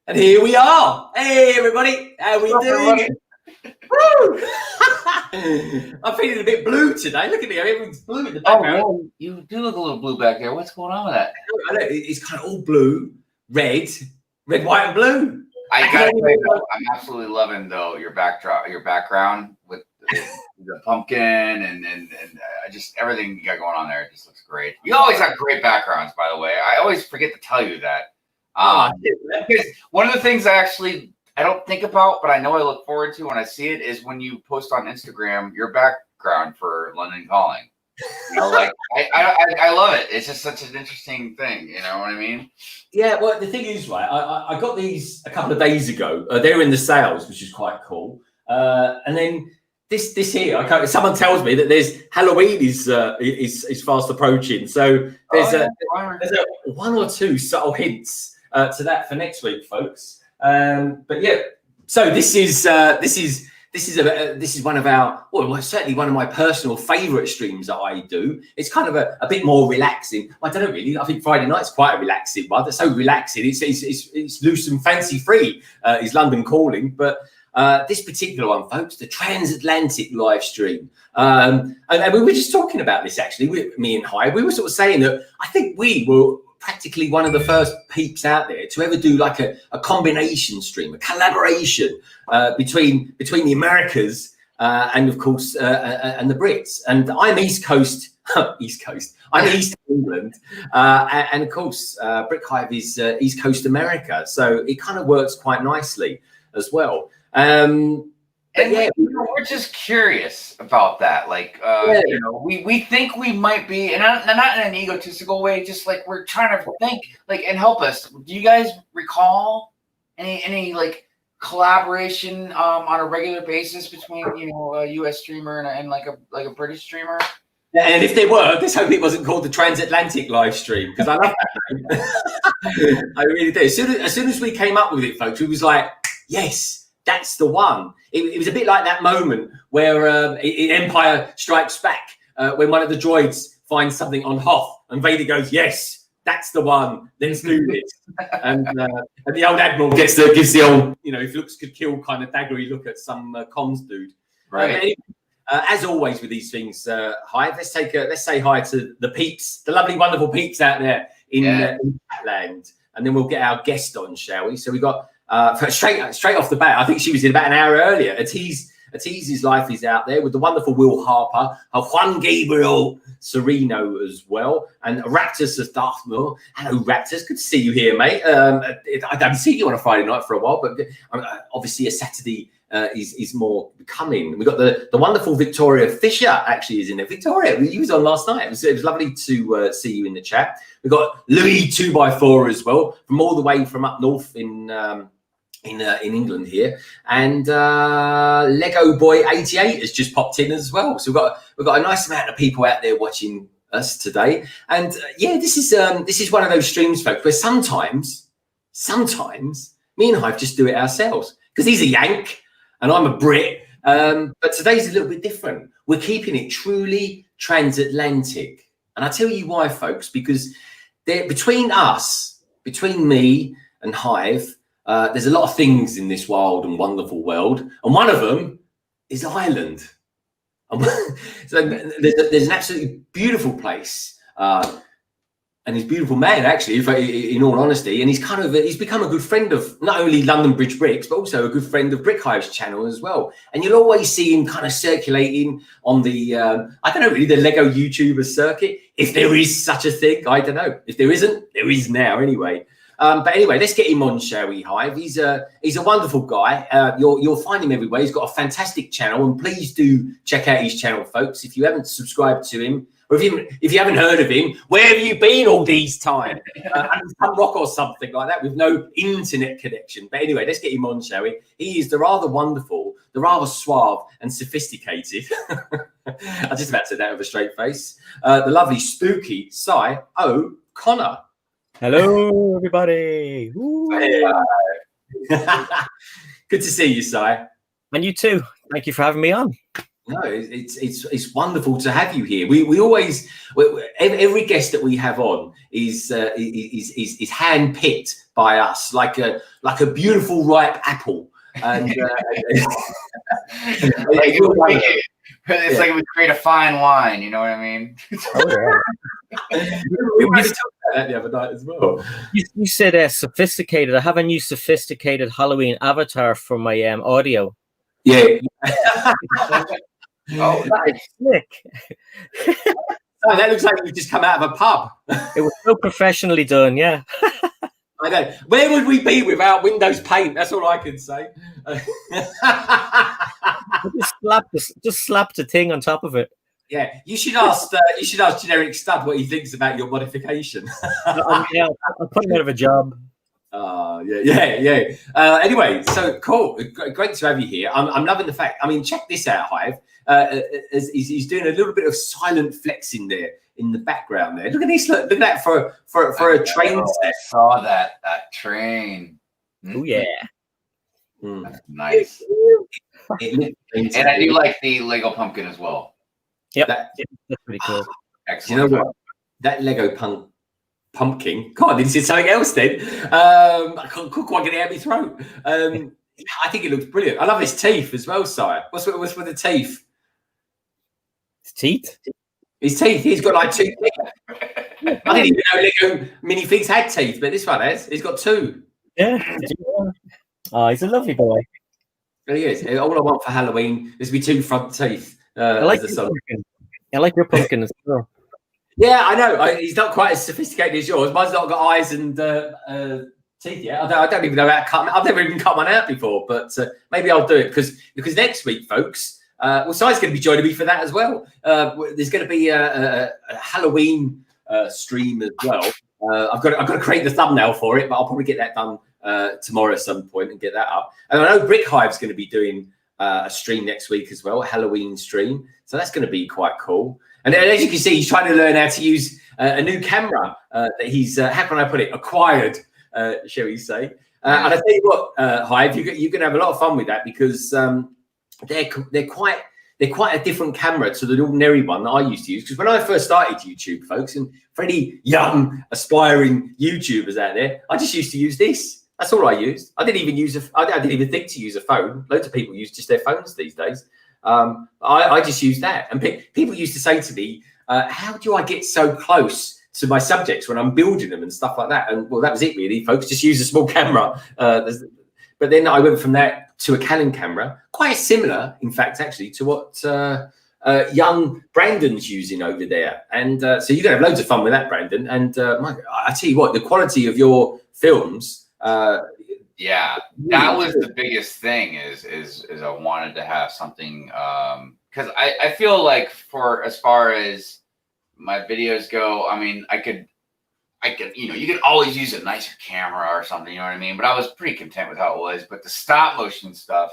And here we are. Hey, everybody. How we doing? Woo! I'm feeling a bit blue today. Look at me. Everything's blue in the background. Oh, yeah. You do look a little blue back there. What's going on with that? It's kind of all blue, red, white, and blue. I gotta say, though, I'm absolutely loving your background with the pumpkin and just everything you got going on there. It just looks great. You always have great backgrounds, by the way. I always forget to tell you that. Because one of the things I don't think about, but I know I look forward to when I see it is when you post on Instagram your background for London Calling. You know, like I love it. It's just such an interesting thing. You know what I mean? Yeah. Well, the thing is, right? I got these a couple of days ago. They're in the sales, which is quite cool. And then this here, someone tells me that there's Halloween is fast approaching. So there's one or two subtle hints to that for next week, folks. But yeah, so this is one of our, well, certainly one of my personal favorite streams that I do. It's kind of a bit more relaxing. I don't know really. I think Friday night's quite a relaxing one. It's so relaxing. It's loose and fancy free. Is London Calling, but this particular one, folks, the Transatlantic live stream. And we were just talking about this actually with me and Hive. We were sort of saying that I think we were practically one of the first peeps out there to ever do like a combination stream, a collaboration between the Americas and of course and the Brits. And I'm East Coast. I'm East England, and of course Brick Hive is East Coast America. So it kind of works quite nicely as well. And yeah, we're just curious about that. Like, you know, we think we might be, and not in an egotistical way, just like we're trying to think, like, and help us. Do you guys recall any like collaboration on a regular basis between, you know, a U.S. streamer and like a British streamer? And if there were, let's hope it wasn't called the Transatlantic live stream, because I love that name. I really do. As soon as we came up with it, folks, we was like, yes. That's the one. It was a bit like that moment where in Empire Strikes Back, when one of the droids finds something on Hoth, and Vader goes, "Yes, that's the one. Let's do this." and the old admiral gives the old, you know, if looks could kill kind of daggery look at some comms dude. Right. As always with these things, Hive. Let's say hi to the peeps, the lovely, wonderful peeps out there in Catland, and then we'll get our guest on, shall we? So we got. Straight off the bat, I think she was in about an hour earlier. Ateez's life is out there with the wonderful Will Harper, Juan Gabriel Sereno as well, and Raptors of Dartmoor. Hello, Raptors. Good to see you here, mate. I haven't seen you on a Friday night for a while, but obviously a Saturday is more coming. We've got the wonderful Victoria Fisher actually is in there. Victoria, you was on last night. It was lovely to see you in the chat. We've got Louis 2x4 as well, from all the way from up north in England here, and Lego Boy 88 has just popped in as well. So we've got a nice amount of people out there watching us today. And yeah, this is one of those streams, folks, where sometimes me and Hive just do it ourselves because he's a Yank and I'm a Brit. But today's a little bit different. We're keeping it truly transatlantic, and I'll tell you why, folks, because between me and Hive. There's a lot of things in this wild and wonderful world, and one of them is Ireland. So there's an absolutely beautiful place, and he's a beautiful man, actually, in all honesty. And he's become a good friend of not only London Bridge Bricks, but also a good friend of Brick Hive's channel as well. And you'll always see him kind of circulating on the I don't know really the Lego YouTuber circuit, if there is such a thing. I don't know. If there isn't, there is now anyway. But anyway, let's get him on, shall we, Hive? He's a wonderful guy. You'll find him everywhere. He's got a fantastic channel, and please do check out his channel, folks. If you haven't subscribed to him, or if you haven't heard of him, where have you been all these time? Some rock or something like that with no internet connection. But anyway, let's get him on, shall we? He is the rather wonderful, the rather suave and sophisticated. I just about said that with a straight face. The lovely, spooky Cy O'Connor. Hello, everybody. Good to see you, Cy. And you too. Thank you for having me on. No, it's wonderful to have you here. We always every guest that we have on is hand picked by us like a beautiful ripe apple. And it's like we create a fine wine. You know what I mean? We talked about that the other night as well. You said sophisticated. I have a new sophisticated Halloween avatar for my audio. Yeah. Oh, nice. Sick. Oh, that looks like you've just come out of a pub. It was so professionally done, yeah. I know. Where would we be without Windows Paint? That's all I can say. just slapped a thing on top of it. Yeah, you should ask Generic Stud what he thinks about your modification. I'll put him out of a job. Yeah. Anyway, so cool. Great to have you here. I'm loving the fact. I mean, check this out, Hive. He's doing a little bit of silent flexing there in the background there. Look at this. Look at that for a train set. I saw that train. Oh yeah. That's nice. And I do like the Lego pumpkin as well. Yep, that's pretty cool. Excellent. You know what? That Lego pumpkin. God, this is something else then. I couldn't quite get it out of my throat. I think it looks brilliant. I love his teeth as well, sire. What's with the teeth? His teeth? His teeth. He's got like 2 teeth. I didn't even know Lego minifigs had teeth, but this one has. He's got 2. Yeah. Oh, he's a lovely boy. He is. All I want for Halloween is to be 2 front teeth. I like your pumpkin as well. Yeah, I know. He's not quite as sophisticated as yours. Mine's not got eyes and teeth yet. I don't even know how to cut them. I've never even cut one out before, but maybe I'll do it because next week, folks, Si's going to be joining me for that as well. There's going to be a Halloween stream as well. I've got to create the thumbnail for it, but I'll probably get that done tomorrow at some point and get that up. And I know Brick Hive's going to be doing a stream next week as well, a Halloween stream. So that's going to be quite cool. And as you can see, he's trying to learn how to use a new camera that he's, how can I put it, acquired, shall we say. And I tell you what, Hive, you're going to have a lot of fun with that because they're quite a different camera to the ordinary one that I used to use. Because when I first started YouTube, folks, and for any young, aspiring YouTubers out there, I just used to use this. That's all I used. I didn't even think to use a phone. Loads of people use just their phones these days. I just use that. And people used to say to me, how do I get so close to my subjects when I'm building them and stuff like that? And well, that was it really, folks. Just use a small camera. But then I went from that to a Canon camera, quite similar, in fact, actually, to what young Brandon's using over there. And so you're going to have loads of fun with that, Brandon. And I tell you what, the quality of your films. Yeah, that was the biggest thing is I wanted to have something because I feel like for as far as my videos go, I mean, I could, you could always use a nicer camera or something, you know what I mean? But I was pretty content with how it was. But the stop motion stuff,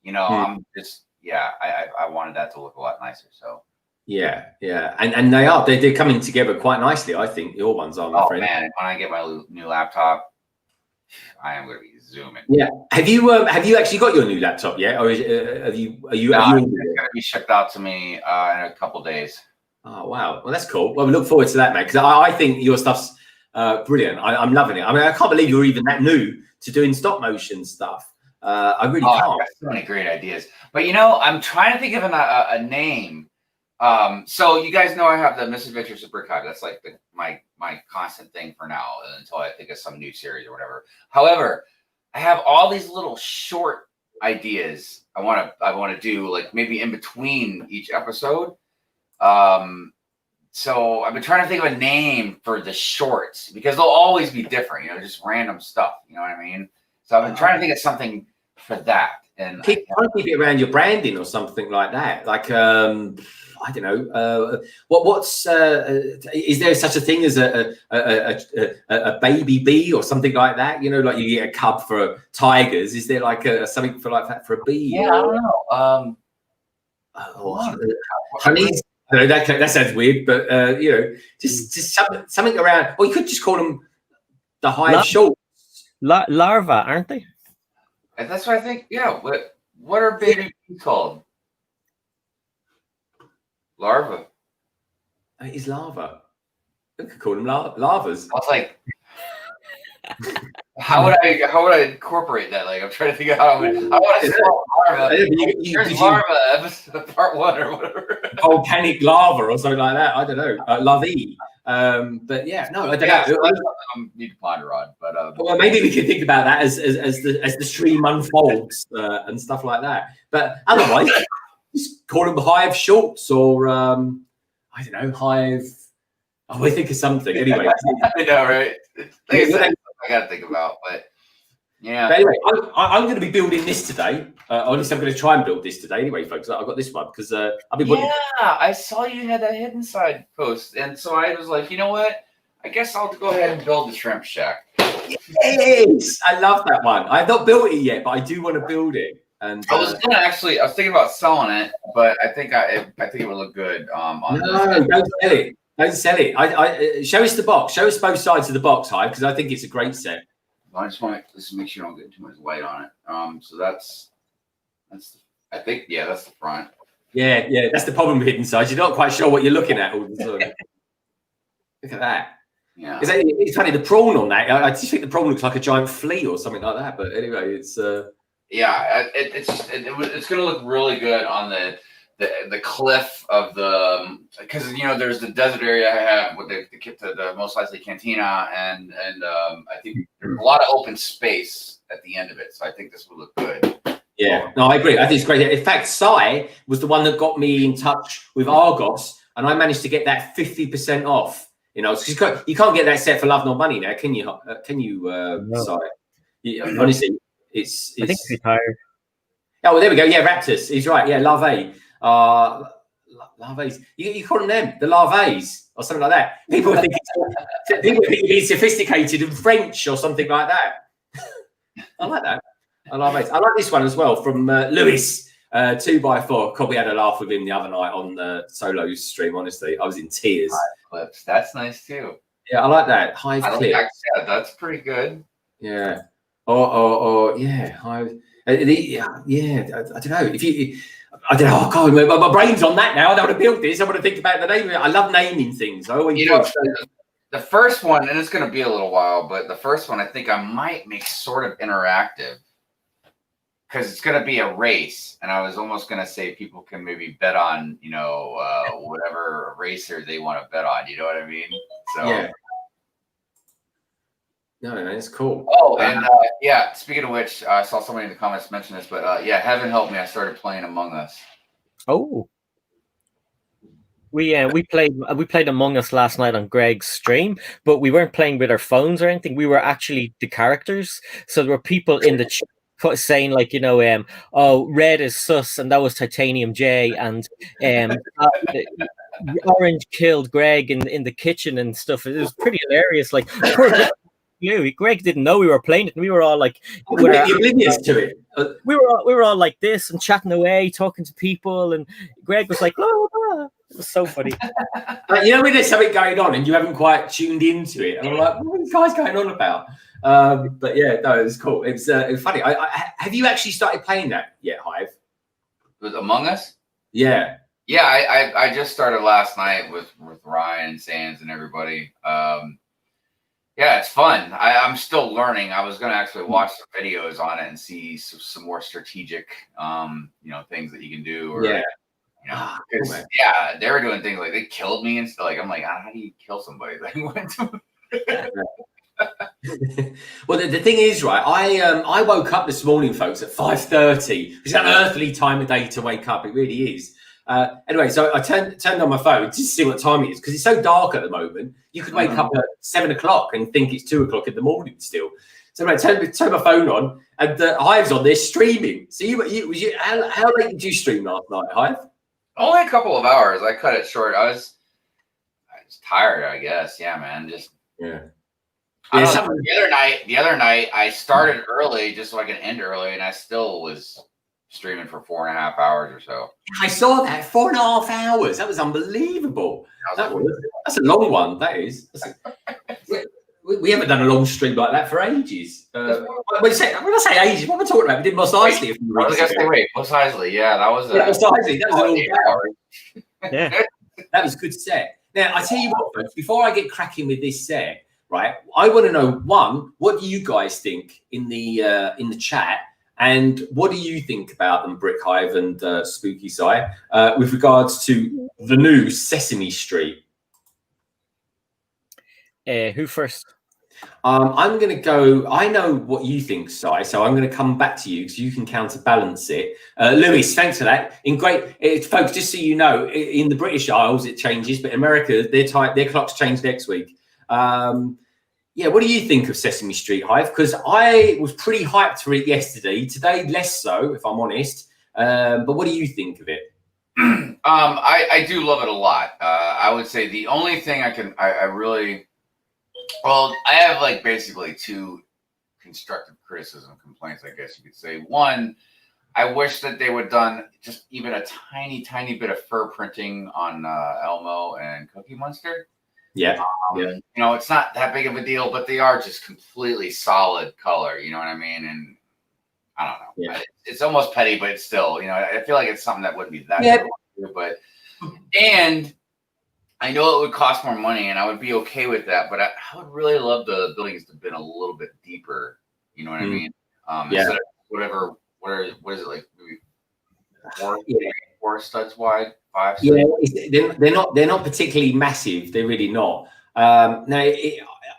I'm just, I wanted that to look a lot nicer. So yeah, and they're coming together quite nicely. I think your ones are, my friend. Man, when I get my new laptop, I am going to be zooming. Yeah. Have you actually got your new laptop yet, or are you? It's going to be shipped out to me in a couple days. Oh wow! Well, that's cool. Well, we look forward to that, man. Because I think your stuff's brilliant. I'm loving it. I mean, I can't believe you're even that new to doing stop motion stuff. I really can't. I've got so many great ideas. But I'm trying to think of a name. So you guys know I have the Misadventures of Brick Hive. That's like my constant thing for now until I think of some new series or whatever. However, I have all these little short ideas I want to do, like maybe in between each episode. So I've been trying to think of a name for the shorts because they'll always be different, just random stuff. You know what I mean? So I've been trying to think of something for that. And keep it around your branding or something like that. Like I don't know. What's is there such a thing as a baby bee or something like that? Like you get a cub for tigers. Is there like something for like that for a bee? Yeah, I don't know. Honey's. I know that sounds weird, but just something around. Or you could just call them the hive shorts. Larva, aren't they? And that's what I think. Yeah. What are baby bees called? Larva. It is lava. We could call them lavas. I was like, how would I incorporate that? Like, I'm trying to figure out how to spell larva. Here's larva, episode part 1 or whatever. Volcanic lava or something like that. I don't know. Lavi. But yeah, no, I don't know. Need to ponder on, but well, maybe we could think about that as the stream unfolds and stuff like that. But otherwise, just call them Hive shorts or I don't know, Hive. Oh, we think of something anyway. I know, right? I gotta think about, but yeah. But anyway, I'm going to be building this today. At least I'm going to try and build this today anyway, folks. I've got this one because I've been. Yeah, I saw you had that hidden side post, and so I was like, you know what? I guess I'll go ahead and build the shrimp shack. Yes, I love that one. I've not built it yet, but I do want to build it. And I was thinking about selling it, but I think it would look good. No, don't sell it. Don't sell it. I show us the box. Show us both sides of the box, Hive, because I think it's a great set. I just want to make sure I don't get too much light on it. So that's I think that's the front. Yeah, that's the problem with hidden sides. You're not quite sure what you're looking at all the time. Look at that. Yeah, it's funny, the prawn on that. I just think the prawn looks like a giant flea or something like that. But anyway, it's it's going to look really good on the cliff of the, because there's the desert area I have with the most likely cantina and I think there's a lot of open space at the end of it, so I think this will look good. Yeah, no, I agree. I think it's great. In fact, Sai was the one that got me in touch with Argos, and I managed to get that 50% off. Because you can't get that set for love nor money now, can you? No. Sai? Yeah, honestly, it's. I think he's retired. Oh, well, there we go. Yeah, Raptors. He's right. Yeah, larvae. Larvaes. You call them the larvaes or something like that. People think it's sophisticated and French or something like that. I like that. I like this one as well from Lewis, 2x4. God, we had a laugh with him the other night on the solo stream. Honestly, I was in tears. Hive clips. That's nice too. Yeah, I like that. Hive clip. Yeah, that's pretty good. Yeah. Or yeah, Hive. I don't know. I don't know. Oh God, my brain's on that now. I don't want to build this. I want to think about the name. I love naming things. I always the first one, and it's going to be a little while, but the first one I think I might make sort of interactive because it's going to be a race, and I was almost going to say people can maybe bet on whatever racer they want to bet on. You know what I mean? So yeah. No, it's cool. Oh, and speaking of which, I saw somebody in the comments mention this, but heaven help me, I started playing Among Us. Oh, we played Among Us last night on Greg's stream, but we weren't playing with our phones or anything. We were actually the characters. So there were people in the chat saying like, oh, red is sus, and that was Titanium J, and orange killed Greg in the kitchen and stuff. It was pretty hilarious. Like. Greg didn't know we were playing it, and we were all like, oblivious to it. We were all like this and chatting away, talking to people, and Greg was like, oh, it was so funny. When there's something going on and you haven't quite tuned into it, and I'm like, what are you guys going on about? But yeah, no, it was cool. It was funny. Have you actually started playing that yet, Hive? With Among Us? Yeah. Yeah, I just started last night with Ryan, Sands, and everybody. Yeah, it's fun. I'm still learning. I was going to actually watch some videos on it and see some more strategic, things that you can do. Or, because they were doing things like they killed me and stuff. Like I'm like, how do you kill somebody? Like, well, the thing is, right? I woke up this morning, folks, at 5:30. It's an unearthly time of day to wake up. It really is. Anyway, so I turned on my phone to see what time it is because it's so dark at the moment. You could wake up at 7 o'clock and think it's 2 o'clock in the morning still. So I turned my phone on, and Hive's on there streaming. So how late did you stream last night, Hive? Only a couple of hours. I cut it short. I was tired, I guess. Yeah, man. The other night I started early just so I could end early, and I still was streaming for 4.5 hours or so. I saw that 4.5 hours. That was unbelievable. That's a long one. That is. We haven't done a long stream like that for ages. When I say ages, what am I talking about? We did Mos Eisley a few weeks ago. Wait, Mos Eisley. Yeah, that was Mos Eisley. That was a long hour. Yeah. That was a good set. Now, I tell you what, folks, before I get cracking with this set, right, I want to know, one, what do you guys think in the chat? And what do you think about them, Brick Hive and Spooky Sci, with regards to the new Sesame Street? Who first? I'm going to go. I know what you think, Si, so I'm going to come back to you because you can counterbalance it. Lewis, thanks for that. Folks, just so you know, in the British Isles it changes, but America, their clocks change next week. Yeah, what do you think of Sesame Street, Hive? Because I was pretty hyped for it yesterday. Today, less so, if I'm honest. But what do you think of it? I do love it a lot. I would say the only thing I really. Well, I have like basically two constructive criticism complaints, I guess you could say. One, I wish that they would have done just even a tiny bit of fur printing on Elmo and Cookie Monster. Yeah. You know, it's not that big of a deal, but they are just completely solid color. You know what I mean? And I don't know. Yeah. It's almost petty, but it's still, you know, I feel like it's something that wouldn't be that big, but and I know it would cost more money, and I would be okay with that, but I would really love the buildings to have been a little bit deeper. You know what I mean? Instead of what is it like? Maybe four studs wide, 5. Yeah, they're not particularly massive. They're really not. Now,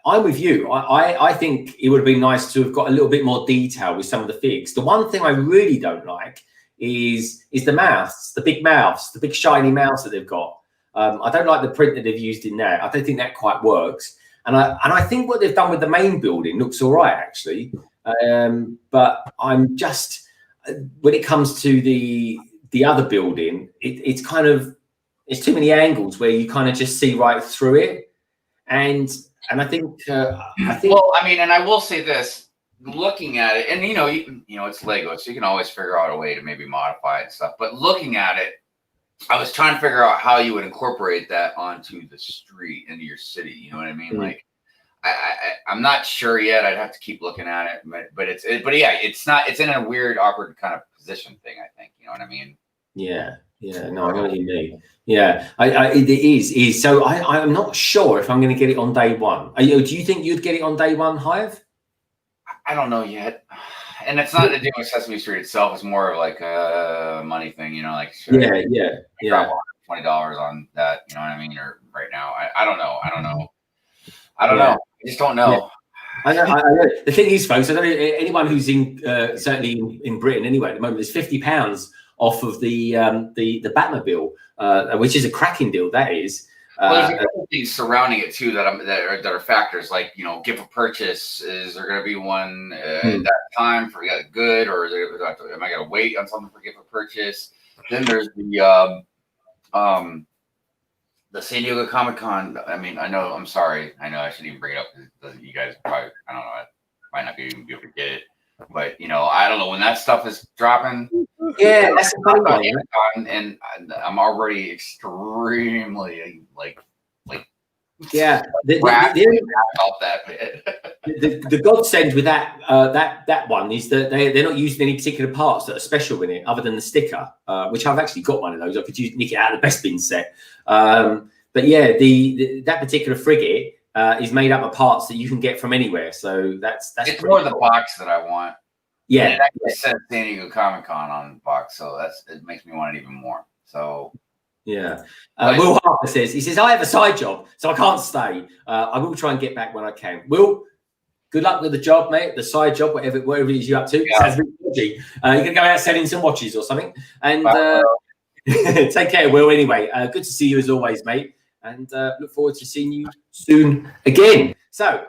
I'm with you. I think it would have been nice to have got a little bit more detail with some of the figs. The one thing I really don't like is the mouths, the big shiny mouths that they've got. I don't like the print that they've used in there. I don't think that quite works. And I think what they've done with the main building looks all right, actually. But I'm just, when it comes to the other building, it's kind of, it's too many angles where you kind of just see right through it. And I think well, I mean, and I will say this, looking at it, and you know, it's Lego, so you can always figure out a way to maybe modify it and stuff. But looking at it, I was trying to figure out how you would incorporate that onto the street into your city. You know what I mean? Mm-hmm. Like, I'm not sure yet. I'd have to keep looking at it, but yeah, it's in a weird, awkward kind of position thing. I think, you know what I mean? Yeah. No, I know what you mean. Yeah, it is. So I'm not sure if I'm going to get it on day one. Do you think you'd get it on day one, Hive? I don't know yet. And it's not to do with Sesame Street itself. It's more of like a money thing, you know, like yeah. $20 on that, you know what I mean? Or right now, I don't know. I don't know. I just don't know. Yeah. I know. The thing is, folks, I don't know anyone who's in certainly in Britain anyway at the moment. There's £50 off of the Batmobile, which is a cracking deal. That is. Well, there's a couple things surrounding it too that are factors, like, you know, gift of purchase. Is there going to be one at that time for good, or am I going to wait on something for gift of purchase? Then there's the San Diego Comic-Con. I mean, I'm sorry. I know I shouldn't even bring it up because you guys probably, I don't know, I might not be able to get it. But, you know, I don't know when that stuff is dropping. Yeah, that's the funny one. And I'm already extremely like. Yeah, the godsend with that one is that they're not using any particular parts that are special in it, other than the sticker, which I've actually got one of those. I could nick it out of the best bin set. But yeah, that particular frigate is made up of parts that you can get from anywhere. So that's it's more the box that I want. Yeah, it actually says San Diego Comic-Con on the box, so it makes me want it even more. So. Yeah. Will Harper says, I have a side job, so I can't stay. I will try and get back when I can. Will, good luck with the job, mate. The side job, whatever it is you're up to. Yeah. Sounds really dodgy. You're going to go out selling some watches or something. And take care, Will, anyway. Good to see you as always, mate. And look forward to seeing you soon again. So,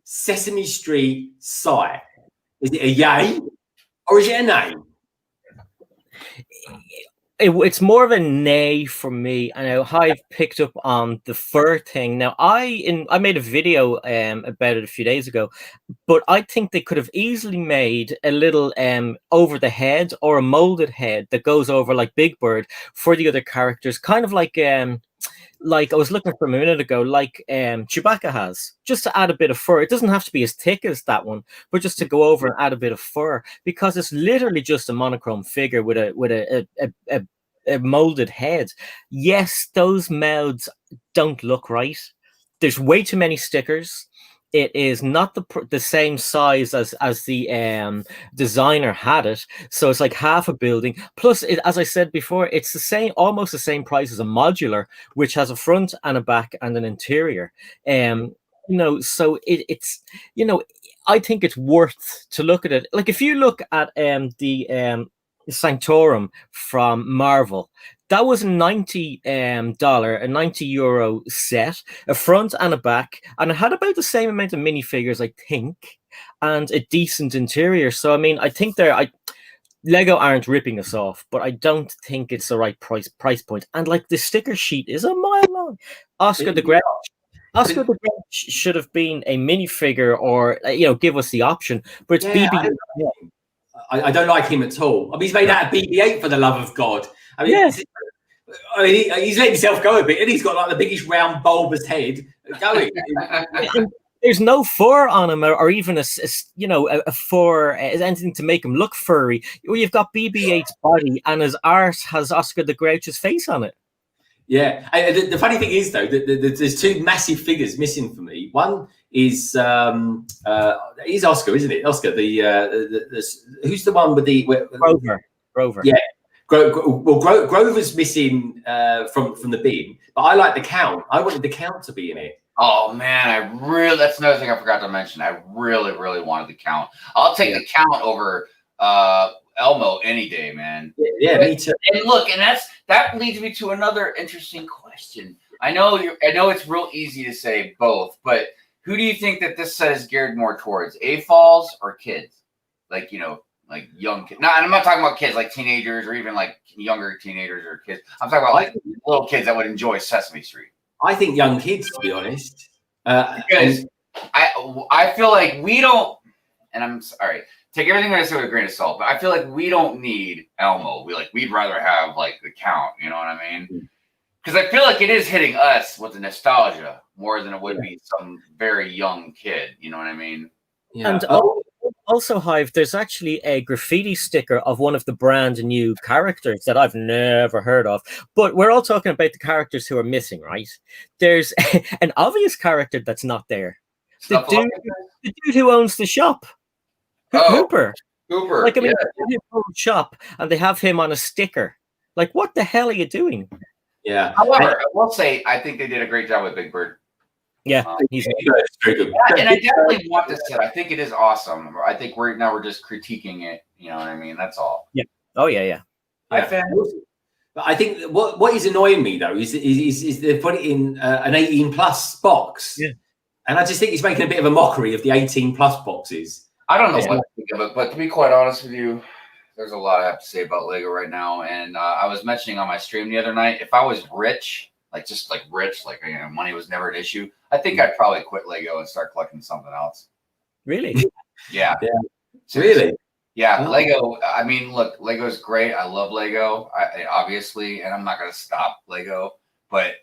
Sesame Street Sci. Is it a yay or is it a nay? It's more of a nay for me. I know Hive picked up on the fur thing. Now, I made a video about it a few days ago, but I think they could have easily made a little over the head or a molded head that goes over like Big Bird for the other characters, kind of like I was looking for a minute ago, like Chewbacca has, just to add a bit of fur. It doesn't have to be as thick as that one, but just to go over and add a bit of fur, because it's literally just a monochrome figure with a molded head. Yes, those mouths don't look right. There's way too many stickers. It is not the same size as the designer had it, so it's like half a building. Plus, as I said before, it's the same, almost the same price as a modular, which has a front and a back and an interior. So it's I think it's worth to look at it. Like if you look at the Sanctorum from Marvel, that was a $90 a €90 set, a front and a back, and it had about the same amount of minifigures, I think, and a decent interior. So I mean, I think Lego aren't ripping us off, but I don't think it's the right price point. And like the sticker sheet is a mile long. Oscar the Grouch should have been a minifigure, or give us the option. But it's BB. I don't like him at all. I mean, he's made out of BB-8 for the love of God. I mean, yes. He's let himself go a bit, and he's got like the biggest round bulbous head going. There's no fur on him, or even a fur, anything to make him look furry. You've got BB-8's body, and his arse has Oscar the Grouch's face on it. Yeah, the funny thing is though, there's two massive figures missing for me. One is he's Oscar, isn't it? Oscar, who's the one with the Grover. Yeah, Grover's missing from the bin, but I like the Count. I wanted the Count to be in it. Oh man, that's another thing I forgot to mention. I really wanted the Count. I'll take the Count over Elmo any day, man. Yeah, me too. And look, and that leads me to another interesting question. I know it's real easy to say both, but who do you think that this set is geared more towards? AFOLs or kids? Like young kids. No, and I'm not talking about kids like teenagers or even like younger teenagers or kids. I'm talking about like little kids that would enjoy Sesame Street. I think young kids, to be honest. Because I feel like we don't, and I'm sorry, take everything that I say with a grain of salt, but I feel like we don't need Elmo. We'd rather have like the Count, you know what I mean? Because I feel like it is hitting us with the nostalgia more than it would be some very young kid, you know what I mean? Yeah. And also, Hive, there's actually a graffiti sticker of one of the brand new characters that I've never heard of. But we're all talking about the characters who are missing, right? There's an obvious character that's not there. The dude who owns the shop. Hooper. Like, I mean, he owns the shop, and they have him on a sticker. Like, what the hell are you doing? Yeah. However, I will say, I think they did a great job with Big Bird. Yeah, he's very good. Yeah, and I definitely want this set. I think it is awesome. I think we're just critiquing it. You know what I mean? That's all. Yeah. Oh yeah. But I think what is annoying me though is they put it in an 18+ box. Yeah. And I just think it's making a bit of a mockery of the 18+ boxes. I don't know what to think of it, but to be quite honest with you, there's a lot I have to say about Lego right now. And I was mentioning on my stream the other night, if I was rich, money was never an issue, I think I'd probably quit Lego and start collecting something else. Really? Yeah. Really? Yeah. Oh. Lego. I mean, look, Lego's great. I love Lego, obviously, and I'm not going to stop Lego, but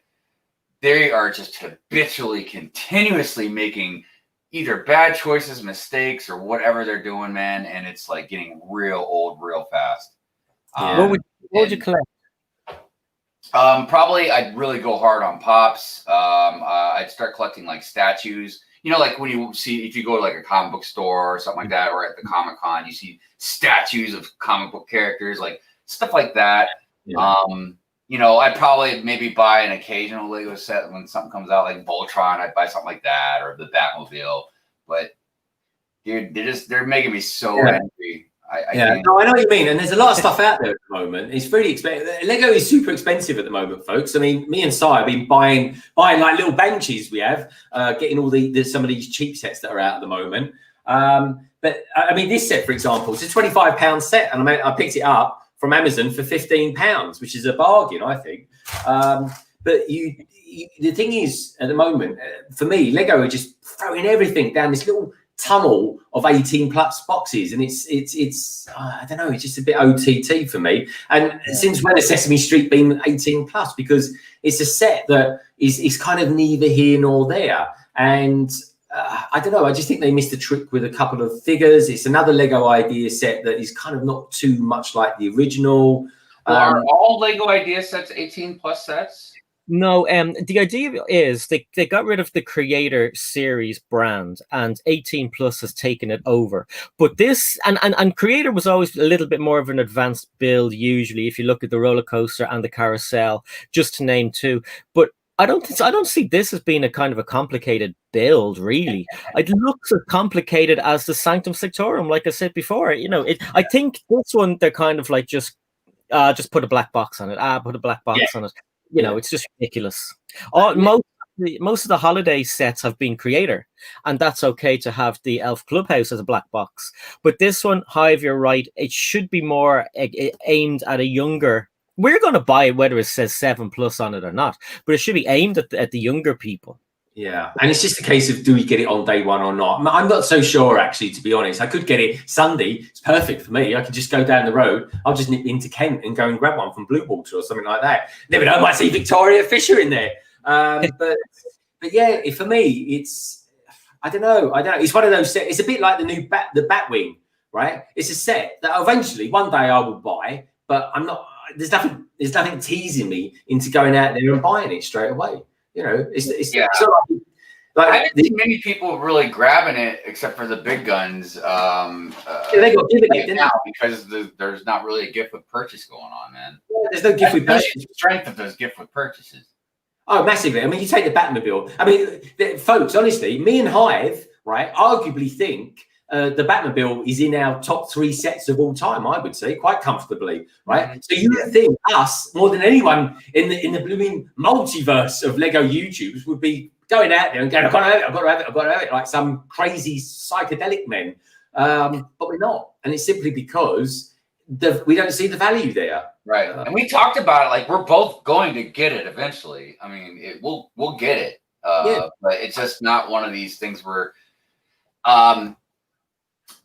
they are just habitually, continuously making either bad choices, mistakes, or whatever they're doing, man. And it's like getting real old, real fast. What would you collect? Probably I'd really go hard on Pops. I'd start collecting like statues. You know, like when if you go to like a comic book store or something like that, or at the Comic-Con, you see statues of comic book characters, like stuff like that. Yeah. I'd probably maybe buy an occasional Lego set when something comes out, like Voltron. I'd buy something like that, or the Batmobile. But dude, they're making me so angry. I know what you mean, and there's a lot of stuff out there at the moment. It's pretty expensive. Lego is super expensive at the moment, folks. I mean, me and Si have been buying like little benches. We have getting all some of these cheap sets that are out at the moment. But I mean, this set, for example, it's a £25 set, and I picked it up from Amazon for £15, which is a bargain, I think. But the thing is, at the moment, for me, Lego are just throwing everything down this little tunnel of 18+ boxes, and it's I don't know, it's just a bit OTT for me. And since when has Sesame Street been 18+? Because it's a set that is kind of neither here nor there, and I don't know, I just think they missed a trick with a couple of figures. It's another Lego idea set that is kind of not too much like the original. Well, are all Lego idea sets 18 plus sets? No, the idea is they got rid of the Creator Series brand, and 18 Plus has taken it over. But this and Creator was always a little bit more of an advanced build. Usually, if you look at the roller coaster and the carousel, just to name two. But I don't see this as being a kind of a complicated build, really. It looks as complicated as the Sanctum Sanctorum, like I said before. You know, I think this one they're kind of like just put a black box on it. Put a black box on it. You know, it's just ridiculous. Most of the holiday sets have been Creator, and that's okay to have the Elf Clubhouse as a black box. But this one, Hive, you're right. It should be more aimed at a younger. We're going to buy it whether it says 7+ on it or not, but it should be aimed at the younger people. Yeah, and it's just a case of do we get it on day one or not? I'm not so sure, actually, to be honest. I could get it Sunday. It's perfect for me. I could just go down the road. I'll just nip into Kent and go and grab one from Blue Water or something like that. Never know, I might see Victoria Fisher in there. But yeah, for me, it's I don't know. It's one of those sets. It's a bit like the new Batwing, right? It's a set that eventually one day I will buy, but I'm not. There's nothing teasing me into going out there and buying it straight away. You know, it's like I haven't seen many people really grabbing it except for the big guns. They got given it now because there's not really a gift with purchase going on, man. Yeah, there's no gift with purchase. The strength of those gift with purchases. Oh, massively. I mean, you take the Batmobile. I mean, folks, honestly, me and Hive, right, arguably think the Batmobile is in our top 3 sets of all time, I would say, quite comfortably, right? So you would think us, more than anyone in the blooming multiverse of Lego YouTubes, would be going out there and going, I've got to have it, like some crazy psychedelic men. But we're not. And it's simply because we don't see the value there. Right. And we talked about it, like we're both going to get it eventually. I mean, we'll get it. But it's just not one of these things where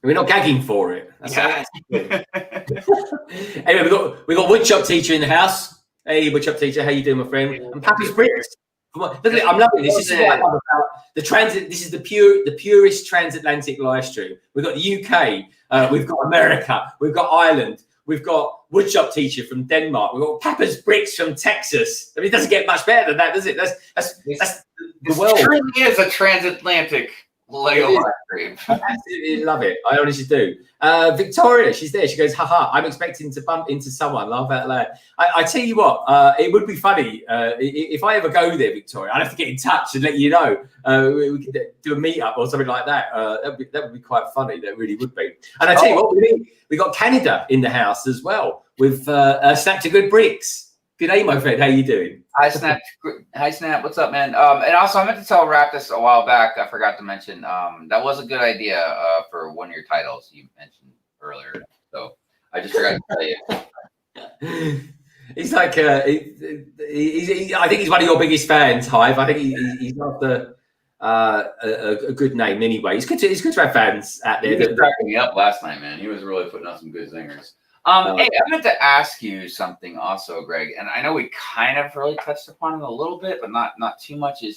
we're not gagging for it. Anyway, we got Woodshop Teacher in the house. Hey, Woodshop Teacher, how you doing, my friend? And Pappy's Bricks. Look at it, I'm loving this. This is what I love about the transit. This is the purest transatlantic live stream. We've got the UK, we've got America, we've got Ireland, we've got Woodshop Teacher from Denmark, we've got Papa's Bricks from Texas. I mean, it doesn't get much better than that, does it? That's the world. It truly is a transatlantic Lego live stream. I absolutely love it. I honestly do. Victoria, she's there. She goes, haha, I'm expecting to bump into someone. Laugh out loud. I tell you what, it would be funny if I ever go there, Victoria. I'd have to get in touch and let you know. We could do a meetup or something like that. That would be quite funny. That really would be. And I tell you what, we got Canada in the house as well with Snap to Good Bricks. Good day, my friend. How you doing? Hi, Snap. Hi, Snap. What's up, man? And also, I meant to tell Raptus a while back. I forgot to mention that was a good idea for one of your titles you mentioned earlier. So I just forgot to tell you. He's like, I think he's one of your biggest fans, Hive. I think he's not a good name anyway. It's good to have fans out there. He was cracking me up last night, man. He was really putting out some good zingers. Hey, I meant to ask you something also, Greg, and I know we kind of really touched upon it a little bit, but not too much. And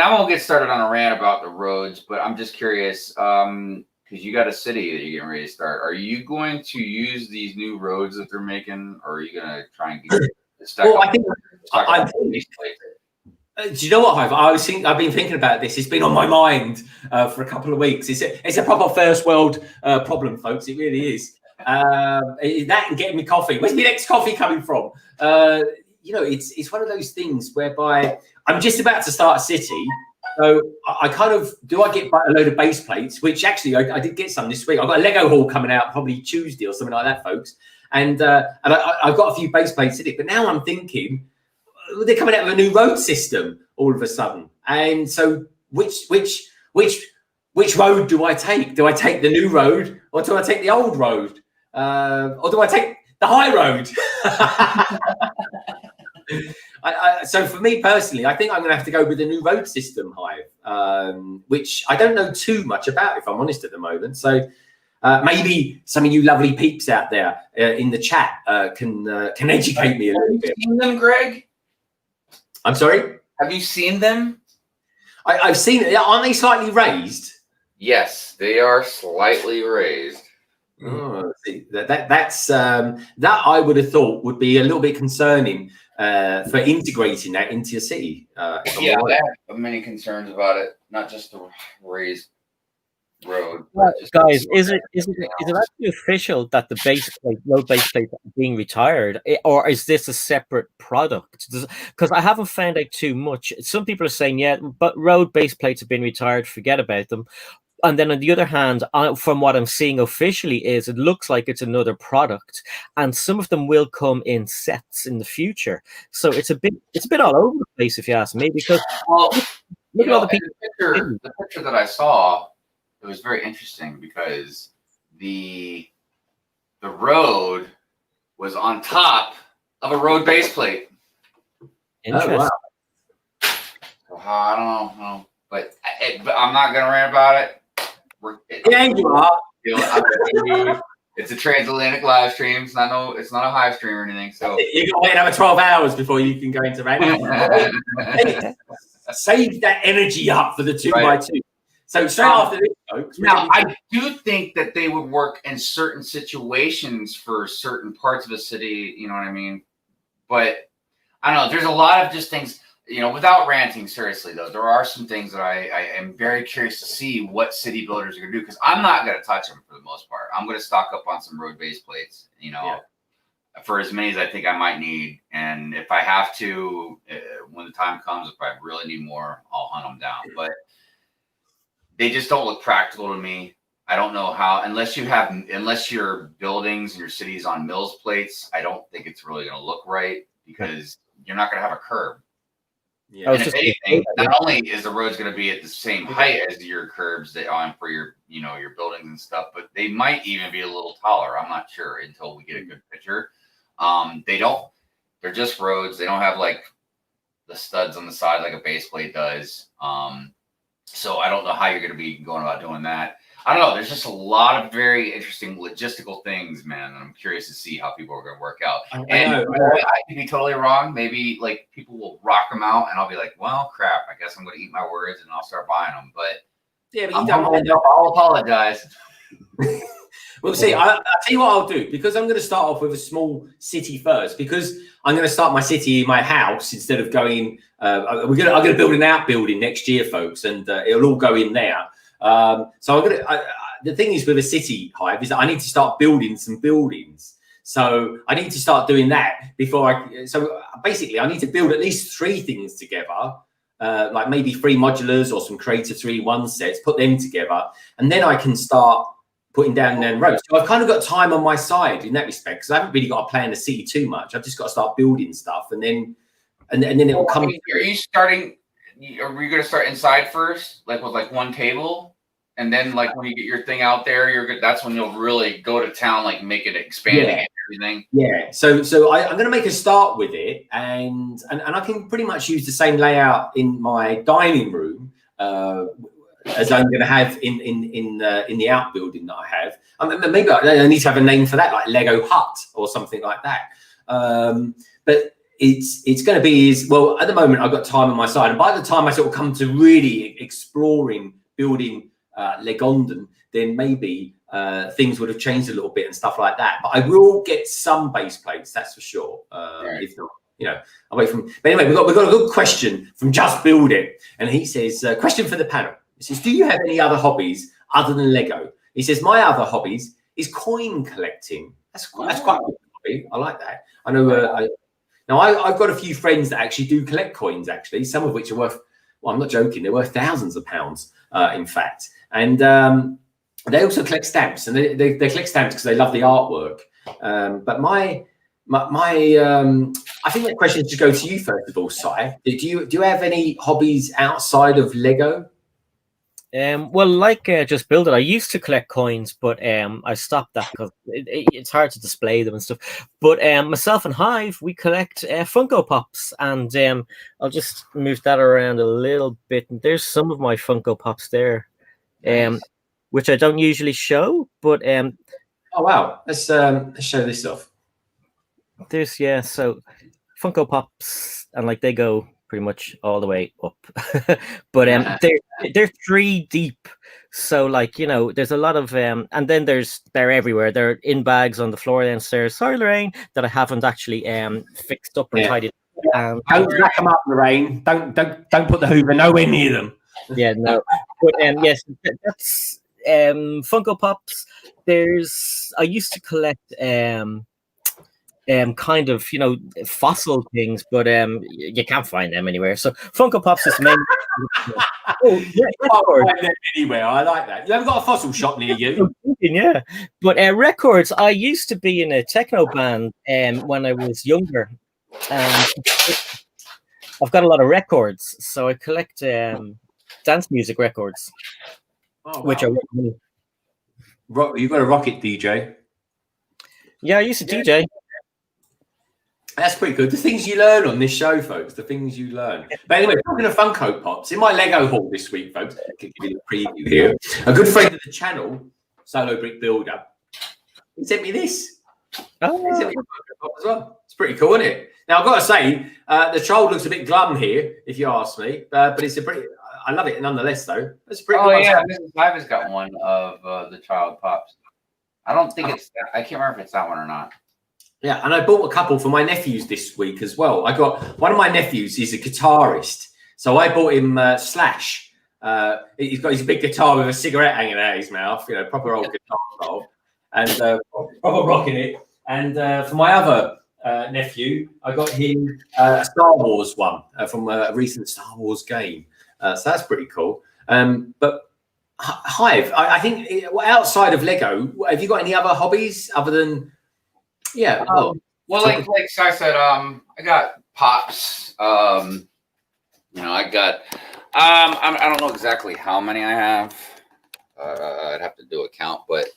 I won't get started on a rant about the roads, but I'm just curious, because you got a city that you're getting ready to start. Are you going to use these new roads that they're making, or are you going to try and get stuck? Well, do you know what, Hive? I've been thinking about this. It's been on my mind for a couple of weeks. It's a proper first world problem, folks. It really is. That and getting me coffee. Where's my next coffee coming from? It's one of those things whereby I'm just about to start a city. So I get a load of base plates, which actually I did get some this week. I've got a Lego haul coming out probably Tuesday or something like that, folks. And I've got a few base plates in it. But now I'm thinking, they're coming out with a new road system all of a sudden, and so which road do I take? Do I take the new road, or do I take the old road, or do I take the high road? So for me personally, I think I'm going to have to go with the new road system, Hive, which I don't know too much about, if I'm honest, at the moment. So maybe some of you lovely peeps out there in the chat can educate me a little bit. Have you seen them, Greg? I'm sorry? Have you seen them? I've seen it. Aren't they slightly raised? Yes, they are slightly raised. Oh, see, that's that I would have thought would be a little bit concerning for integrating that into your city. Yeah, I have many concerns about it. Not just the raised road, guys, is it actually official that the road base plates are being retired, or is this a separate product? Because I haven't found out too much. Some people are saying, yeah, but road base plates have been retired, forget about them. And then on the other hand, from what I'm seeing officially, is it looks like it's another product, and some of them will come in sets in the future. So it's a bit all over the place, if you ask me. Because look at all the people. The picture that I saw, it was very interesting because the road was on top of a road base plate. Interesting. Oh, So, wow. I don't know, but I'm not gonna rant about it. Yeah, you are. It's a transatlantic live stream. It's not a Hive stream or anything. So You got to wait another 12 hours before you can go into rank. Save that energy up for the 2x2. So straight after this, folks. Now, I do think that they would work in certain situations for certain parts of a city. You know what I mean? But I don't know. There's a lot of just things. Without ranting, seriously though, there are some things that I am very curious to see what city builders are going to do, because I'm not going to touch them for the most part. I'm going to stock up on some road base plates, for as many as I think I might need. And if I have to, when the time comes, if I really need more, I'll hunt them down. But they just don't look practical to me. I don't know how, unless your buildings and your cities on mills plates, I don't think it's really going to look right, because you're not going to have a curb. Yeah. And if anything, not only is the roads going to be at the same height as your curbs that on for your buildings and stuff, but they might even be a little taller. I'm not sure until we get a good picture. They're just roads. They don't have like the studs on the side like a base plate does. So I don't know how you're going to be going about doing that. I don't know. There's just a lot of very interesting logistical things, man. And I'm curious to see how people are going to work out. I could be totally wrong. Maybe like people will rock them out, and I'll be like, well, crap. I guess I'm going to eat my words, and I'll start buying them. But yeah, but I'll apologize. Well, see, I'll tell you what I'll do, because I'm going to start off with a small city first, because I'm going to start my city in my house instead of going. I'm going to build an outbuilding next year, folks, and it'll all go in there. So the thing is with a city, Hive, is that I need to start building some buildings. So I need to start doing that before so basically I need to build at least 3 things together, like maybe 3 modulars or some Creator 3-1 sets, put them together, and then I can start putting down them roads. So I've kind of got time on my side in that respect, because I haven't really got to plan the city too much. I've just got to start building stuff, and then it will come. Are you starting? Are we going to start inside first, like with like one table? And then, like when you get your thing out there, that's when you'll really go to town, like make it expanding and everything. Yeah. So I'm going to make a start with it, and I can pretty much use the same layout in my dining room as I'm going to have in the outbuilding that I have. Maybe I need to have a name for that, like Lego Hut or something like that. But it's going to be well. At the moment, I've got time on my side, and by the time I sort of come to really exploring building Legondon, then maybe things would have changed a little bit and stuff like that. But I will get some base plates, that's for sure. If not, away from. But anyway, we've got a good question from Just Build It, and he says, question for the panel. He says, do you have any other hobbies other than Lego? He says, my other hobbies is coin collecting. That's quite a good hobby. I like that. I know. Now I've got a few friends that actually do collect coins. Actually, some of which are worth. Well, I'm not joking. They're worth thousands of pounds, in fact. And they also collect stamps, and they collect stamps because they love the artwork. But my I think that question should go to you first of all, Si. Do you have any hobbies outside of Lego? Well, like Just Build It, I used to collect coins, but I stopped that because it's hard to display them and stuff. But myself and Hive, we collect Funko Pops, and I'll just move that around a little bit. And there's some of my Funko Pops there, nice. Which I don't usually show, but oh wow, let's show this off. There's so Funko Pops, and like they go pretty much all the way up. But they're 3 deep. So like, you know, there's a lot of and then they're everywhere. They're in bags on the floor downstairs. Sorry, Lorraine, that I haven't actually fixed up or tidied. Don't rack them up, Lorraine. Don't put the Hoover nowhere near them. Yeah, no. But yes, that's Funko Pops. I used to collect kind of, you know, fossil things, but you can't find them anywhere. So Funko Pops is main. Anywhere. I like that. You haven't got a fossil shop near you. Yeah, but records. I used to be in a techno band when I was younger. I've got a lot of records, so I collect dance music records, which are you've got a rocket DJ. Yeah, I used to DJ. That's pretty good. The things you learn on this show, folks. The things you learn. But anyway, talking of Funko Pops, in my Lego haul this week, folks, I'll give you a preview here. A good friend of the channel, Solo Brick Builder, he sent me this. Oh, he sent me a Funko Pop as well. It's pretty cool, isn't it? Now I've got to say, the troll looks a bit glum here, if you ask me. But it's a pretty. I love it nonetheless, though. It's a pretty. Oh yeah, Mrs. Hive has got one of the child pops. I don't think it's. I can't remember if it's that one or not. Yeah, and I bought a couple for my nephews this week as well. I got one of my nephews. He's a guitarist, so I bought him Slash. He's got his big guitar with a cigarette hanging out of his mouth, you know, proper old guitar style, and proper rocking it. And for my other nephew, I got him a Star Wars one from a recent Star Wars game. So that's pretty cool. But Hive, I think outside of Lego, have you got any other hobbies other than? Yeah. Well, like I said, I got pops. You know, I got. I don't know exactly how many I have. I'd have to do a count, but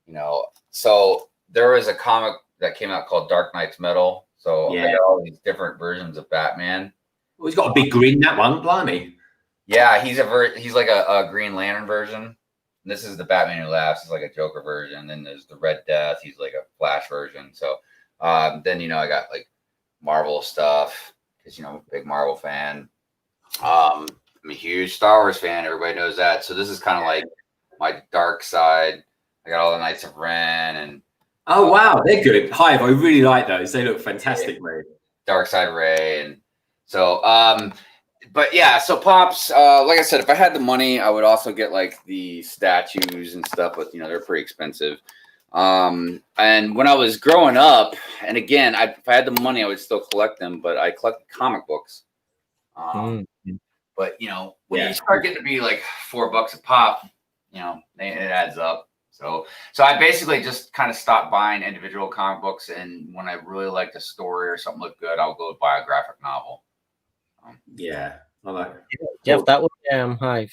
you know, so there was a comic that came out called Dark Knight's Metal. So I got all these different versions of Batman. Well, he's got a big grin, that one, blimey. Yeah, he's like a Green Lantern version. This is the Batman Who Laughs. It's like a Joker version. Then there's the Red Death. He's like a Flash version. So then, you know, I got like Marvel stuff because, you know, I'm a big Marvel fan. I'm a huge Star Wars fan. Everybody knows that. So this is kind of like my dark side. I got all the Knights of Ren and. Oh, wow. They're good. Hive, I really like those. They look fantastic, mate. Dark Side Ray. And so, but yeah, so pops, like I said, if I had the money, I would also get like the statues and stuff, but you know, they're pretty expensive. And when I was growing up, and again, if I had the money, I would still collect them, but I collected comic books. But you know, when you start getting to be like $4 a pop, you know, it adds up. So I basically just kind of stopped buying individual comic books, and when I really liked a story or something looked good, I'll go buy a graphic novel. Yeah, I like it. Jeff, that was Hive.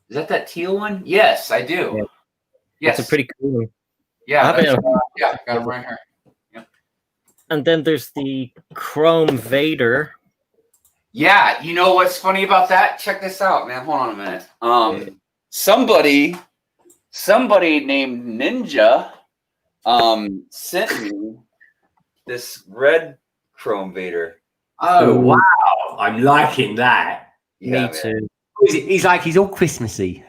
Is that teal one? Yes, I do. Yeah. Yes, it's a pretty cool one. Yeah, yeah, got it right here. Yep. And then there's the Chrome Vader. Yeah, you know what's funny about that? Check this out, man. Hold on a minute. Somebody named Ninja sent me this red Chrome Vader. Oh, wow. I'm liking that. Yeah, me too. He's all Christmassy.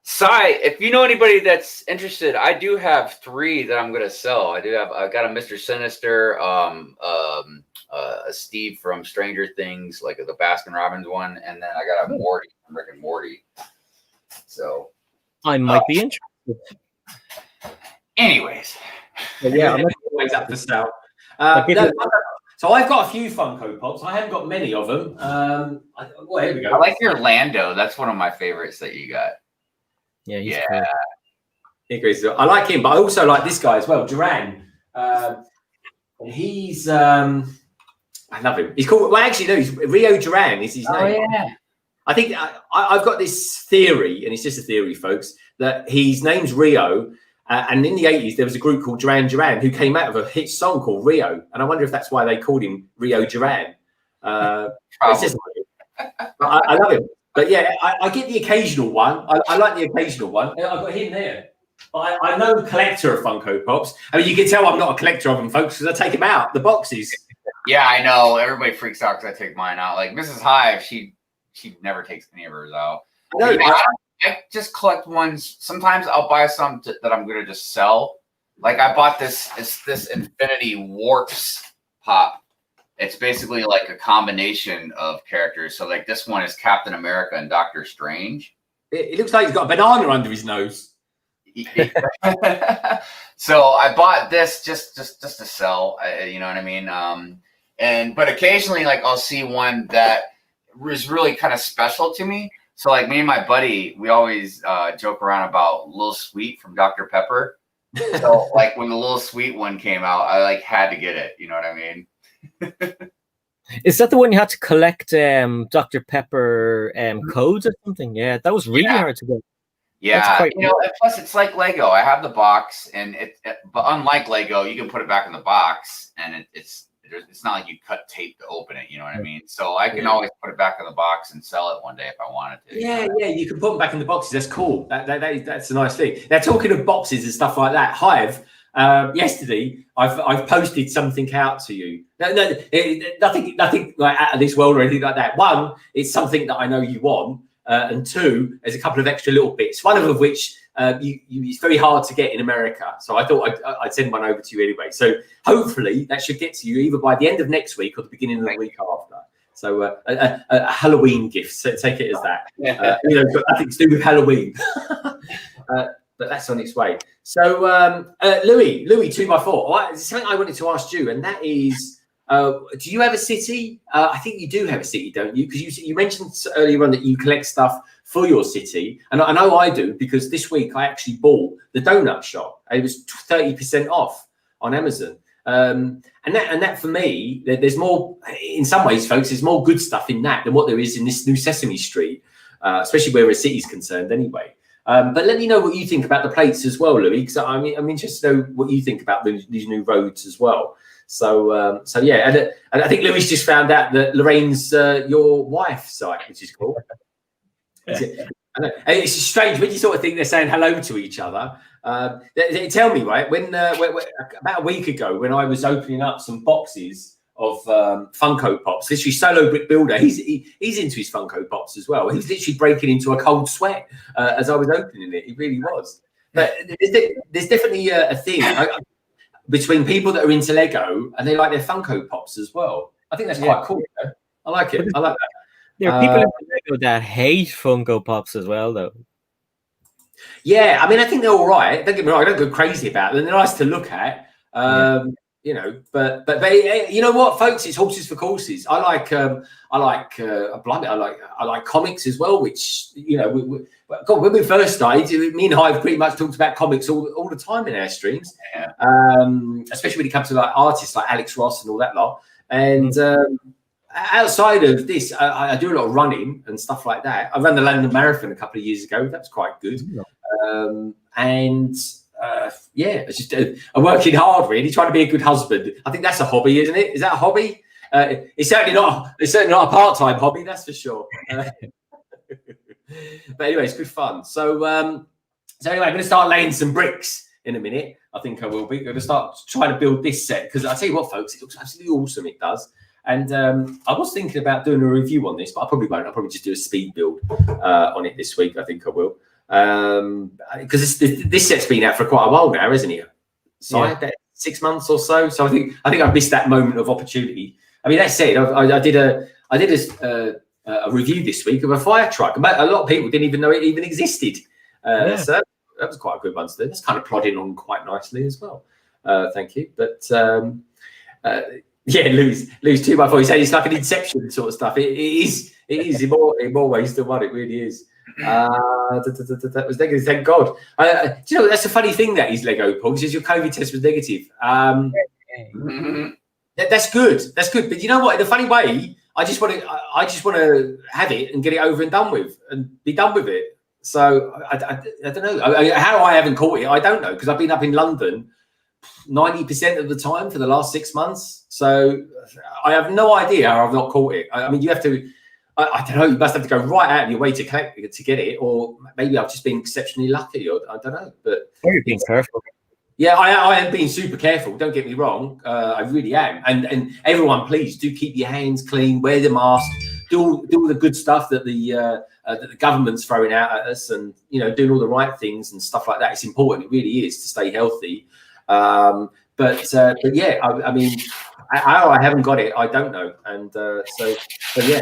Sai, if you know anybody that's interested, I do have 3 that I'm gonna sell. I got a Mr. Sinister, a Steve from Stranger Things, like the Baskin Robbins one, and then I got a Morty from Rick and Morty. So I might be interested. Anyways. Yeah, I'm always up for sale. So I've got a few Funko Pops. I haven't got many of them. Well, here we go. I like your Lando. That's one of my favorites that you got. Yeah, he's cool. I like him, but I also like this guy as well, Duran. He's I love him. He's called. Well, actually, no, he's Rio Duran is his name. Oh yeah. I think I've got this theory, and it's just a theory, folks, that his name's Rio. And in the 80s, there was a group called Duran Duran who came out of a hit song called Rio. And I wonder if that's why they called him Rio Duran. I love him. But yeah, I get the occasional one. I like the occasional one. I've got him there. I know a collector of Funko Pops. I mean, you can tell I'm not a collector of them, folks, because I take them out, the boxes. Yeah, I know. Everybody freaks out because I take mine out. Like Mrs. Hive, she never takes any of hers out. No, I just collect ones. Sometimes I'll buy some that I'm gonna just sell. Like I bought this. It's this Infinity Warps pop. It's basically like a combination of characters. So like this one is Captain America and Doctor Strange. It looks like he's got a banana under his nose. So I bought this just to sell. You know what I mean? But occasionally, like I'll see one that is really kind of special to me. So like me and my buddy, we always joke around about Lil Sweet from Dr. Pepper. So like when the Lil Sweet one came out, I like had to get it. You know what I mean? Is that the one you had to collect Dr. Pepper codes or something? Yeah, that was really hard to get. Yeah, you know, and plus it's like Lego. I have the box, and but unlike Lego, you can put it back in the box, and it's not like you cut tape to open it. You know what I mean? So I can always put it back in the box and sell it one day if I wanted to. Yeah, you can put them back in the boxes. That's cool. That's a nice thing. Now, talking of boxes and stuff like that, Hive. Yesterday, I've posted something out to you. Nothing like out of this world or anything like that. One, it's something that I know you want, and two, there's a couple of extra little bits. One of which it's very hard to get in America, so I thought I'd send one over to you anyway. So hopefully that should get to you either by the end of next week or the beginning of the week after. So a Halloween gift. So take it as that. You know, got nothing to do with Halloween. But that's on its way. So, Louis, 2x4. There's something I wanted to ask you, and that is, do you have a city? I think you do have a city, don't you? Because you mentioned earlier on that you collect stuff for your city, and I know I do because this week I actually bought the donut shop. It was 30% off on Amazon, and that for me, there's more. In some ways, folks, there's more good stuff in that than what there is in this new Sesame Street, especially where a city's concerned, anyway. But let me know what you think about the plates as well, Louis, because I'm interested to know what you think about these new roads as well. So yeah, and I think Louis just found out that Lorraine's your wife's site, which is cool. It's strange when you sort of think they're saying hello to each other. Tell me, right, when about a week ago when I was opening up some boxes of Funko Pops, literally Solo Brick Builder, he's into his Funko Pops as well. He's literally breaking into a cold sweat as I was opening it. He really was. But there's definitely a thing between people that are into Lego and they like their Funko Pops as well. I think that's quite cool. You know? I like it. I like that. There are people in Lego that hate Funko Pops as well, though. Yeah, I mean, I think they're all right. Don't get me wrong, I don't go crazy about them. They're nice to look at. You know, but they, you know what, folks, it's horses for courses. I like comics as well, which, you know, God, when we first started, me and Hive pretty much talked about comics all the time in our streams, especially when it comes to like artists like Alex Ross and all that lot. And outside of this, I do a lot of running and stuff like that. I ran the London Marathon a couple of years ago. That was quite good. Yeah, it's just I'm working hard, really, trying to be a good husband. I think that's a hobby, isn't it? Is that a hobby? It's certainly not a part-time hobby, that's for sure. But anyway, it's good fun. So anyway, I'm going to start laying some bricks in a minute. I think I will be. I'm going to start trying to build this set because I tell you what, folks, it looks absolutely awesome. It does. And I was thinking about doing a review on this, but I probably won't. I'll probably just do a speed build on it this week. I think I will. Because this set's been out for quite a while now, isn't it? So about 6 months or so. So I think I've missed that moment of opportunity. I mean, that said, I did a review this week of a fire truck. A lot of people didn't even know it even existed. So that was quite a good one to do. That's kind of plodding on quite nicely as well. Thank you. But yeah, Louis 2x4. He said it's like an Inception sort of stuff. It is in more ways than one. It really is. That was negative. Thank God. Do you know that's a funny thing that is Lego, Paul? Because your COVID test was negative. That's good. That's good. But you know what? In a funny way, I just want to have it and get it over and done with, and be done with it. So I don't know how I haven't caught it. I don't know because I've been up in London 90% of the time for the last 6 months. So I have no idea how I've not caught it. I mean, you have to. I don't know. You must have to go right out of your way to get it, or maybe I've just been exceptionally lucky. Or I don't know. But you're being careful. Yeah, I am being super careful. Don't get me wrong. I really am. And everyone, please do keep your hands clean. Wear the mask. Do all the good stuff that the government's throwing out at us, and doing all the right things and stuff like that. It's important. It really is to stay healthy. But yeah, I mean, how I haven't got it, I don't know. And yeah,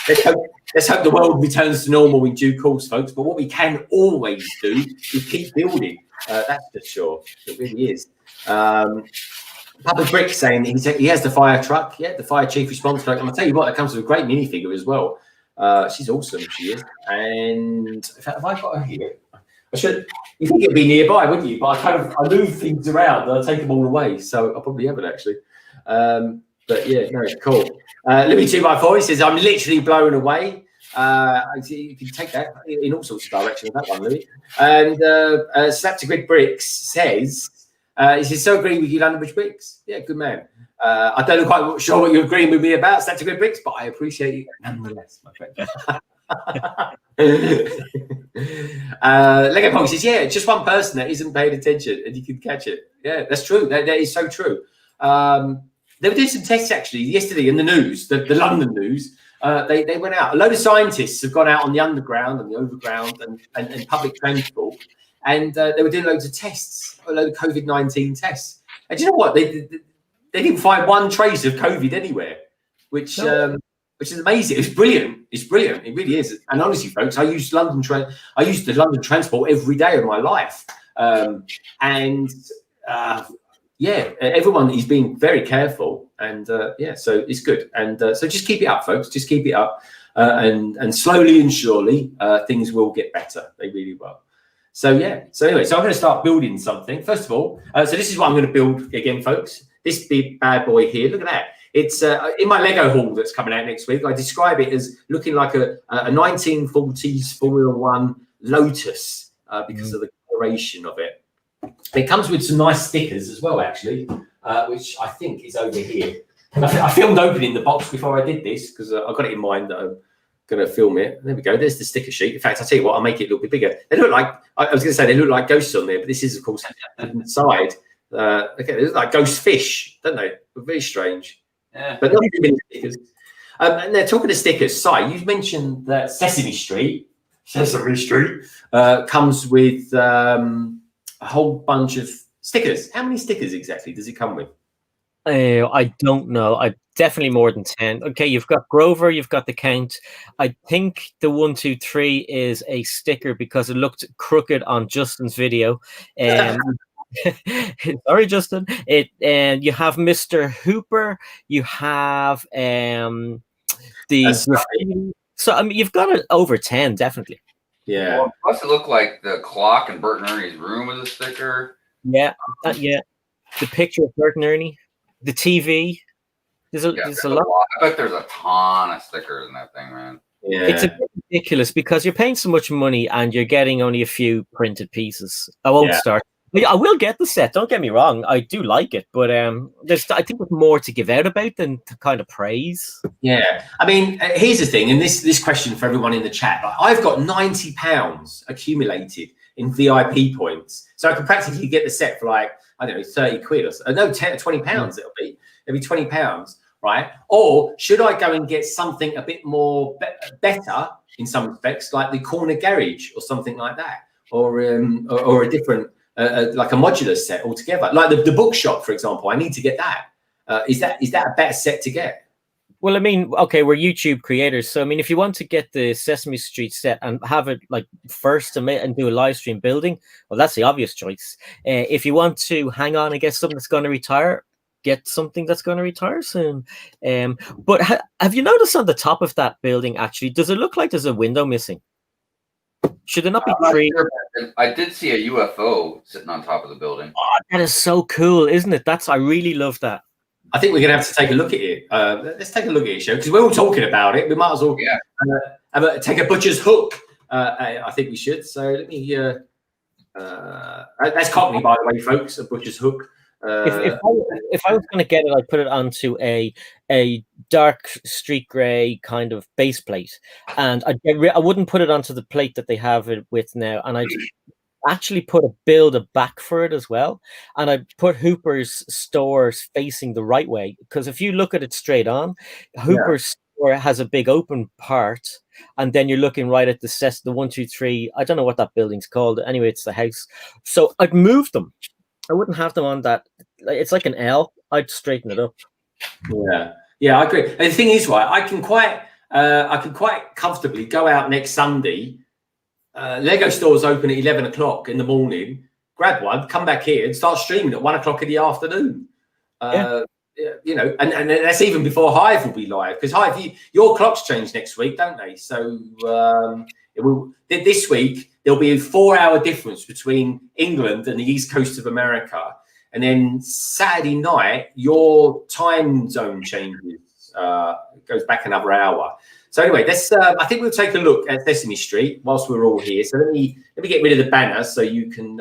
let's hope the world returns to normal in due course, folks. But what we can always do is keep building. That's for sure. It really is. Papa Brick saying he has the fire truck. Yeah, the fire chief response truck. And I'll tell you what, that comes with a great minifigure as well. She's awesome. She is. And in fact, have I got her here? I should. You think it'd be nearby, wouldn't you? But I move things around and I take them all away. So I'll probably have it actually. But yeah, no, cool. Louis 2x4 says I'm literally blown away. You can take that in all sorts of directions, that one, Louis. And Slap to Grid Bricks says, he says, so agree with you, London Bridge Bricks. Yeah, good man. I don't know quite sure what you're agreeing with me about, Slap to Grid Bricks, but I appreciate you nonetheless, my friend. Lego Pong says, yeah, just one person that isn't paying attention and you can catch it. Yeah, that's true. That is so true. They were doing some tests actually yesterday in the news, the London news. They went out. A load of scientists have gone out on the underground and the overground and public transport, and they were doing loads of tests, a load of COVID-19 tests. And do you know what? They didn't find one trace of COVID anywhere, which is amazing. It's brilliant. It's brilliant. It really is. And honestly, folks, I use the London transport every day of my life, yeah, everyone is being very careful, and yeah, so it's good. And so just keep it up, folks. Just keep it up, and slowly and surely things will get better. They really will. So yeah. So anyway, so I'm going to start building something. First of all, so this is what I'm going to build again, folks. This big bad boy here. Look at that. It's in my Lego haul that's coming out next week. I describe it as looking like a 1940s Formula One Lotus because of the coloration of it. It comes with some nice stickers as well, actually, which I think is over here. I filmed opening the box before I did this because I got it in mind that I'm going to film it. There we go. There's the sticker sheet. In fact, I'll tell you what, I'll make it a little bit bigger. They look like, I was going to say they look like ghosts on there, but this is, of course, inside. Okay, they look like ghost fish, don't they? They're very strange. Yeah. But not too many stickers. And they're talking to stickers. Si, you mentioned that Sesame Street comes with a whole bunch of stickers. How many stickers exactly does it come with? I don't know. I definitely more than 10. Okay, you've got Grover, you've got the count. I think the 1, 2, 3 is a sticker because it looked crooked on Justin's video. Sorry, Justin. And you have Mr. Hooper. You have the. So I mean, you've got it over 10, definitely. Yeah. Well, plus it looked like the clock in Bert and Ernie's room was a sticker. Yeah, yeah. The picture of Bert and Ernie, the TV. There's a lot. I bet there's a ton of stickers in that thing, man. Yeah. It's a bit ridiculous because you're paying so much money and you're getting only a few printed pieces. I won't start. I will get the set. Don't get me wrong. I do like it, but I think there's more to give out about than to kind of praise. Yeah, I mean, here's the thing, and this question for everyone in the chat. Like, I've got £90 accumulated in VIP points, so I can practically get the set for like, I don't know, 30 quid or so. No, 10 or 20 pounds. It'll be 20 pounds, right? Or should I go and get something a bit more better in some respects, like the corner garage or something like that, or a different. Like a modular set altogether, like the bookshop, for example. I need to get that. Is that a better set to get? Well, I mean, okay, we're YouTube creators, so I mean, if you want to get the Sesame Street set and have it like first and do a live stream building, well, that's the obvious choice. If you want to hang on and get something that's going to retire, get something that's going to retire soon. But have you noticed on the top of that building, actually, does it look like there's a window missing? Should there not be three? I did see a UFO sitting on top of the building. Oh, that is so cool, isn't it? I really love that. I think we're going to have to take a look at it. Let's take a look at it, show, because we're all talking about it. We might as well take a butcher's hook. I think we should. So let me. That's Cockney, by the way, folks. A butcher's hook. If I was going to get it, I'd put it onto a dark street grey kind of base plate, and I wouldn't put it onto the plate that they have it with now. And actually build a back for it as well, and I put Hooper's stores facing the right way, because if you look at it straight on, Hooper's store has a big open part, and then you're looking right at the 1, 2, 3. I don't know what that building's called. Anyway, it's the house. So I'd move them. I wouldn't have them on that. It's like an L. I'd straighten it up. Yeah, I agree. And the thing is, right, I can quite comfortably go out next Sunday. Lego stores open at 11 o'clock in the morning. Grab one, come back here, and start streaming at 1 o'clock in the afternoon. You know, and that's even before Hive will be live, because Hive, your clocks change next week, don't they? So this week there'll be a 4-hour difference between England and the east coast of America, and then Saturday night your time zone changes, goes back another hour. So anyway, let's. I think we'll take a look at Sesame Street whilst we're all here. So let me get rid of the banner so you can.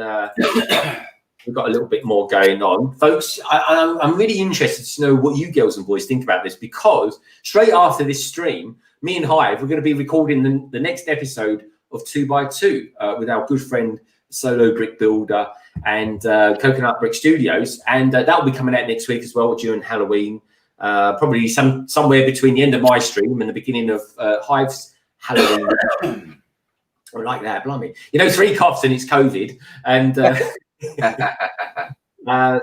We've got a little bit more going on, folks. I'm really interested to know what you girls and boys think about this, because straight after this stream, me and Hive, we're going to be recording the next episode of 2x2 with our good friend Solo Brick Builder and Coconut Brick Studios, and that will be coming out next week as well during Halloween. Probably somewhere between the end of my stream and the beginning of Hive's Halloween. I like that, blimey. You know, 3 coughs and it's COVID, and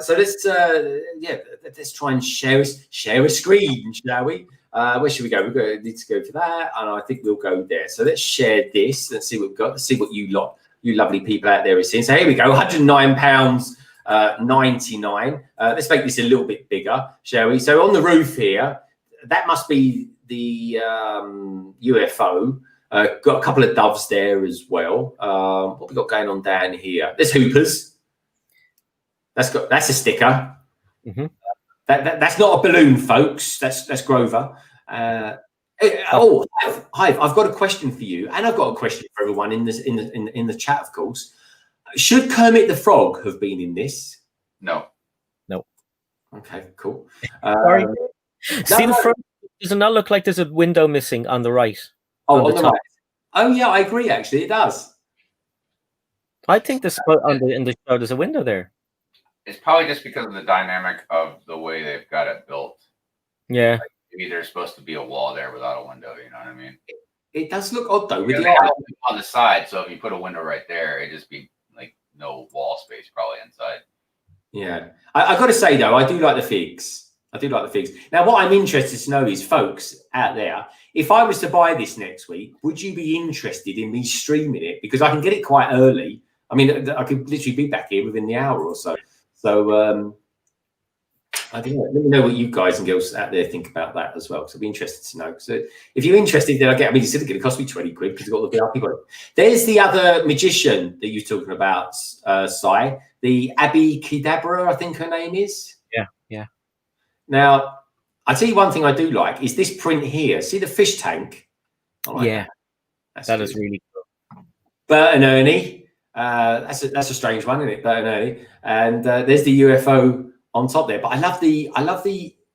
so let's try and share a screen, shall we? Where should we go? We need to go for that, and I think we'll go there. So let's share this. Let's see what we've got. Let's see what you lovely people out there are seeing. So here we go. £109. 99. Let's make this a little bit bigger, shall we? So on the roof here, that must be the UFO. Got a couple of doves there as well. What we got going on down here? There's Hoopers. That's a sticker. Mm-hmm. That's not a balloon, folks. That's Grover. Hive, I've got a question for you, and I've got a question for everyone in the chat, of course. Should Kermit the Frog have been in this? No. Okay, cool. Sorry. See the front? Does it not look like there's a window missing on the right? Oh, on the right. Oh, yeah, I agree. Actually, it does. I think in the show there's a window there. It's probably just because of the dynamic of the way they've got it built. Yeah. Like maybe there's supposed to be a wall there without a window. You know what I mean? It does look odd though. With the on the side, so if you put a window right there, it'd just be like no wall space probably inside. Yeah, I got to say though, I do like the figs. Now, what I'm interested to know is, folks out there, if I was to buy this next week, would you be interested in me streaming it? Because I can get it quite early. I mean, I could literally be back here within the hour or so. So I don't know. Let me know what you guys and girls out there think about that as well, because I'd be interested to know. So if you're interested, then you said it's going to cost me 20 quid because you've got the VIP on it. There's the other magician that you're talking about, Si, the Abby Kedabra, I think her name is. Yeah. Now, I tell you one thing I do like is this print here. See the fish tank? That is really cool. Bert and Ernie. That's a strange one, isn't it? Bert and Ernie. And there's the UFO on top there, but I love the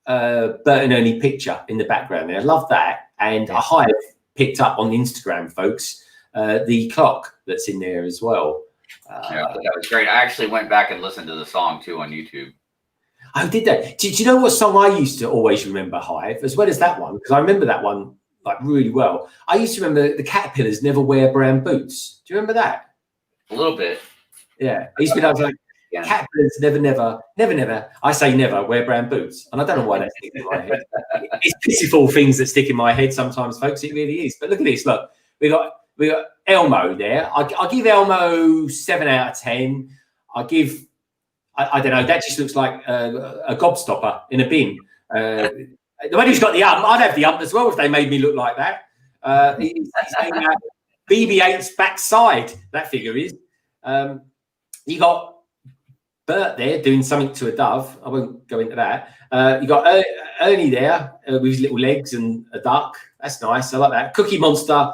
Bert and Ernie picture in the background there. I love that, and a Hive picked up on Instagram, folks, the clock that's in there as well. That was great. I actually went back and listened to the song too on YouTube. Oh, did that? Do you know what song I used to always remember, Hive, as well as that one? Because I remember that one like really well. I used to remember the Caterpillars Never Wear Brown Boots. Do you remember that? A little bit. Yeah, I used to be like. Yeah. Caterpillars never, I say never, wear brown boots. And I don't know why that sticks in my head. It's pitiful things that stick in my head sometimes, folks. It really is. But look at this. Look, we got Elmo there. I'll give Elmo 7 out of 10. I don't know. That just looks like a gobstopper in a bin. The one who's got the ump, I'd have the ump as well if they made me look like that. He's BB-8's backside, that figure is. You got Bert there doing something to a dove. I won't go into that. You got Ernie there with his little legs and a duck. That's nice. I like that. Cookie Monster,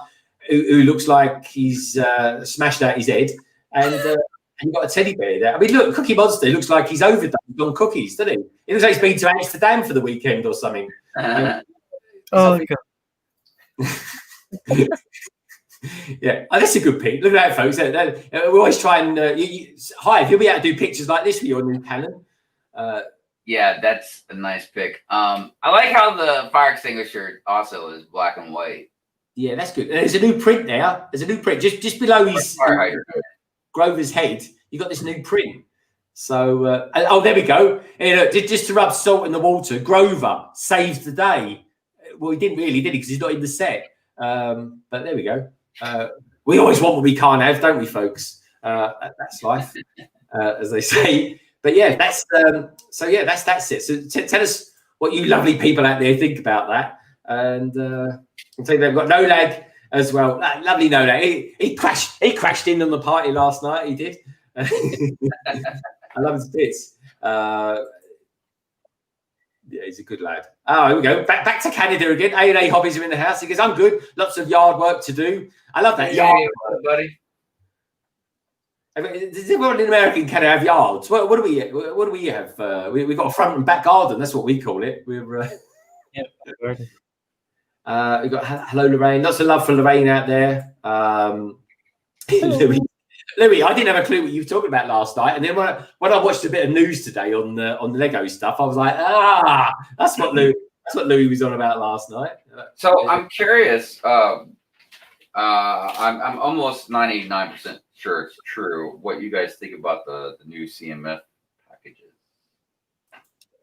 who looks like he's smashed out his head. And you've got a teddy bear there. I mean, look, Cookie Monster looks like he's overdosed on cookies, doesn't he? It looks like he's been to Amsterdam for the weekend or something. Oh, my God. Yeah, oh, that's a good pick. Look at that, folks. We always try and Hive, you'll be able to do pictures like this with your new Canon. Yeah, that's a nice pick. I like how the fire extinguisher also is black and white. Yeah, that's good. There's a new print there. There's a new print just below his Grover's head. You got this new print. So, oh, there we go. Hey, look, just to rub salt in the water. Grover saved the day. Well, he didn't really, did he? Because he's not in the set. But there we go. We always want what we can't have, don't we, folks? That's life, as they say. But yeah, that's so. Yeah, that's it. So tell us what you lovely people out there think about that. And I'll tell you, they've got No Lag as well. Lovely No Lag. He crashed in on the party last night. He did. I love his bits. Yeah, he's a good lad. Oh, here we go. Back to Canada again. A&A Hobbies are in the house. He goes, I'm good. Lots of yard work to do. I love that. Yeah, buddy. Does everyone in America and Canada have yards? What do we have? We've got a front and back garden. That's what we call it. We're we've got hello Lorraine. Lots of love for Lorraine out there. Louis, I didn't have a clue what you were talking about last night, and then when I watched a bit of news today on the Lego stuff, I was like, that's what Louis was on about last night. So I'm curious. I'm almost 99% sure it's true. What you guys think about the new CMF packages?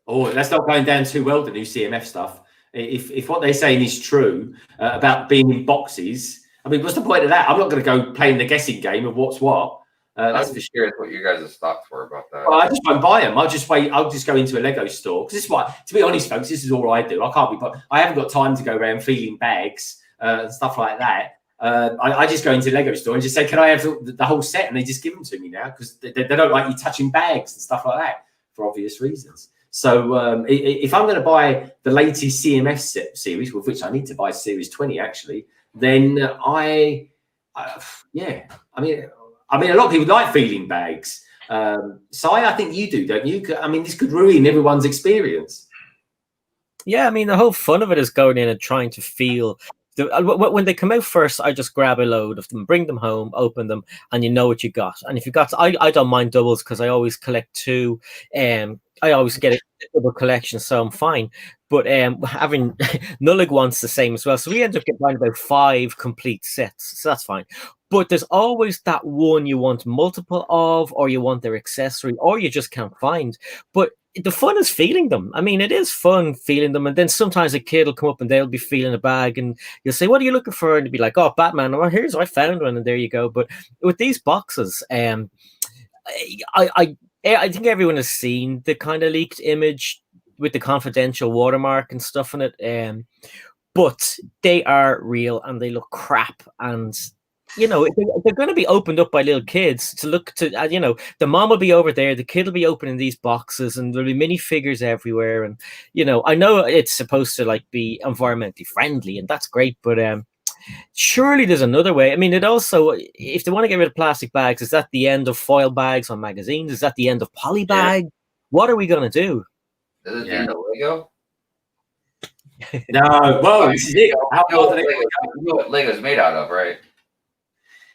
Oh, that's not going down too well. The new CMF stuff. If what they're saying is true about being in boxes. I mean, what's the point of that? I'm not going to go playing the guessing game of what's what. That's for sure. What you guys' thoughts were about that? Well, I just won't buy them. I'll just wait. I'll just go into a Lego store because this is what, to be honest, folks, this is all I do. I can't be. I haven't got time to go around feeling bags and stuff like that. I just go into a Lego store and just say, "Can I have the whole set?" And they just give them to me now because they don't like you touching bags and stuff like that for obvious reasons. So if I'm going to buy the latest CMF series, with which I need to buy Series 20 actually. Then yeah, I mean, a lot of people like feeling bags. So I think you do, don't you? I mean, this could ruin everyone's experience. Yeah, I mean, the whole fun of it is going in and trying to feel. When they come out first, I just grab a load of them, bring them home, open them, and you know what you got. And if you got, I don't mind doubles because I always collect two. I always get a double collection, so I'm fine. But having Nullig wants the same as well, so we end up getting about 5 complete sets, so that's fine. But there's always that one you want multiple of, or you want their accessory, or you just can't find. But the fun is feeling them. I mean, it is fun feeling them, and then sometimes a kid will come up and they'll be feeling a bag, and you'll say, "What are you looking for?" And they'll be like, "Oh, Batman." Well, I found one, and there you go. But with these boxes, I think everyone has seen the kind of leaked image with the confidential watermark and stuff in it. But they are real and they look crap. And, you know, they're going to be opened up by little kids to look to, you know, the mom will be over there, the kid will be opening these boxes and there'll be minifigures everywhere. And, you know, I know it's supposed to like be environmentally friendly and that's great, but surely there's another way. I mean, it also, if they want to get rid of plastic bags, is that the end of foil bags on magazines? Is that the end of poly bag? Yeah. What are we going to do? Is it the end of Lego? No, well, this is it. You know what Lego's made out of, right?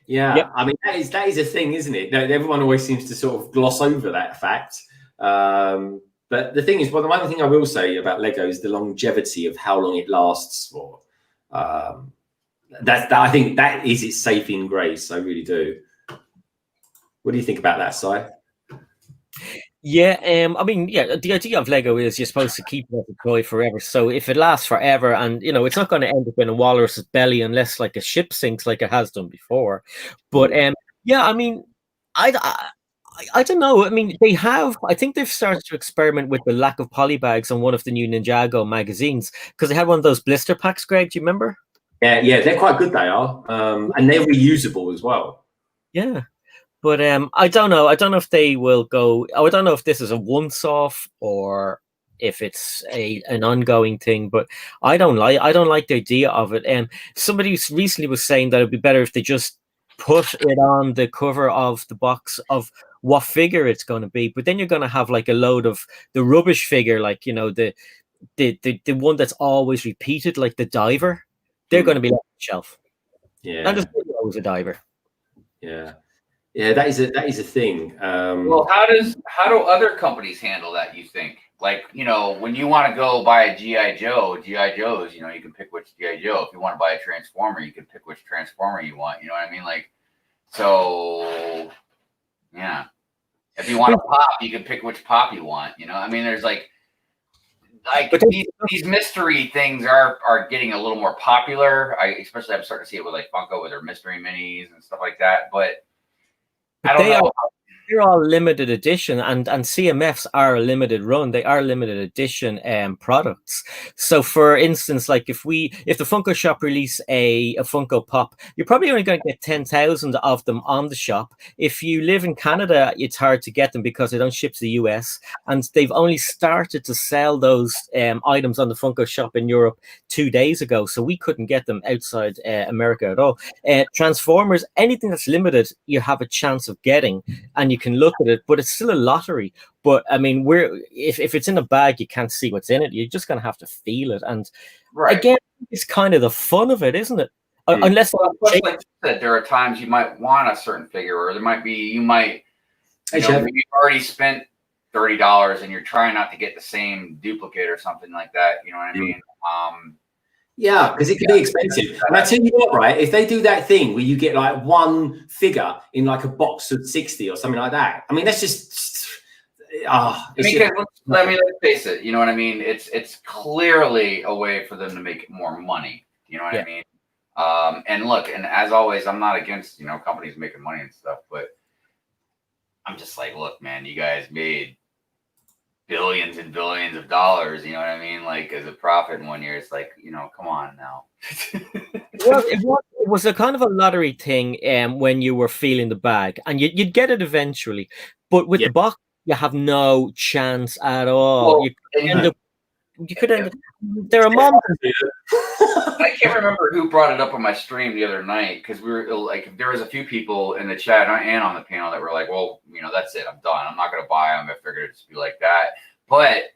Yeah, yep. I mean, that is a thing, isn't it? Everyone always seems to sort of gloss over that fact. But the thing is, well, the one thing I will say about Lego is the longevity of how long it lasts for. I think that is its saving grace. I really do. What do you think about that, Si? Yeah, I mean, yeah, the idea of Lego is you're supposed to keep it as a toy forever. So if it lasts forever, and you know, it's not going to end up in a walrus's belly unless like a ship sinks, like it has done before. But yeah, I mean, I don't know. I mean, I think they've started to experiment with the lack of polybags on one of the new Ninjago magazines because they had one of those blister packs. Greg, do you remember? Yeah, they're quite good. They are, and they're reusable as well. Yeah. But I don't know. I don't know if they will go. I don't know if this is a once-off or if it's an ongoing thing. But I don't like the idea of it. Somebody recently was saying that it'd be better if they just put it on the cover of the box of what figure it's going to be. But then you're going to have like a load of the rubbish figure, like you know the one that's always repeated, like the diver. They're going to be left on the shelf. Yeah. And always a diver. Yeah, that is a thing. Well, how do other companies handle that, you think? Like, you know, when you want to go buy a GI Joes, you know, you can pick which GI Joe. If you want to buy a Transformer, you can pick which Transformer you want. You know what I mean? Like, so yeah. If you want a pop, you can pick which pop you want. You know, I mean, there's like these mystery things are getting a little more popular. Especially I'm starting to see it with like Funko with their mystery minis and stuff like that. But I don't know. They're all limited edition, and CMFs are a limited run. They are limited edition products. So, for instance, like if the Funko shop release a Funko Pop, you're probably only going to get 10,000 of them on the shop. If you live in Canada, it's hard to get them because they don't ship to the US, and they've only started to sell those items on the Funko shop in Europe 2 days ago. So we couldn't get them outside America at all. Transformers, anything that's limited, you have a chance of getting, and you can look at it, but it's still a lottery. But I mean, if it's in a bag, you can't see what's in it. You're just going to have to feel it. And again, it's kind of the fun of it, isn't it? Unless, like you said, there are times you might want a certain figure, or you might you've already spent $30 and you're trying not to get the same duplicate or something like that. You know what I mean? Yeah, because it can be expensive. And I tell you what, right? If they do that thing where you get like one figure in like a box of 60 or something like that, I mean, that's just. Let's face it. You know what I mean? It's clearly a way for them to make more money. You know what I mean? And look, and as always, I'm not against companies making money and stuff, but I'm just like, look, man, you guys made billions and billions of dollars, you know what I mean? Like, as a profit in 1 year, it's like, come on now. Well, it was a kind of a lottery thing when you were feeling the bag, and you'd get it eventually. But with the box, you have no chance at all. Well, you could end up. There are moments. I can't remember who brought it up on my stream the other night, because we were like, there was a few people in the chat and on the panel that were like, well, that's it, I'm done. I'm not going to buy them if they're going to just be like that. But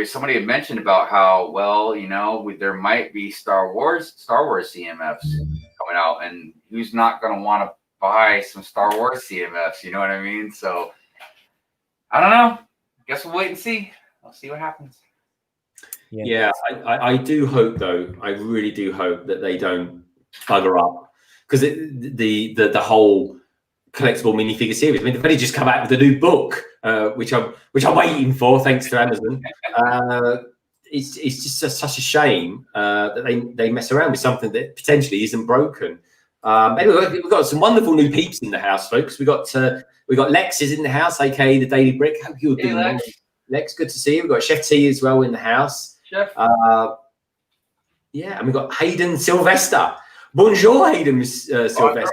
somebody had mentioned about how, well, there might be Star Wars CMFs coming out, and who's not going to want to buy some Star Wars CMFs? You know what I mean? So I don't know. I guess we'll wait and see. We'll see what happens. Yeah, I do hope, though. I really do hope that they don't bugger up, because the whole collectible minifigure series. I mean, they've only just come out with a new book, which I'm waiting for, thanks to Amazon. It's just such a shame that they mess around with something that potentially isn't broken. Anyway, we've got some wonderful new peeps in the house, folks. We got Lex is in the house, aka the Daily Brick. Hope you're doing well. Lex, good to see you. We've got Chef T as well in the house. Chef. And we've got Hayden Sylvester. Bonjour, Hayden Sylvester.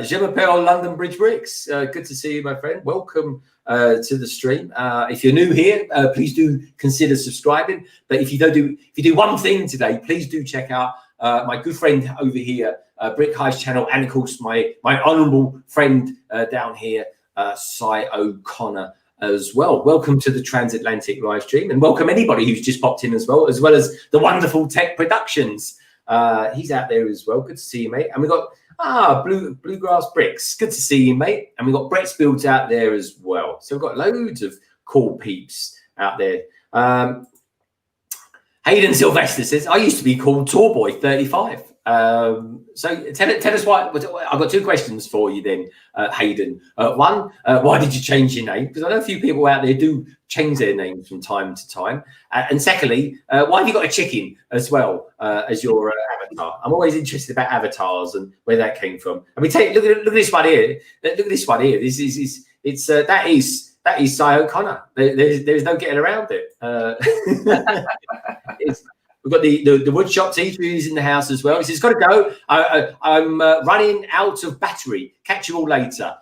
Je m'appelle London Bridge Bricks. Good to see you, my friend. Welcome to the stream. If you're new here, please do consider subscribing. But if you do one thing today, please do check out my good friend over here, Brick Hive's channel, and of course my honourable friend down here, Cy O'Connor, as well. Welcome to the Transatlantic live stream, and welcome anybody who's just popped in as well as the wonderful Tech Productions. He's out there as well. Good to see you, mate. And we got Bluegrass Bricks. Good to see you, mate. And we've got Brett's Builds out there as well. So we've got loads of cool peeps out there. Hayden Sylvester says, I used to be called Tourboy 35. So tell us why. I've got two questions for you then, Hayden. One, why did you change your name? Because I know a few people out there do change their names from time to time. And secondly, why have you got a chicken as well as your avatar? I'm always interested about avatars and where that came from. I mean, look at this one here. Look at this one here. That is Cy O'Connor. There's no getting around it. We've got the woodshop teacher who's in the house as well. He says, got to go. I'm running out of battery. Catch you all later.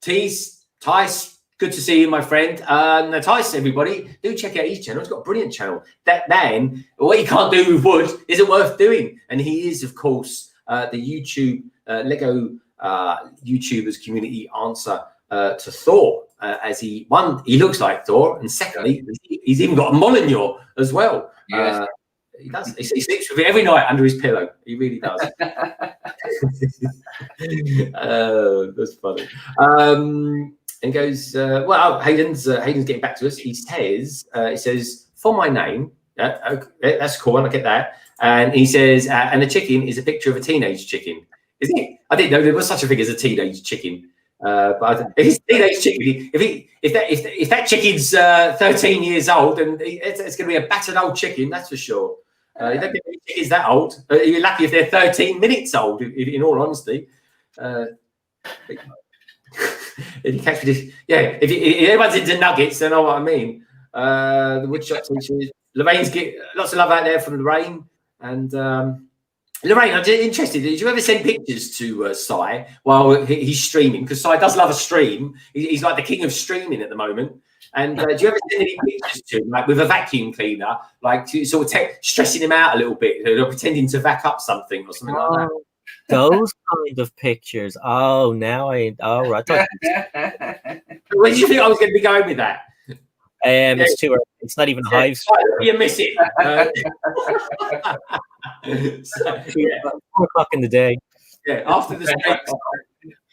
Tice, good to see you, my friend. Tice, everybody, do check out his channel. He's got a brilliant channel. That man, what he can't do with wood isn't worth doing. And he is, of course, the YouTube Lego YouTubers community answer to Thor, as he looks like Thor, and secondly, he's even got a Molyneux as well. Yes. He does. He sleeps with it every night under his pillow. He really does. That's funny. And goes, well, Hayden's getting back to us. He says, for my name. Okay, that's cool. I get that. And he says, and the chicken is a picture of a teenage chicken. Is it? I didn't know there was such a thing as a teenage chicken. But if it's teenage chicken, if that chicken's 13 years old, and it's going to be a battered old chicken, that's for sure. You don't get any chickens that old. You're lucky if they're 13 minutes old. In all honesty, if you catch me, if everyone's into nuggets, then know what I mean. The woodshop teachers, Lorraine's get lots of love out there from Lorraine, and Lorraine, I'm just interested. Did you ever send pictures to Sai while he's streaming? Because Sai does love a stream. He's like the king of streaming at the moment. And do you ever send any pictures to him, like with a vacuum cleaner, like to sort of stressing him out a little bit, pretending to vac up something or something like that? Those kind of pictures. Oh, now right. Where did you think I was going to be going with that? It's too early. It's not even Hive. You miss it. 4 o'clock in the day. Yeah, after the streaks,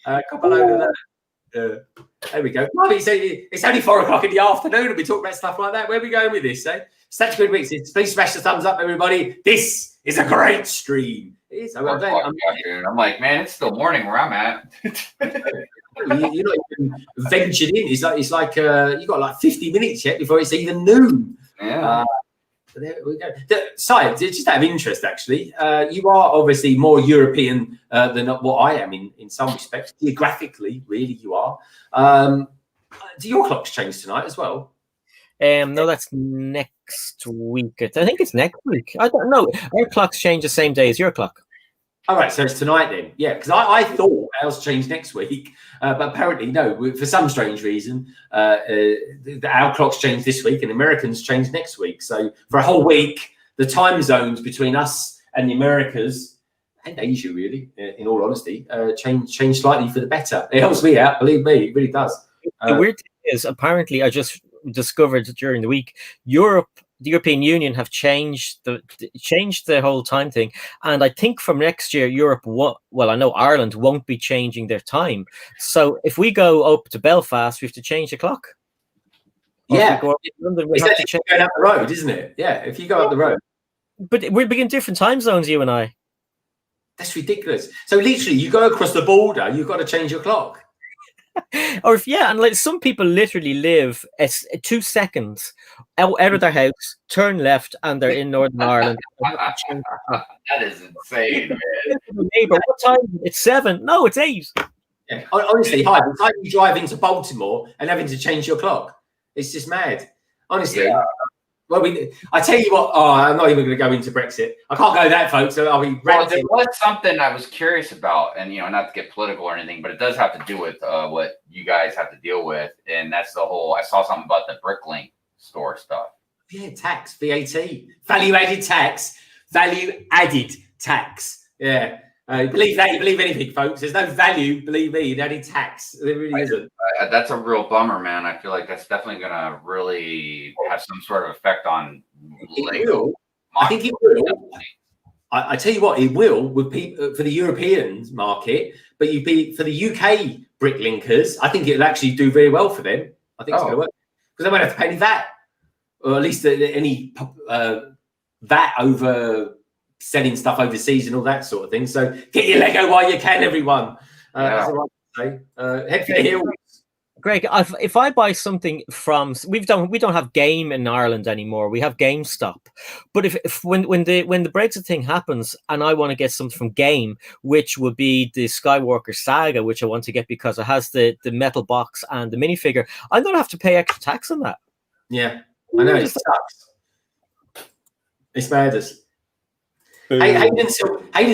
a couple over that. There we go. It's only 4 o'clock in the afternoon, and we talk about stuff like that. Where are we going with this? Statutory Good Weeks. Please smash the thumbs up, everybody. This is a great stream. It is. I'm like, man, it's still morning where I'm at. You're not even ventured in. It's like you got like 50 minutes yet before it's even noon. Yeah. There we go. Side, just out of interest, actually, you are obviously more European than what I am in some respects. Geographically, really, you are. Do your clocks change tonight as well? No, that's next week. I think it's next week. I don't know. Our clocks change the same day as your clock. All right, so it's tonight then. Yeah, because I thought ours changed next week, but apparently no. For some strange reason, our clocks changed this week and Americans changed next week. So for a whole week, the time zones between us and the Americas and Asia, really, in all honesty, change slightly for the better. It helps me out, believe me, it really does. The weird thing is, apparently, I just discovered during the week, the European Union have changed the whole time thing, and I think from next year, I know Ireland won't be changing their time. So if we go up to Belfast, we have to change the clock. Yeah, London, we have to change going up the road, isn't it? Yeah, if you go up the road. But we're in different time zones, you and I. That's ridiculous. So literally, you go across the border, you've got to change your clock. Or and like some people literally live 2 seconds out of their house, turn left, and they're in Northern Ireland. That is insane, man. Neighbor, what time? It's 7. No, it's 8. Yeah. Honestly, by the time you drive into Baltimore and having to change your clock, it's just mad. Honestly. Yeah. Well, I tell you what. Oh, I'm not even going to go into Brexit. I can't go that, folks. So I'll be. Well, there was something I was curious about, and not to get political or anything, but it does have to do with what you guys have to deal with, and that's the whole. I saw something about the Bricklink store stuff. Yeah, tax, VAT, value-added tax, value-added tax. Yeah, you believe that? You believe anything, folks? There's no value, believe me, in added tax. There really isn't. That's a real bummer, man. I feel like that's definitely going to really have some sort of effect on. I think it will. I tell you what, it will with people for the European market, but for the UK bricklinkers, I think it'll actually do very well for them. I think it's going to work because they won't have to pay any VAT, or at least any VAT over selling stuff overseas and all that sort of thing. So get your Lego while you can, everyone. That's all I say. Head for the hills. Greg, if I buy something from we don't have Game in Ireland anymore. We have GameStop. But if when the Brexit thing happens and I want to get something from Game, which would be the Skywalker Saga, which I want to get because it has the metal box and the minifigure, I'm gonna have to pay extra tax on that. Yeah, I know it sucks. It's madness. Hayden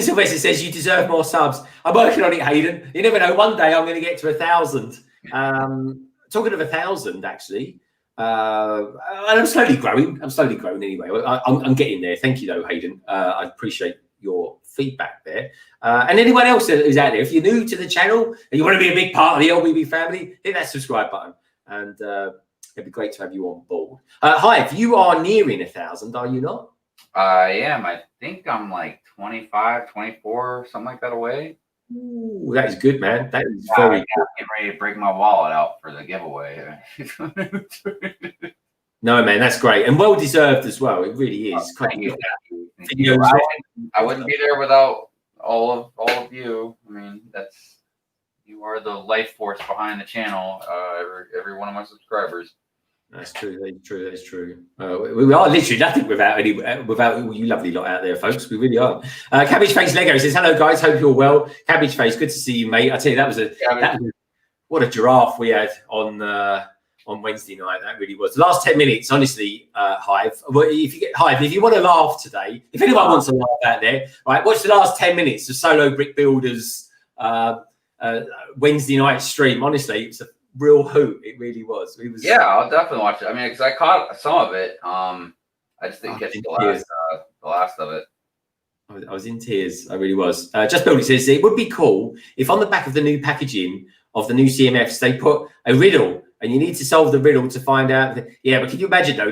Sylvester says you deserve more subs. I'm working on it, Hayden. You never know. One day I'm going to get to 1,000. Talking of 1,000, actually, and I'm slowly growing. Anyway. I'm getting there. Thank you, though, Hayden. I appreciate your feedback there. And anyone else who's out there, if you're new to the channel and you want to be a big part of the LBB family, hit that subscribe button, and it'd be great to have you on board. Hive, you are nearing 1,000, are you not? I am. I think I'm like 25, 24, something like that away. Ooh, that is good, man. That is Yeah, very I'm getting ready to break my wallet out for the giveaway. No, man, that's great and well deserved as well. It really is. Thank you. I wouldn't be there without all of you. I mean, you are the life force behind the channel. Every one of my subscribers. That's true. That's true. That's true. We are literally nothing without all you lovely lot out there, folks. We really are. Cabbage Face Lego says, "Hello, guys. Hope you're well." Cabbage Face, good to see you, mate. I tell you, what a giraffe we had on Wednesday night. That really was. The last 10 minutes, honestly, Hive. If you want to laugh today, if anyone wants to laugh out there, right, watch the last 10 minutes of Solo Brick Builders Wednesday night stream. Honestly, it's a real hoot. It really was. Yeah, I'll definitely watch it. I mean, because I caught some of it. I just didn't catch the last of it. I was in tears. I really was. Just Build It says it would be cool if on the back of the new packaging of the new CMFs they put a riddle, and you need to solve the riddle to find out. Yeah, but can you imagine though?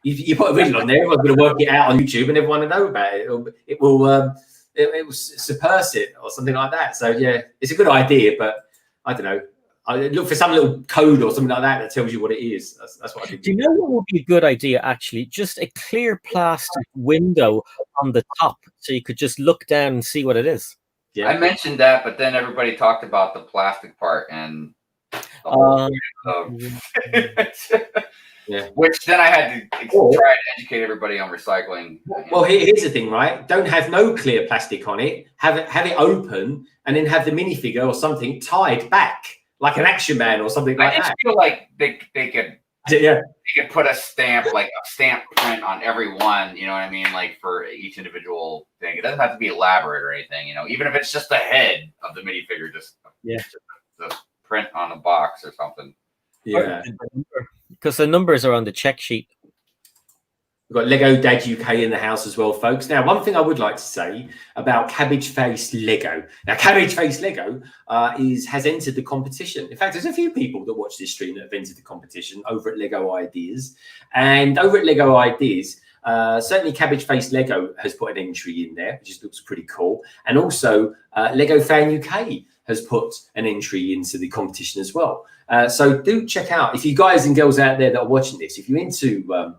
You put a riddle on there, everyone's going to work it out on YouTube, and everyone will know about it. It will surpass it or something like that. So yeah, it's a good idea, but I don't know. I look for some little code or something like that tells you what it is. That's what I think. Do you know what would be a good idea, actually? Just a clear plastic window on the top so you could just look down and see what it is. Yeah. I mentioned that, but then everybody talked about the plastic part and the whole yeah. Which then I had to try to educate everybody on recycling. Well, here's the thing, right? Don't have no clear plastic on it. Have it open, and then have the minifigure or something tied back, like an Action Man or something like that. I just feel like they could put a stamp, like a stamp print on every one, you know what I mean? Like for each individual thing. It doesn't have to be elaborate or anything, you know, even if it's just the head of the minifigure, just the print on the box or something. Yeah. Because the numbers are on the check sheet. We've got Lego Dad UK in the house as well, folks. Now, one thing I would like to say about Cabbage Face Lego. Now, Cabbage Face Lego has entered the competition. In fact, there's a few people that watch this stream that have entered the competition over at Lego Ideas. And over at Lego Ideas, certainly Cabbage Face Lego has put an entry in there, which just looks pretty cool. And also Lego Fan UK has put an entry into the competition as well. So do check out, if you guys and girls out there that are watching this, if you're into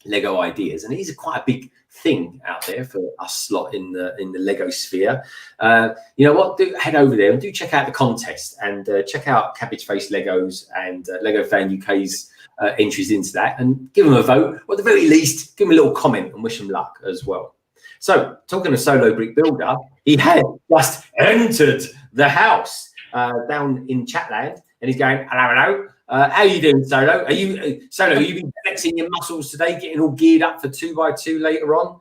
Lego Ideas, and these are quite a big thing out there for us lot in the Lego sphere. You know what? Do head over there and do check out the contest and check out Cabbage Face Legos and Lego Fan UK's entries into that, and give them a vote, or at the very least, give them a little comment and wish them luck as well. So, talking of Solo Brick Builder, he had just entered the house down in Chatland, and he's going, hello. How are you doing, Solo? Are you been flexing your muscles today, getting all geared up for 2x2 later on?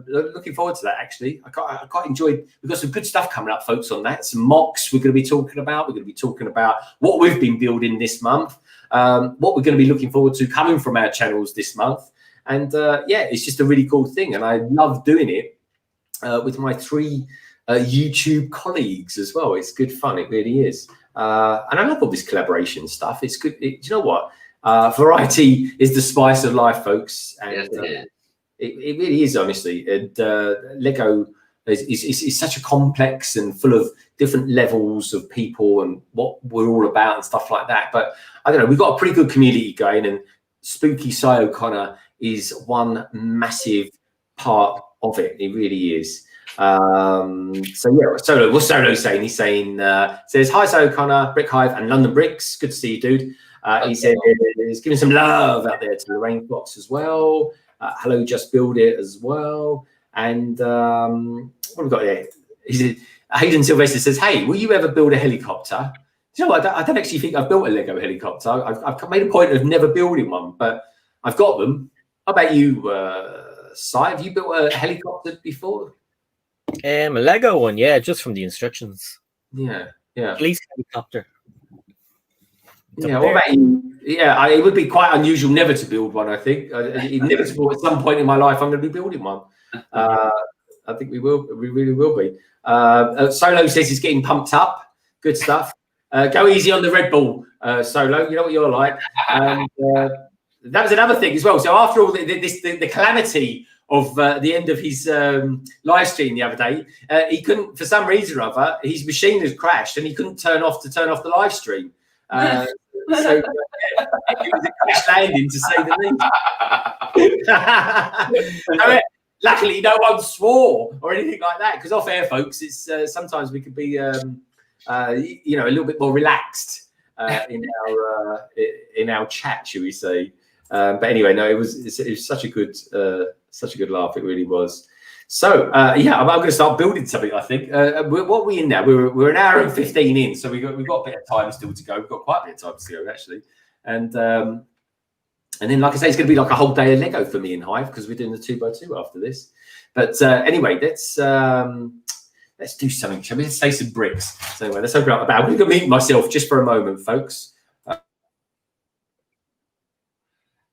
Looking forward to that, actually. I quite enjoyed. We've got some good stuff coming up, folks, on that. Some mocks we're going to be talking about. We're going to be talking about what we've been building this month, what we're going to be looking forward to coming from our channels this month. And yeah, it's just a really cool thing. And I love doing it with my 3 YouTube colleagues as well. It's good fun. It really is. And I love all this collaboration stuff. It's good. Do you know what? Variety is the spice of life, folks. And yes, it really is, honestly. And Lego is such a complex and full of different levels of people and what we're all about and stuff like that. But I don't know, we've got a pretty good community going, and Spooky Cy O'Connor is one massive part of it. It really is. So yeah, Solo, what's Solo saying? He's saying, says, hi, Cy O'Connor, Brick Hive and London Bricks. Good to see you, dude. He said he's giving some love out there to Lorraine Fox as well. Hello, Just Build It as well. And what have we got here? He said, Hayden Sylvester says, hey, will you ever build a helicopter? Do you know what? I don't actually think I've built a Lego helicopter. I've made a point of never building one, but I've got them. How about you, Cy? Have you built a helicopter before? A Lego one, yeah, just from the instructions. Yeah. Police helicopter. Yeah, what about you? Yeah, it would be quite unusual never to build one, I think. Inevitable at some point in my life, I'm going to be building one. I think we really will be. Solo says he's getting pumped up. Good stuff. Go easy on the Red Bull, Solo. You know what you're like. And that was another thing as well. So after all the calamity of the end of his live stream the other day. He couldn't, for some reason or other, his machine has crashed and he couldn't turn off the live stream. So it was a crash landing, to say the least. Luckily, no one swore or anything like that, because off air, folks, it's sometimes we could be, you know, a little bit more relaxed in our chat, shall we say? But anyway, no, it was such a good laugh. It really was. So yeah, I'm going to start building something. I think. What are we in now? We're an hour and 15 in, so we've got a bit of time still to go. We've got quite a bit of time to go, actually. And then, like I say, it's going to be like a whole day of Lego for me in Hive, because we're doing the 2x2 after this. But anyway, let's do something. Shall we? Let's say some bricks. So anyway, let's open up the bag. I'm going to meet myself just for a moment, folks.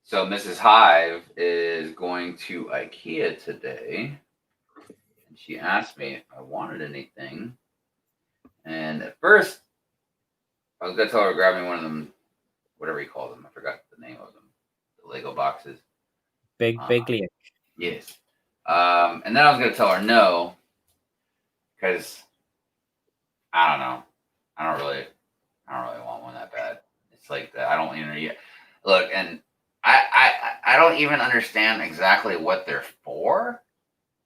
So Mrs. Hive is going to IKEA today. And she asked me if I wanted anything. And at first, I was going to tell her to grab me one of them, whatever you call them. I forgot the name of them. The Lego boxes. Big Lego. Yes. And then I was going to tell her no. Because, I don't know. I don't really want one that bad. It's like that. I don't even look, and I don't even understand exactly what they're for,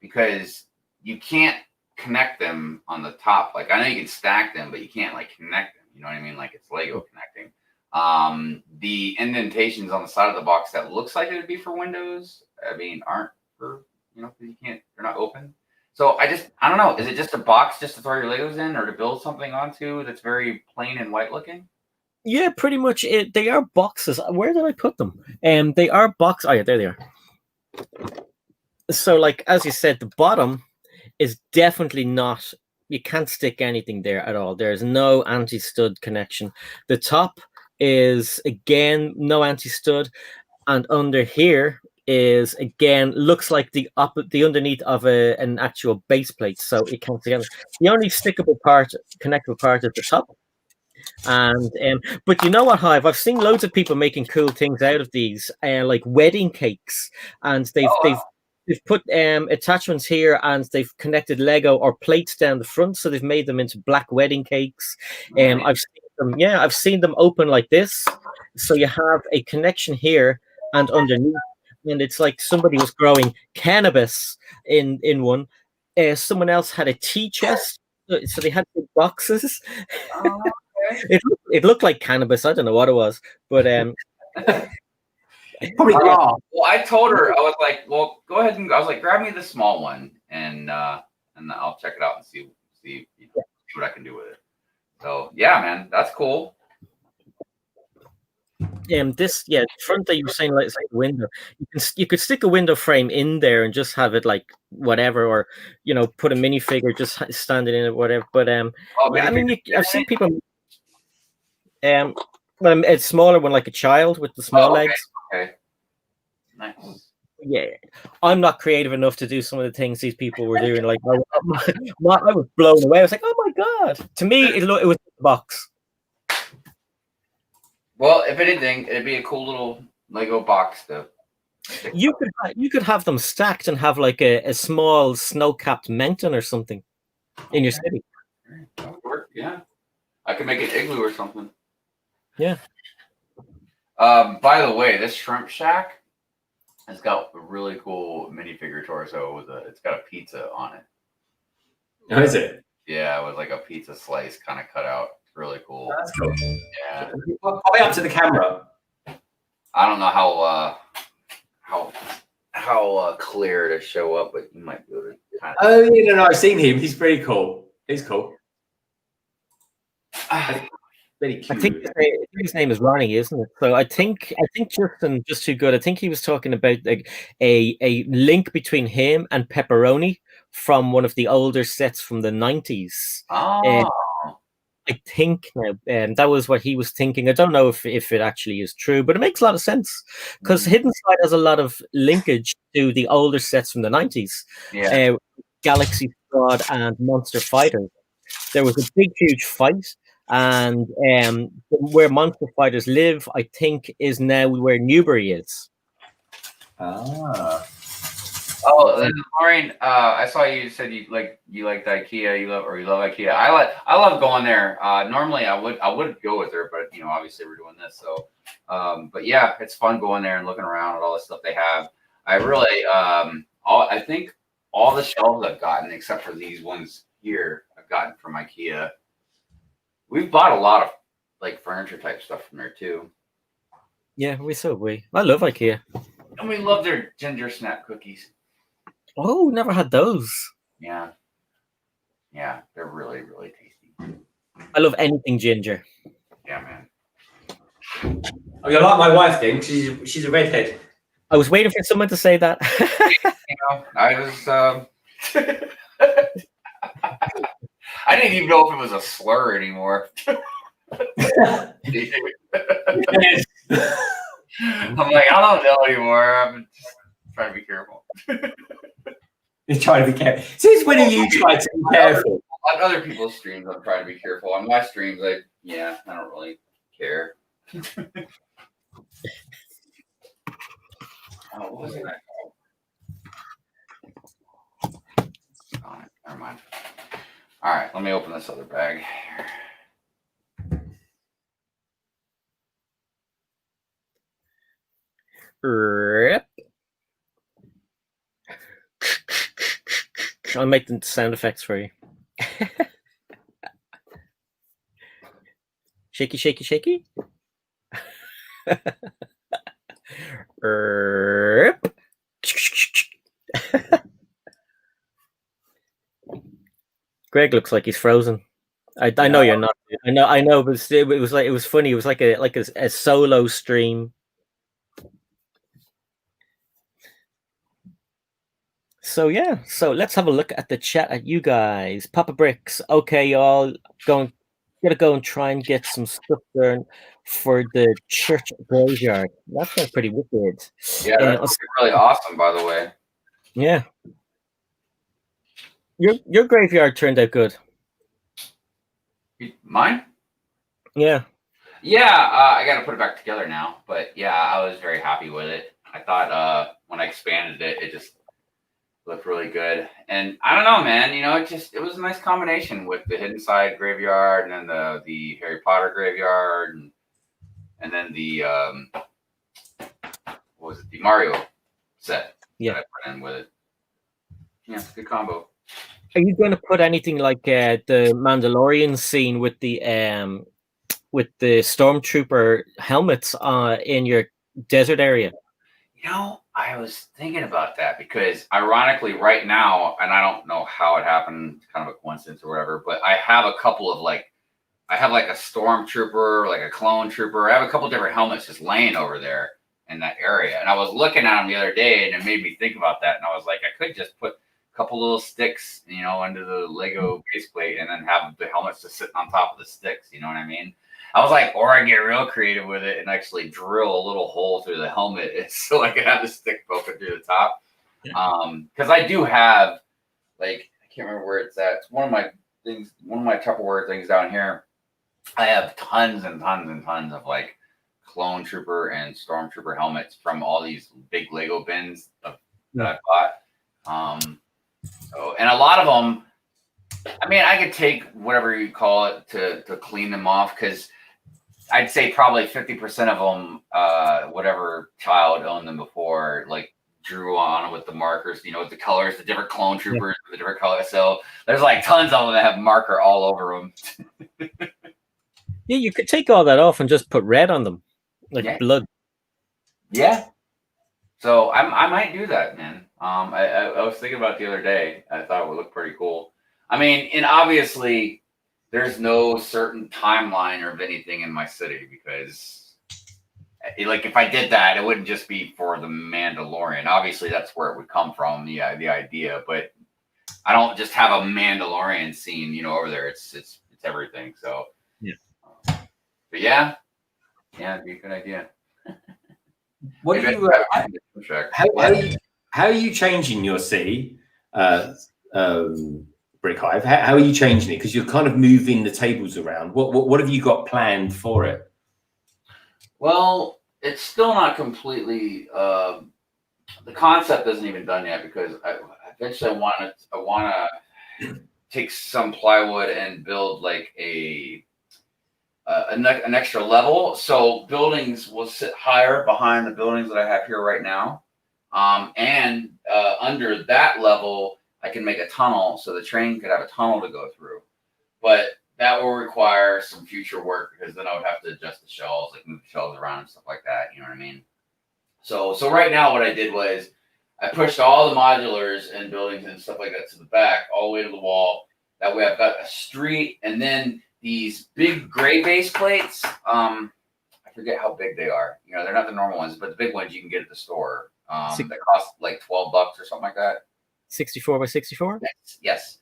because you can't connect them on the top. Like, I know you can stack them, but you can't like connect them. You know what I mean? Like, it's Lego connecting. The indentations on the side of the box that looks like it would be for windows, I mean, aren't for, you know, because they're not open. So I don't know. Is it just a box just to throw your Legos in, or to build something onto that's very plain and white looking? Yeah, pretty much. They are boxes. Where did I put them? They are box. Oh yeah, there they are. So, like as you said, the bottom is definitely not. You can't stick anything there at all. There's no anti-stud connection. The top is again no anti-stud, and under here is again looks like the underneath of an actual base plate, so it comes together. The only stickable part, connectable part is the top. And but you know what, Hive? I've seen loads of people making cool things out of these, like wedding cakes, and they've put attachments here, and they've connected Lego or plates down the front, so they've made them into black wedding cakes. I've seen them, yeah, I've seen them open like this, so you have a connection here and underneath, and it's like somebody was growing cannabis in one. Someone else had a tea chest, so they had big boxes. It looked like cannabis. I don't know what it was, but probably well, I told her, I was like, well, go ahead and I was like, grab me the small one, and I'll check it out and see what I can do with it. So yeah, man, that's cool. This front that you were saying, like, it's like a window. You could stick a window frame in there and just have it like whatever, or you know, put a minifigure just standing in it, whatever. But I mean, I've seen people. Well, it's smaller one, like a child with the small legs. Okay. Nice. Yeah, I'm not creative enough to do some of the things these people were doing. Like, I was blown away. I was like, oh my god! To me, it was a box. Well, if anything, it'd be a cool little Lego box though. You could have them stacked and have like a small snow-capped mountain or something in your city. That would work. Yeah, I could make an igloo or something. Yeah. By the way, this shrimp shack has got a really cool minifigure torso it's got a pizza on it. Oh, is it? Yeah, with like a pizza slice kind of cut out. It's really cool. That's cool. Yeah. I'll be up to the camera. I don't know how clear to show up, but you might be able to kind of. Oh yeah, no, I've seen him. He's pretty cool. He's cool. Very cute. I think his name is Ronnie, isn't it? So I think Justin just too good. I think he was talking about like a link between him and Pepperoni from one of the older sets from the 90s. Oh. I think that was what he was thinking. I don't know if it actually is true, but it makes a lot of sense because Hidden Side has a lot of linkage to the older sets from the 90s. Yeah. Galaxy Squad and Monster Fighters. There was a big, huge fight, and where Monster Fighters live, I think, is now where Newbury is. Ah. Oh, then Lauren, I saw you said you liked IKEA. You love IKEA. I love going there. Normally I would go with her, but obviously we're doing this. So, but yeah, it's fun going there and looking around at all the stuff they have. I really, I think all the shelves I've gotten, except for these ones here, I've gotten from IKEA. We've bought a lot of like furniture type stuff from there too. Yeah, I love IKEA. And we love their ginger snap cookies. Oh, never had those. Yeah. Yeah, they're really, really tasty. I love anything ginger. Yeah, man. Oh, you're like my wife then. She's a redhead. I was waiting for someone to say that. I was. I didn't even know if it was a slur anymore. I'm like, I don't know anymore. I'm just trying to be careful. You're trying to be careful. Since when are you trying to be careful? On other people's streams, I'm trying to be careful. On my streams, I don't really care. Oh, what was it? Oh, never mind. All right, let me open this other bag. Rip. I'll make the sound effects for you. Shaky, shaky, shaky. Rip. Greg looks like he's frozen. I know you're not. I know, but it was funny. It was like a solo stream. So yeah, let's have a look at the chat at you guys. Papa Bricks, okay, y'all, gotta go and try and get some stuff there for the church graveyard. That sounds pretty wicked. Yeah, that's really awesome, by the way. Yeah, your graveyard turned out good. Mine? Yeah. Yeah, I got to put it back together now, but yeah, I was very happy with it. I thought when I expanded it, it just looked really good. And I don't know, man, it was a nice combination with the Hidden Side graveyard and then the Harry Potter graveyard and then the what was it, the Mario set that I put in with it. Yeah, good combo. Are you going to put anything like the Mandalorian scene with the stormtrooper helmets in your desert area? I was thinking about that because ironically right now, and I don't know how it happened, it's kind of a coincidence or whatever, but I have a couple of I have like a stormtrooper, like a clone trooper. I have a couple different helmets just laying over there in that area. And I was looking at them the other day and it made me think about that. And I was like, I could just put a couple little sticks, under the Lego base plate and then have the helmets just sitting on top of the sticks. You know what I mean? I was like, or I get real creative with it and actually drill a little hole through the helmet so I could have the stick poking through the top. Because I do have, I can't remember where it's at. It's one of my Tupperware things down here. I have tons and tons and tons of clone trooper and stormtrooper helmets from all these big Lego bins that I bought. And a lot of them, I could take whatever you call it to clean them off because I'd say probably 50% of them, whatever child owned them before, drew on with the markers, with the colors, the different clone troopers, the different colors. So there's tons of them that have marker all over them. Yeah, you could take all that off and just put red on them, blood. Yeah. So I might do that, man. I was thinking about it the other day. I thought it would look pretty cool. And obviously there's no certain timeline of anything in my city because if I did that, it wouldn't just be for the Mandalorian. Obviously that's where it would come from, the idea, but I don't just have a Mandalorian scene, over there. It's everything. So yeah. But yeah, it'd be a good idea. What do you how are you changing your city, Brick Hive? How are you changing it? Because you're kind of moving the tables around. What have you got planned for it? Well, it's still not completely the concept isn't even done yet because eventually I want to take some plywood and build like an extra level, so buildings will sit higher behind the buildings that I have here right now, and under that level I can make a tunnel so the train could have a tunnel to go through. But that will require some future work because then I would have to adjust the shelves, like move the shelves around and stuff like that. You know what I mean? So right now what I did was I pushed all the modulars and buildings and stuff like that to the back, all the way to the wall. That way I've got a street, and then these big gray base plates. I forget how big they are. You know, they're not the normal ones, but the big ones you can get at the store. That cost like $12 or something like that. 64 by 64? Yes.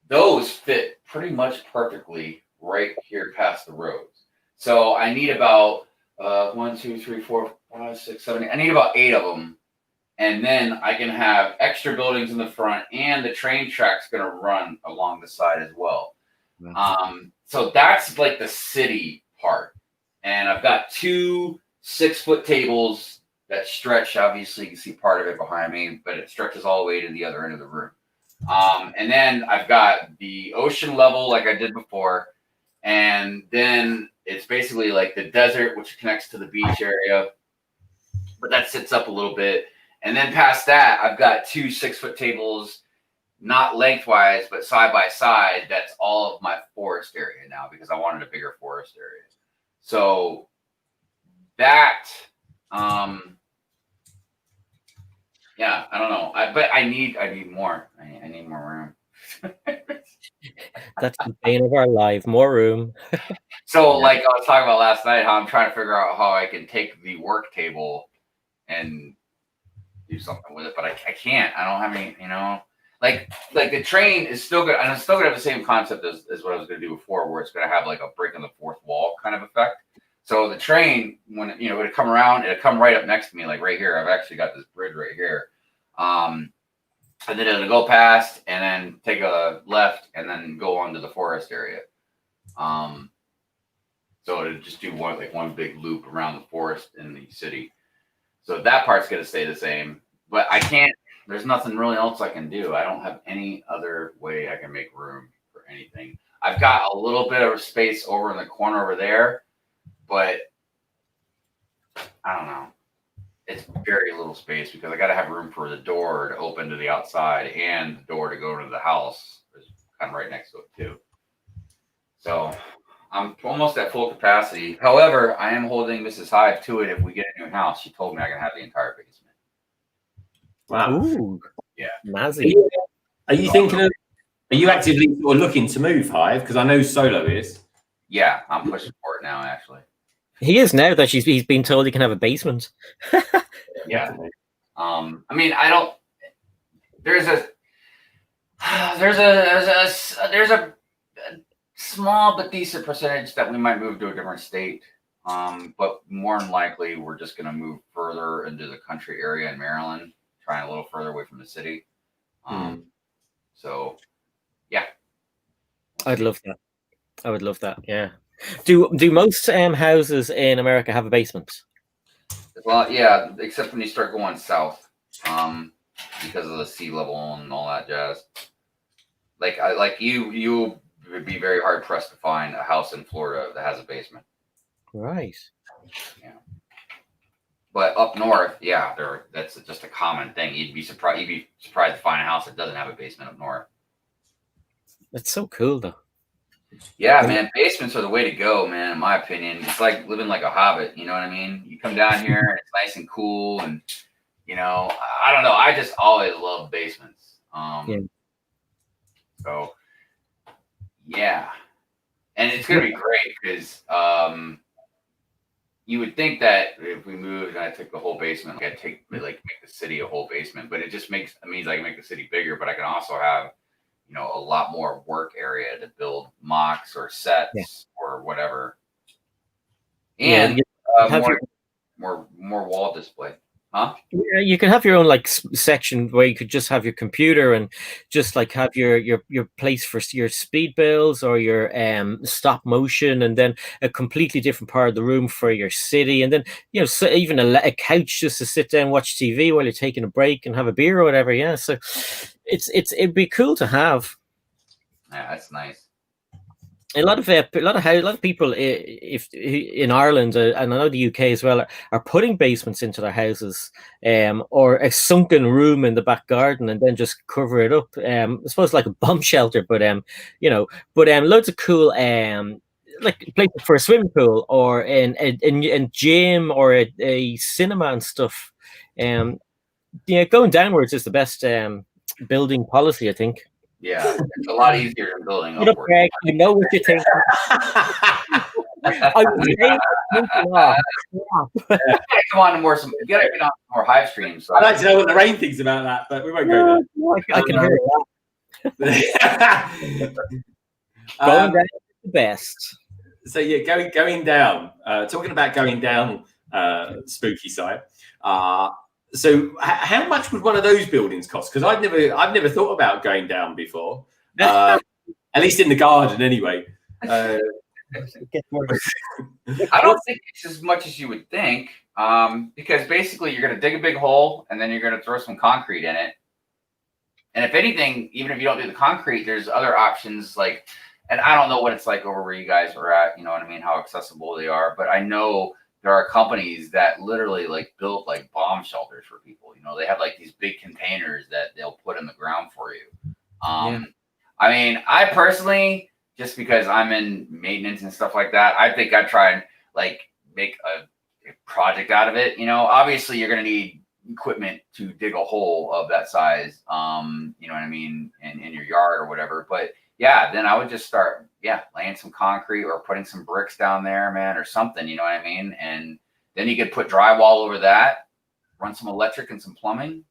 Those fit pretty much perfectly right here past the roads. So I need about 1, 2, 3, 4, 5, 6, 7, 8. I need about 8 of them. And then I can have extra buildings in the front, and the train track's going to run along the side as well. So that's like the city part. And I've got 2 6-foot tables that stretch. Obviously, you can see part of it behind me, but it stretches all the way to the other end of the room. And then I've got the ocean level like I did before. And then it's basically like the desert, which connects to the beach area. But that sits up a little bit. And then past that, I've got 2 6-foot tables, not lengthwise, but side by side. That's all of my forest area now because I wanted a bigger forest area. So that, yeah, I don't know. But I need more. I need more room. That's the bane of our life. More room. So, like I was talking about last night, how I'm trying to figure out how I can take the work table and do something with it, but I can't. I don't have any, you know, like the train is still good, and it's still gonna have the same concept as what I was gonna do before, where it's gonna have like a break in the fourth wall kind of effect. So the train, when it, it'll come around, it'll come right up next to me, like right here. I've actually got this bridge right here, and then it'll go past, and then take a left, and then go onto the forest area. So it'll just do one big loop around the forest in the city. So that part's going to stay the same, but I can't, there's nothing really else I can do. I don't have any other way I can make room for anything. I've got a little bit of space over in the corner over there, but I don't know. It's very little space because I got to have room for the door to open to the outside and the door to go into the house is kind of right next to it too. So I'm almost at full capacity. However, I am holding Mrs. Hive to it. If we get a new house, she told me I can have the entire basement. Wow. Ooh. Yeah. Mazzy. Are you thinking of, are you actively sort of looking to move, Hive? Because I know Solo is. Yeah, I'm pushing for it now, actually. He is now that he's been told he can have a basement. Yeah. I mean, I don't, there's a small but decent percentage that we might move to a different state. But more than likely, we're just going to move further into the country area in Maryland, trying a little further away from the city. So, yeah. I'd love that. I would love that. Yeah. Do most houses in America have a basement? Well, yeah, except when you start going south, because of the sea level and all that jazz. Like you would be very hard pressed to find a house in Florida that has a basement. Right. Yeah. But up north, yeah, that's just a common thing. You'd be surprised to find a house that doesn't have a basement up north. That's so cool, though. Yeah, man, basements are the way to go, man. In my opinion, it's like living like a hobbit. You know what I mean? You come down here and it's nice and cool, and I don't know. I just always love basements. So yeah, and it's gonna be great because you would think that if we moved and I took the whole basement, I'd make the city a whole basement, but it just means I can make the city bigger, but I can also have a lot more work area to build mocks or sets or whatever, and more wall display. Huh? Yeah, you can have your own like section where you could just have your computer and just like have your place for your speed builds or your stop motion, and then a completely different part of the room for your city, and then so even a couch just to sit down, watch TV while you're taking a break and have a beer or whatever. Yeah, so it'd be cool to have. Yeah, that's nice. A lot of people if in Ireland and I know the UK as well are putting basements into their houses, or a sunken room in the back garden and then just cover it up. I suppose like a bomb shelter, but loads of cool like places for a swimming pool or in gym or a cinema and stuff. Going downwards is the best building policy, I think. Yeah, it's a lot easier than building What up, upward. Greg? You know what you think. I was saying, come on to more some. You gotta get on more Hive streams. So I'd like to know what the rain thinks about that, but we won't go there. I can hear it. Going down is the best. So yeah, going down. Talking about going down, spooky side. So how much would one of those buildings cost? Because I've never thought about going down before. At least in the garden, anyway. I don't think it's as much as you would think, because basically you're going to dig a big hole and then you're going to throw some concrete in it. And if anything, even if you don't do the concrete, there's other options like, and I don't know what it's like over where you guys are at, you know what I mean, how accessible they are, but I know there are companies that literally like build like bomb shelters for people. They have like these big containers that they'll put in the ground for you. I mean, I personally, just because I'm in maintenance and stuff like that, I think I'd try and like make a project out of it. Obviously you're going to need equipment to dig a hole of that size, you know what I mean, in your yard or whatever. But yeah, then I would just start, laying some concrete or putting some bricks down there, man, or something, you know what I mean? And then you could put drywall over that, run some electric and some plumbing.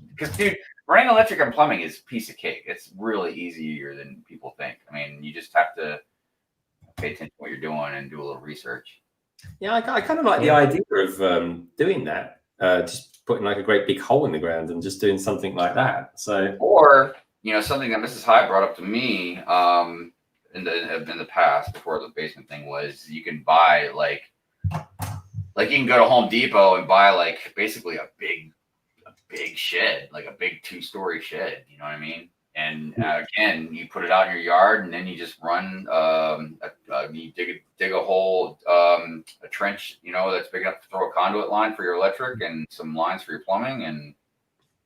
Because, dude, running electric and plumbing is a piece of cake. It's really easier than people think. I mean, you just have to pay attention to what you're doing and do a little research. Yeah, I kind of like the idea of doing that. Just putting like a great big hole in the ground and just doing something like that. So, or something that Mrs. Hive brought up to me in the past before the basement thing was you can buy like you can go to Home Depot and buy like basically a big shed, like a big 2-story shed. You know what I mean? And again, you put it out in your yard, and then you just run you dig a hole, a trench, that's big enough to throw a conduit line for your electric and some lines for your plumbing, and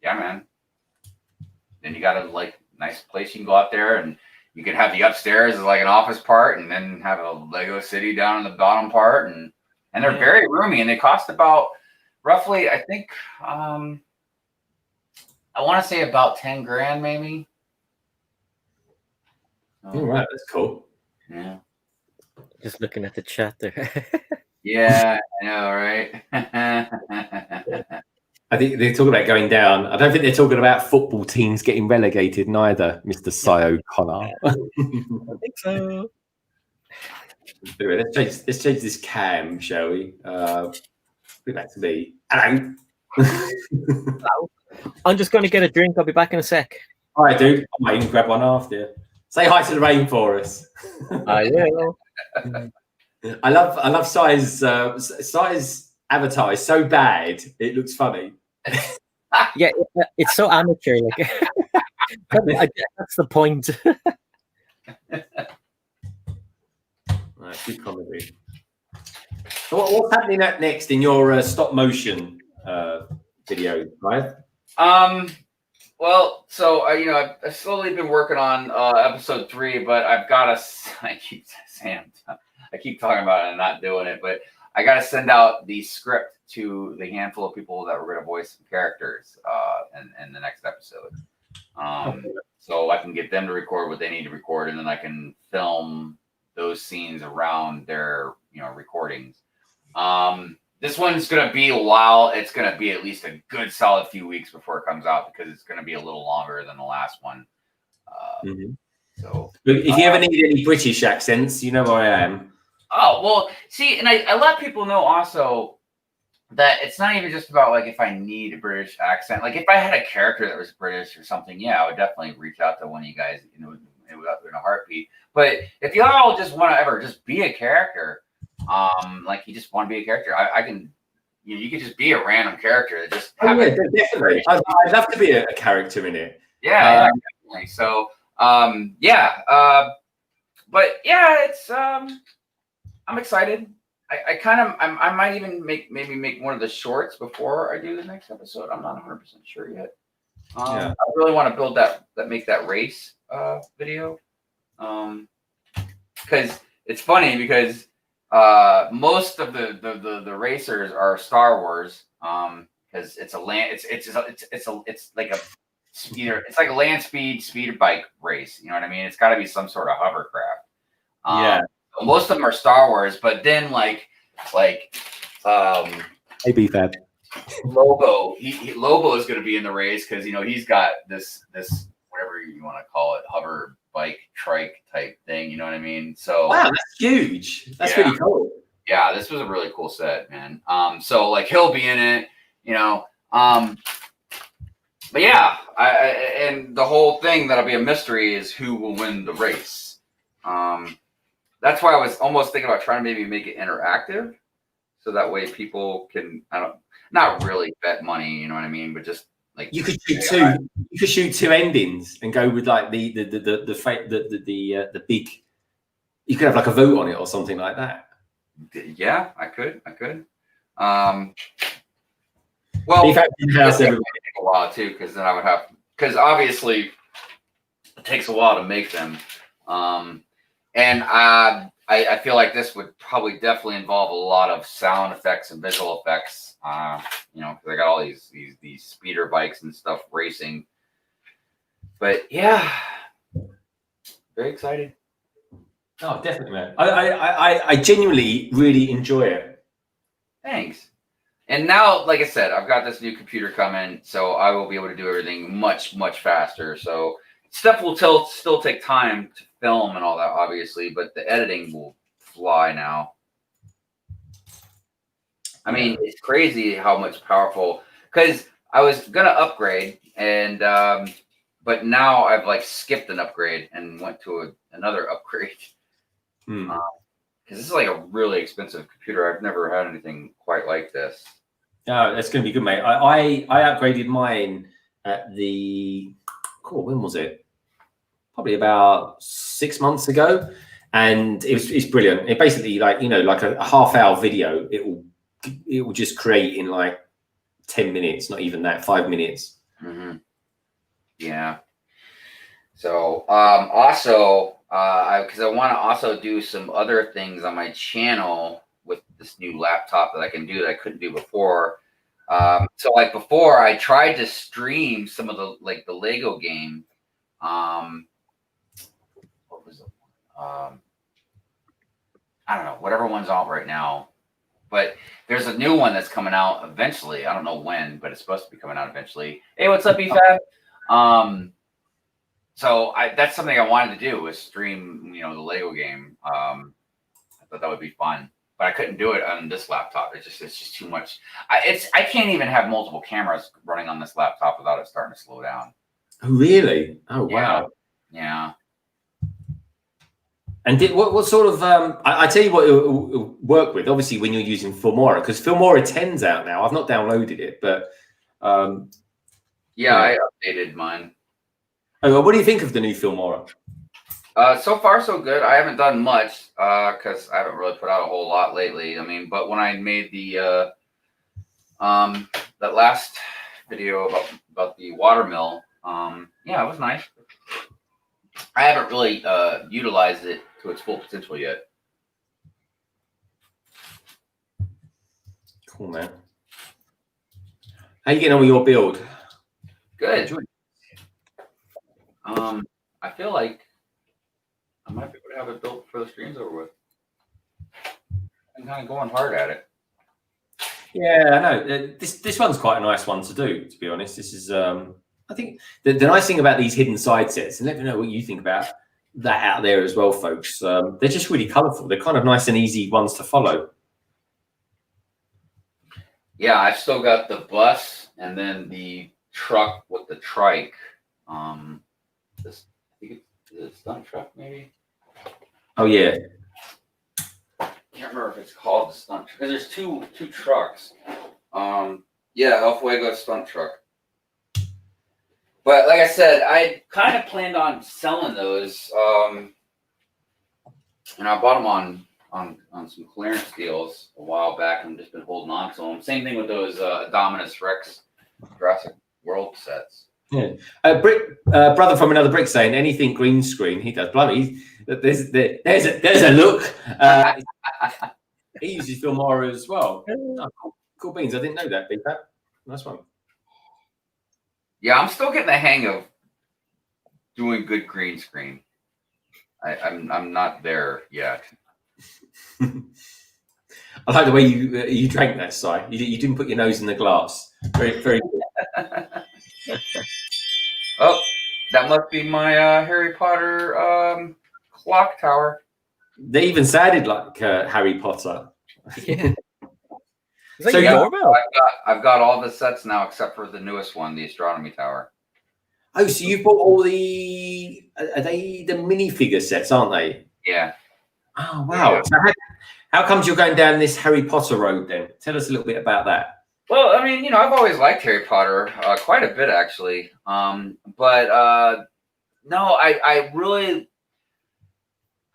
yeah, man. Then you got a like nice place you can go out there, and you can have the upstairs as like an office part, and then have a Lego city down in the bottom part, and they're very roomy, and they cost about roughly, I think, I want to say about 10 grand, maybe. All right, that's cool. Yeah. Just looking at the chat there. Yeah, I know, right? I think they're talking about going down. I don't think they're talking about football teams getting relegated neither, Mr. Sio Connor. I think so. Let's change this cam, shall we? Be back to me. Hello. Hello. I'm just going to get a drink. I'll be back in a sec. All right, dude. I might even grab one after. Say hi to the rain for us. Yeah. I love Si's avatar. It's so bad it looks funny. Yeah, it's so amateur. Like that's the point. Right, good comedy. So what's happening next in your stop motion video, right? Well, so I've slowly been working on episode 3, but I've got to. I keep talking about it and not doing it, but I got to send out the script to the handful of people that were going to voice some characters in the next episode. So I can get them to record what they need to record, and then I can film those scenes around their recordings. This one's going to be a while. It's going to be at least a good solid few weeks before it comes out, because it's going to be a little longer than the last one. So if you ever need any British accents, you know where I am. Oh, well, see, and I let people know also, that it's not even just about like if I need a British accent. Like if I had a character that was British or something, yeah, I would definitely reach out to one of you guys, you know, in a heartbeat. But if y'all just want to ever just be a character, like you just want to be a character, I can. You could just be a random character that just. Oh, yeah, definitely. I'd love to be a character in it. Yeah, definitely. So, yeah, but yeah, it's. I'm excited. I might even maybe make one of the shorts before I do the next episode. I'm not 100% sure yet. I really want to build make that race video. Because it's funny because most of the racers are Star Wars. Because it's a land, it's like a land speed bike race. You know what I mean? It's got to be some sort of hovercraft. Yeah. Most of them are Star Wars, but then like hey BFAB. Lobo, Lobo is going to be in the race because you know he's got this whatever you want to call it, hover bike trike type thing. You know what I mean? So wow, that's huge. That's really cool. Yeah, this was a really cool set, man. So like he'll be in it, you know. But yeah, and the whole thing that'll be a mystery is who will win the race. That's why I was almost thinking about trying to maybe make it interactive, so that way people can not really bet money, you know what I mean, but just like you could shoot two. You could shoot two endings and go with like the big. You could have like a vote on it or something like that. Yeah, I could. Well, it would take a while too, because then I would have obviously it takes a while to make them. And I feel like this would probably definitely involve a lot of sound effects and visual effects. You know, because I got all these speeder bikes and stuff racing. But yeah, very excited. Oh, definitely, man. I genuinely really enjoy it. Thanks. And now, like I said, I've got this new computer coming, so I will be able to do everything much faster. So stuff will still take time to film and all that, obviously, but the editing will fly now. I mean, it's crazy how much powerful, because I was gonna upgrade, and but now I've like skipped an upgrade and went to another upgrade. Because this is like a really expensive computer. I've never had anything quite like this. Oh, that's going to be good, mate. I upgraded mine at when was it? Probably about 6 months ago, and it's brilliant. It basically like like a half-hour video. It will just create in like 10 minutes, not even that, 5 minutes. Mm-hmm. Yeah. So also because I want to also do some other things on my channel with this new laptop that I can do that I couldn't do before. So like before, I tried to stream some of the Lego game. What was it? I don't know, whatever one's out right now. But there's a new one that's coming out eventually. I don't know when, but it's supposed to be coming out eventually. Hey, what's up, EFAB? So that's something I wanted to do, was stream, the Lego game. I thought that would be fun, but I couldn't do it on this laptop. It's just too much. I can't even have multiple cameras running on this laptop without it starting to slow down. Oh, really? Oh, wow. Yeah. And what sort of I tell you what it'll work with, obviously, when you're using Filmora, because Filmora 10's out now. I've not downloaded it, but yeah, I updated mine. Oh, what do you think of the new Filmora? So far, so good. I haven't done much because I haven't really put out a whole lot lately. I mean, but when I made the that last video about the watermill, yeah, it was nice. I haven't really utilized it to its full potential yet. Cool, man. How you getting on with your build? Good. I feel like I might be able to have it built for the streams over with. I'm kind of going hard at it. Yeah, I know. This one's quite a nice one to do, to be honest. This is, I think, the nice thing about these hidden side sets, and let me know what you think about that out there as well, folks. They're just really colourful. They're kind of nice and easy ones to follow. Yeah, I've still got the bus and then the truck with the trike. This, I think it's a stunt truck, maybe. Oh yeah. Can't remember if it's called the stunt truck because there's two trucks. Yeah, El Fuego stunt truck. But like I said, I kind of planned on selling those, and I bought them on some clearance deals a while back, and just been holding on to them. Same thing with those Dominus Rex Jurassic World sets. Yeah, brother from another brick saying anything green screen he does. Blimey, there's a look. He uses Filmora as well. Oh, cool beans. I didn't know that. Big Pat. Nice one. Yeah, I'm still getting the hang of doing good green screen. I'm not there yet. I like the way you drank that, Si. You didn't put your nose in the glass. Very very good. Oh, that must be my Harry Potter clock tower. They even sounded like Harry Potter. Yeah. So your doorbell? I've got all the sets now except for the newest one, the astronomy tower. Oh, so you bought all the? Are they the minifigure sets, aren't they? Yeah. Oh wow! Yeah. So how comes you're going down this Harry Potter road then? Tell us a little bit about that. Well, I mean, I've always liked Harry Potter quite a bit actually, but no, I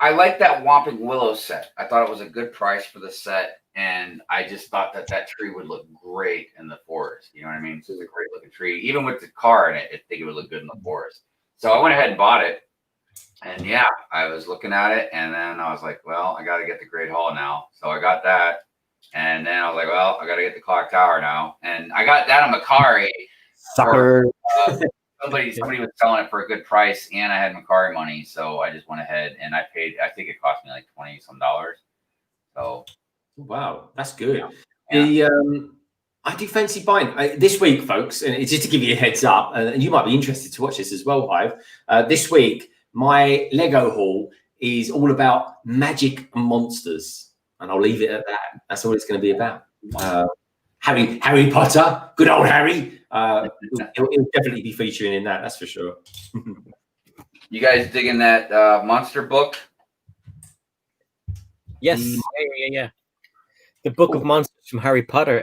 like that Whomping Willow set. I thought it was a good price for the set. And I just thought that tree would look great in the forest. You know what I mean? So it's a great looking tree. Even with the car in it, I think it would look good in the forest. So I went ahead and bought it. And yeah, I was looking at it. And then I was like, well, I got to get the Great Hall now. So I got that. And then I was like, well, I got to get the clock tower now. And I got that on Macari. Sucker. Somebody was selling it for a good price. And I had Macari money. So I just went ahead and I paid, I think it cost me like $20 some. So. Wow, that's good. Yeah. I do fancy buying this week, folks, and it's just to give you a heads up, and you might be interested to watch this as well, Hive. This week, my Lego haul is all about magic and monsters, and I'll leave it at that. That's all it's going to be about. Harry Potter, good old Harry. He'll definitely be featuring in that. That's for sure. You guys digging that monster book? Yes. Yeah. The Book of Monsters from Harry Potter.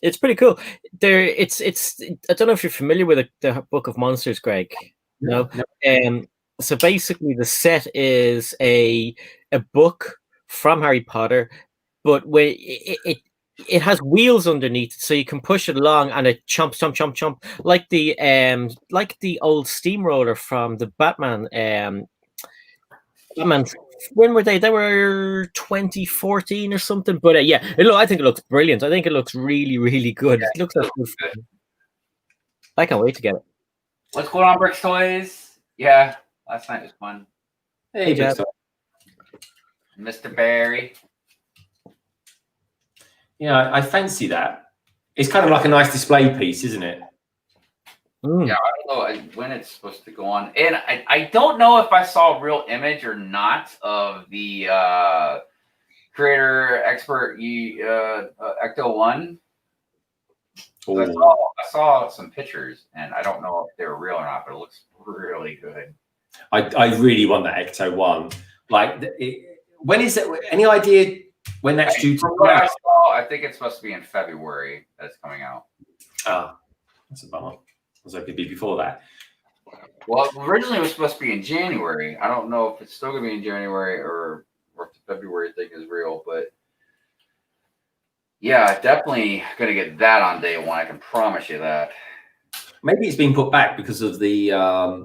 It's pretty cool. It's. I don't know if you're familiar with the Book of Monsters, Greg. No. So basically, the set is a book from Harry Potter, but where it has wheels underneath, so you can push it along, and it chomps, like the old steamroller from the Batman. Batman. When were they? They were 2014 or something. But yeah, I think it looks brilliant. I think it looks really, really good. It looks like good. I can't wait to get it. What's going on, Bricks Toys? Yeah, last night was fun. Hey, Mr. Barry. Yeah, I fancy that. It's kind of like a nice display piece, isn't it? Yeah, I don't know when it's supposed to go on. And I don't know if I saw a real image or not of the creator expert Ecto 1. I saw some pictures, and I don't know if they were real or not, but it looks really good. I really want that Ecto 1. Like, when is it? Any idea when that's due to come out? I think it's supposed to be in February that's coming out. Oh, that's a bummer. So it could be before that. Well, originally it was supposed to be in January. I don't know if it's still going to be in January or if the February thing is real, but yeah, definitely going to get that on day one. I can promise you that. Maybe it's been put back because of the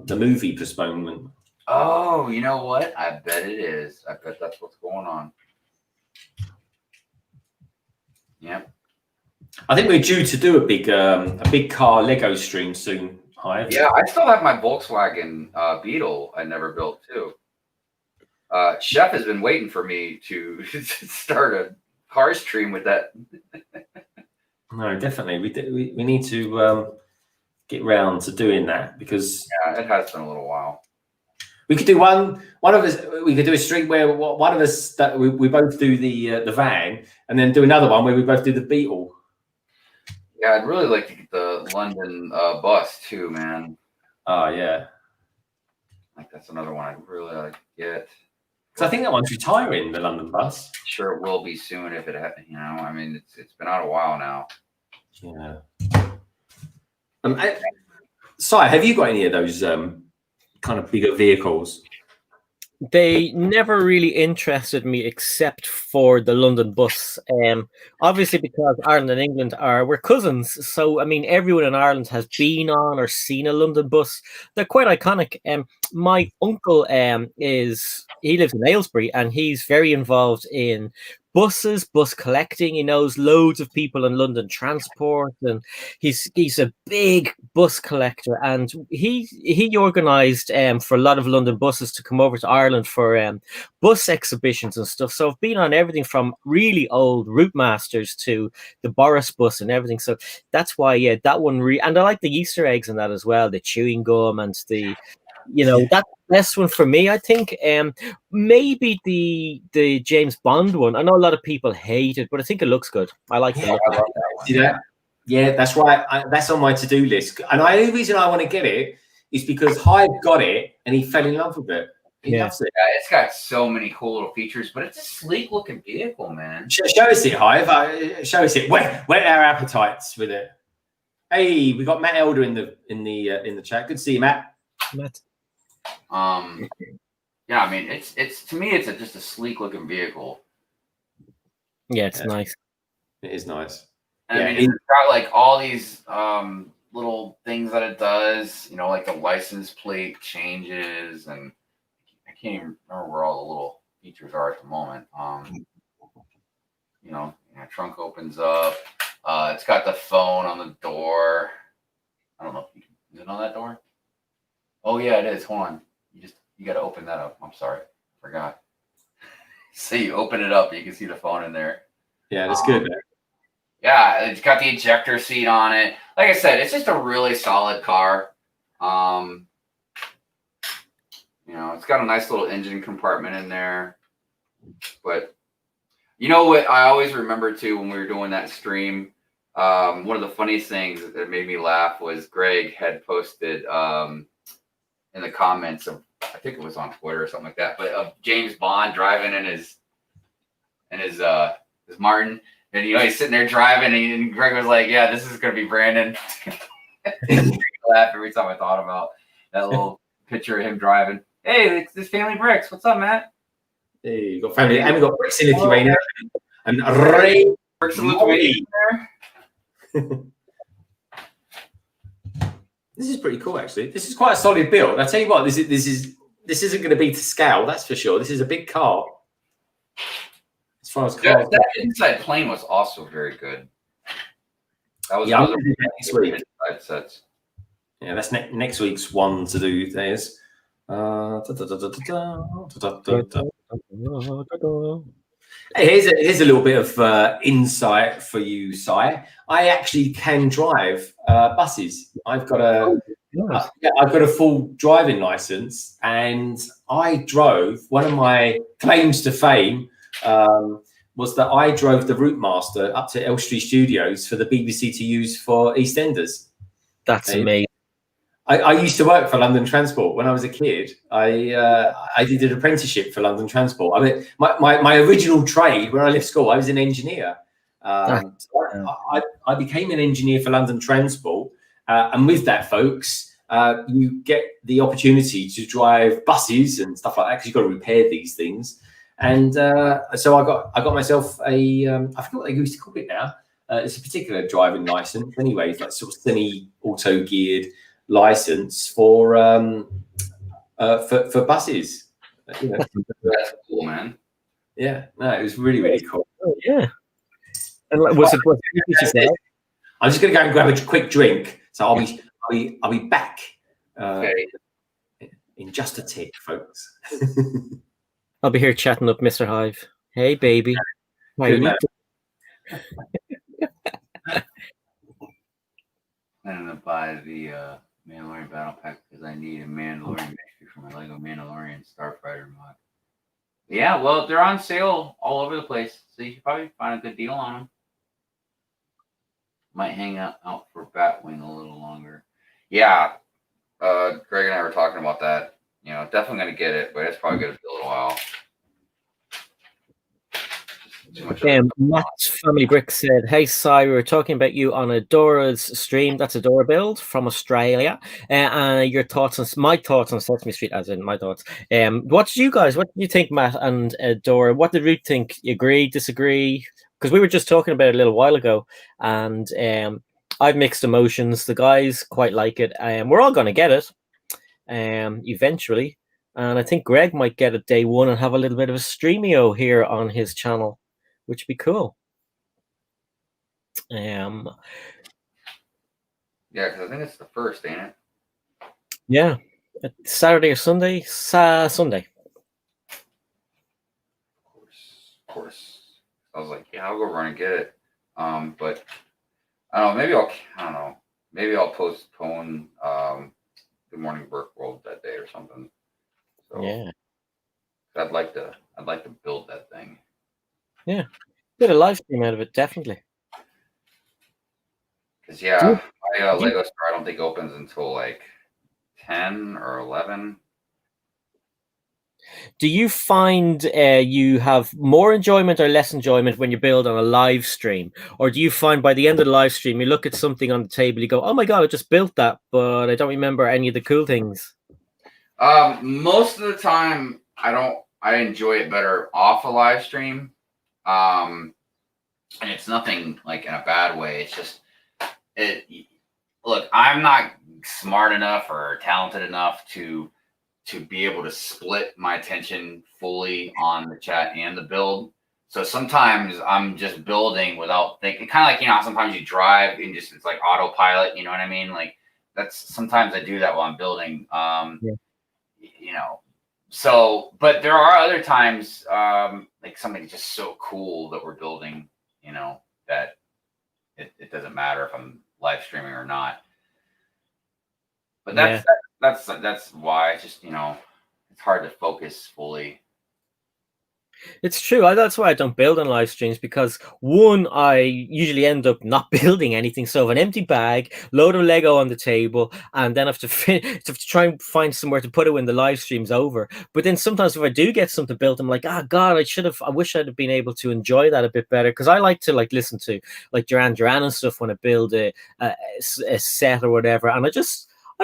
movie postponement. Oh, you know what? I bet it is. I bet that's what's going on. Yep. I think we're due to do a big car Lego stream soon, Hive. Yeah, I still have my Volkswagen Beetle I never built too. Chef has been waiting for me to start a car stream with that. No, definitely. We need to get round to doing that because it has been a little while. We could do one of us. We could do a stream where one of us that we both do the van, and then do another one where we both do the Beetle. Yeah, I'd really like to get the London bus too, man. Oh yeah. Like that's another one I'd really like to get. So I think that one's retiring, the London bus. Sure, it will be soon if it, you know. I mean, it's been out a while now. Yeah. Si, have you got any of those kind of bigger vehicles? They never really interested me except for the London bus. Obviously because Ireland and England we're cousins. So I mean everyone in Ireland has been on or seen a London bus. They're quite iconic. My uncle he lives in Aylesbury and he's very involved in buses, bus collecting. He knows loads of people in London transport, and he's a big bus collector. And he organised for a lot of London buses to come over to Ireland for bus exhibitions and stuff. So I've been on everything from really old Route Masters to the Boris bus and everything. So that's why, yeah, that one. And I like the Easter eggs in that as well, the chewing gum and the. That's the best one for me, I think. Maybe the James Bond one. I know a lot of people hate it, but I think it looks good. I like the look of it. See that? Yeah, that's right. That's on my to-do list. And the only reason I want to get it is because Hive got it and he fell in love with it. He loves it. Yeah, it's got so many cool little features, but it's a sleek-looking vehicle, man. Show us it, Hive. Show us it. Whet our appetites with it. Hey, we got Matt Elder in the chat. Good to see you, Matt. Matt. Yeah, I mean, it's to me, it's just a sleek looking vehicle. Yeah, it's nice. It is nice. And yeah, I mean, it's got like all these little things that it does, you know, like the license plate changes, and I can't even remember where all the little features are at the moment. You know, trunk opens up. It's got the phone on the door. I don't know if is it on that door? Oh yeah, it is. Hold on. You got to open that up. I'm sorry. I forgot. So you open it up, you can see the phone in there. Yeah, that's good. Yeah, it's got the ejector seat on it. Like I said, it's just a really solid car. You know, it's got a nice little engine compartment in there. But you know what I always remember too when we were doing that stream? One of the funniest things that made me laugh was Greg had posted in the comments of, I think it was on Twitter or something like that, but of James Bond driving in his Martin, and you know he's sitting there driving, and Greg was like, "Yeah, this is gonna be Brandon." I laugh every time I thought about that little picture of him driving. Hey, it's this Family Bricks. What's up, Matt? Hey, you got family, and we got Bricks in Lithuania, and Ray Bricks in Lithuania there. This is pretty cool, actually. This is quite a solid build. I tell you what, this isn't going to be to scale. That's for sure. This is a big car. As far as cars, that inside plane was also very good. That was I'm going to do that next week. Sets. Yeah, that's next week's one to do. There's. Hey, here's a little bit of insight for you, Si. I actually can drive buses. I've got a full driving license, and I drove. One of my claims to fame was that I drove the Route Master up to Elstree Studios for the BBC to use for EastEnders. That's amazing. I used to work for London Transport when I was a kid. I did an apprenticeship for London Transport. I mean, my original trade when I left school, I was an engineer. So I became an engineer for London Transport, and with that, folks, you get the opportunity to drive buses and stuff like that because you've got to repair these things. And so I got myself a I forget what they used to call it now. It's a particular driving license. Anyway, it's like sort of semi-auto geared license for buses. You know. That's cool, man. Yeah, no, it was really cool. Oh, yeah. And was it? I'm just going to go and grab a quick drink, so I'll be back in just a tick, folks. I'll be here chatting up Mr. Hive. Hey, baby. I'm gonna buy the Mandalorian Battle Pack because I need a Mandalorian mixture for my Lego Mandalorian Starfighter mod. Yeah, well, they're on sale all over the place, so you should probably find a good deal on them. Might hang out for Batwing a little longer. Yeah, Greg and I were talking about that. You know, definitely gonna get it, but it's probably gonna be a little while. Too much Matt's Family Brick said, "Hey, Si, we were talking about you on Adora's stream. That's Adora Build from Australia. Your thoughts on my thoughts on Sesame Street, as in my thoughts. What did you think, Matt and Adora? What did Ruth think? You agree, disagree? Because we were just talking about it a little while ago, and I've mixed emotions. The guys quite like it. We're all going to get it eventually. And I think Greg might get it day one and have a little bit of a streamio here on his channel, which would be cool. Yeah, because I think it's the first, ain't it? Yeah, Saturday or Sunday? Sunday. Of course. I was like, yeah, I'll go run and get it. But I don't know. Maybe I'll postpone Good Morning Burke World that day or something. So yeah, I'd like to build that thing. Yeah, get a live stream out of it, definitely. Because my Lego store I don't think opens until like 10 or 11. Do you find you have more enjoyment or less enjoyment when you build on a live stream? Or do you find by the end of the live stream, you look at something on the table, you go, oh my God, I just built that, but I don't remember any of the cool things? Most of the time, I enjoy it better off a live stream. And it's nothing like in a bad way. It's just, look, I'm not smart enough or talented enough to be able to split my attention fully on the chat and the build. So sometimes I'm just building without thinking, kind of like, how sometimes you drive and just, it's like autopilot, you know what I mean? Like sometimes I do that while I'm building, so, but there are other times, like something just so cool that we're building, that it doesn't matter if I'm live streaming or not. But that's why it's just, it's hard to focus fully. It's true. That's why I don't build on live streams, because one, I usually end up not building anything. So an empty bag, load of Lego on the table, and then I have to try and find somewhere to put it when the live stream's over. But then sometimes if I do get something built, I'm like, God, I wish I'd have been able to enjoy that a bit better. Because I like to listen to like Duran Duran and stuff when I build a set or whatever. And I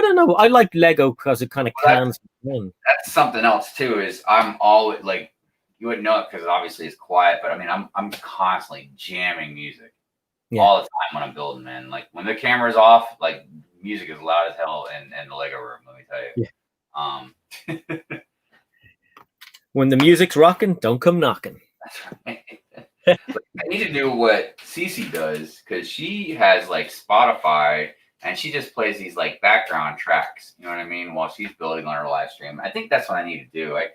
don't know. I like Lego because it kind of cans me in. That's something else too, is I'm always like, you wouldn't know it because obviously it's quiet, but I mean, I'm constantly jamming music all the time when I'm building, man. Like when the camera's off, like music is loud as hell in the Lego room, let me tell you. When the music's rocking, don't come knocking. That's right. I need to do what Cece does, because she has like Spotify and she just plays these like background tracks, you know what I mean, while she's building on her live stream. I think that's what I need to do. I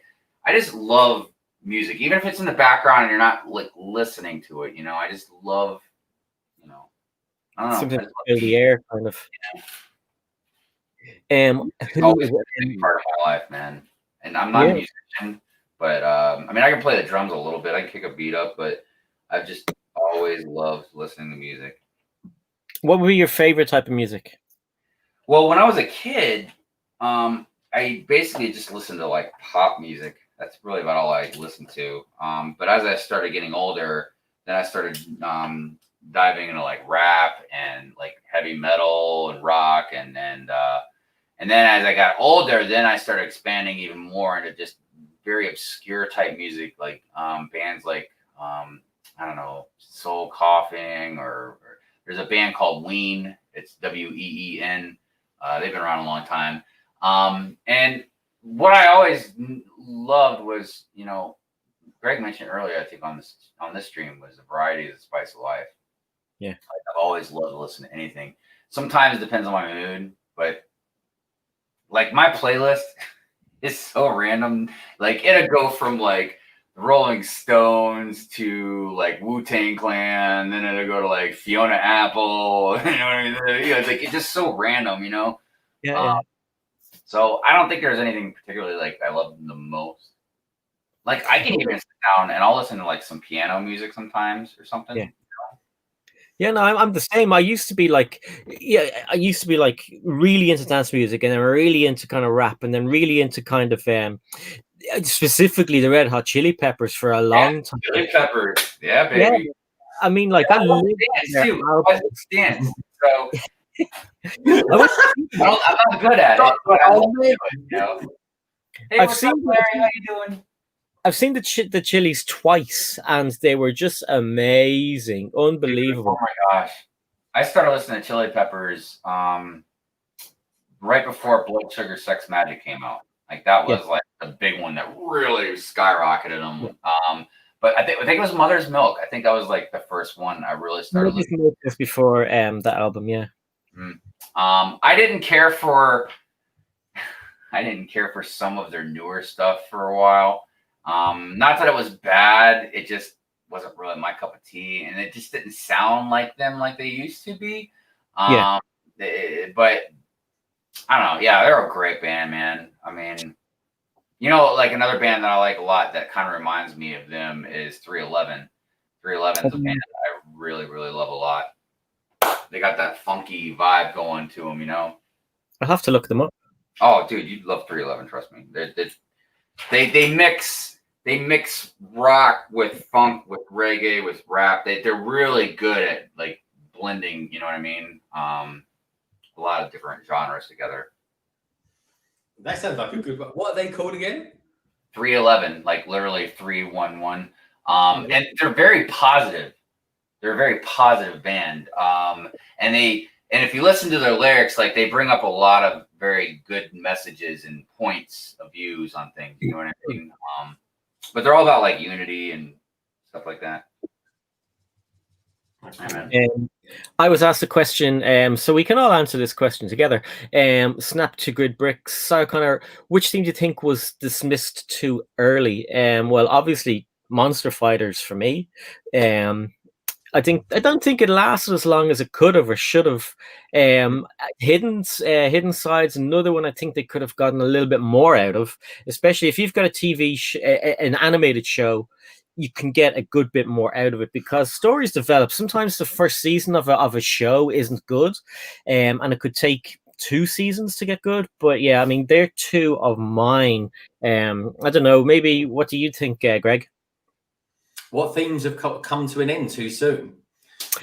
just love music, even if it's in the background and you're not like listening to it, I just love, I don't know, something to fill the air, kind of. It's always been a big part of my life, man. And I'm not a musician, but I mean, I can play the drums a little bit, I can kick a beat up, but I've just always loved listening to music. What would be your favorite type of music? Well, when I was a kid, I basically just listened to like pop music. That's really about all I listened to. But as I started getting older, then I started diving into like rap and like heavy metal and rock, and then as I got older, then I started expanding even more into just very obscure type music, like bands like I don't know, Soul Coughing, or there's a band called Ween. It's WEEN. They've been around a long time, and what I always loved was, Greg mentioned earlier, I think on this stream, was the variety is the spice of life. Yeah. I've always loved to listen to anything. Sometimes it depends on my mood, but like my playlist is so random. Like it'll go from like Rolling Stones to like Wu-Tang Clan, then it'll go to like Fiona Apple. You know what I mean? It's like, it's just so random, Yeah. So I don't think there's anything particularly like I love the most. Like I can even sit down and I'll listen to like some piano music sometimes or something. Yeah. Yeah, no, I'm the same. I used to be like, I used to be like really into dance music, and then really into kind of rap, and then really into kind of specifically the Red Hot Chili Peppers for a Yeah, long time. Chili Peppers. Yeah, Yeah, baby. I mean, like Yeah, I I love lived dance their too. I was albums. dance. So I went, I'm not good at it, but I love to do it. You know. Hey, I've what's up, seen Larry? How you doing? I've seen the Chili's twice, and they were just amazing, Dude, unbelievable. oh my gosh. I started listening to Chili Peppers right before Blood Sugar Sex Magic came out. Like that Yeah, was like the big one that really skyrocketed them. But I think it was Mother's Milk. I think that was like the first one I really started listening just before that album. Yeah, to. I didn't care for some of their newer stuff for a while. Not that it was bad, it just wasn't really my cup of tea, and it just didn't sound like them like they used to be. yeah. But I don't know. Yeah, they're a great band, man. I mean, you know, like another band that I like a lot that kind of reminds me of them is 311. 311 is a band that I really, really love a lot. They got that funky vibe going to them, you know. I'll have to look them up. Oh, dude, you'd love 311. Trust me. They mix rock with funk, with reggae, with rap. They're really good at like blending. You know what I mean? A lot of different genres together. That sounds like a good one. What are they called again? 311, like literally 311. And they're very positive. They're a very positive band. And if you listen to their lyrics, like they bring up a lot of very good messages and points of views on things. You know what I mean? But they're all about like unity and stuff like that. I was asked a question, so we can all answer this question together. Snap to Grid Bricks. Sarah Connor, which team do you think was dismissed too early? Well, obviously Monster Fighters for me. I don't think it lasted as long as it could have or should have. Hidden Side's another one I think they could have gotten a little bit more out of, especially if you've got an animated show. You can get a good bit more out of it because stories develop. Sometimes the first season of a show isn't good, and it could take 2 seasons to get good. But yeah, I mean, they're two of mine. I don't know. Maybe what do you think, Greg? What themes have come to an end too soon?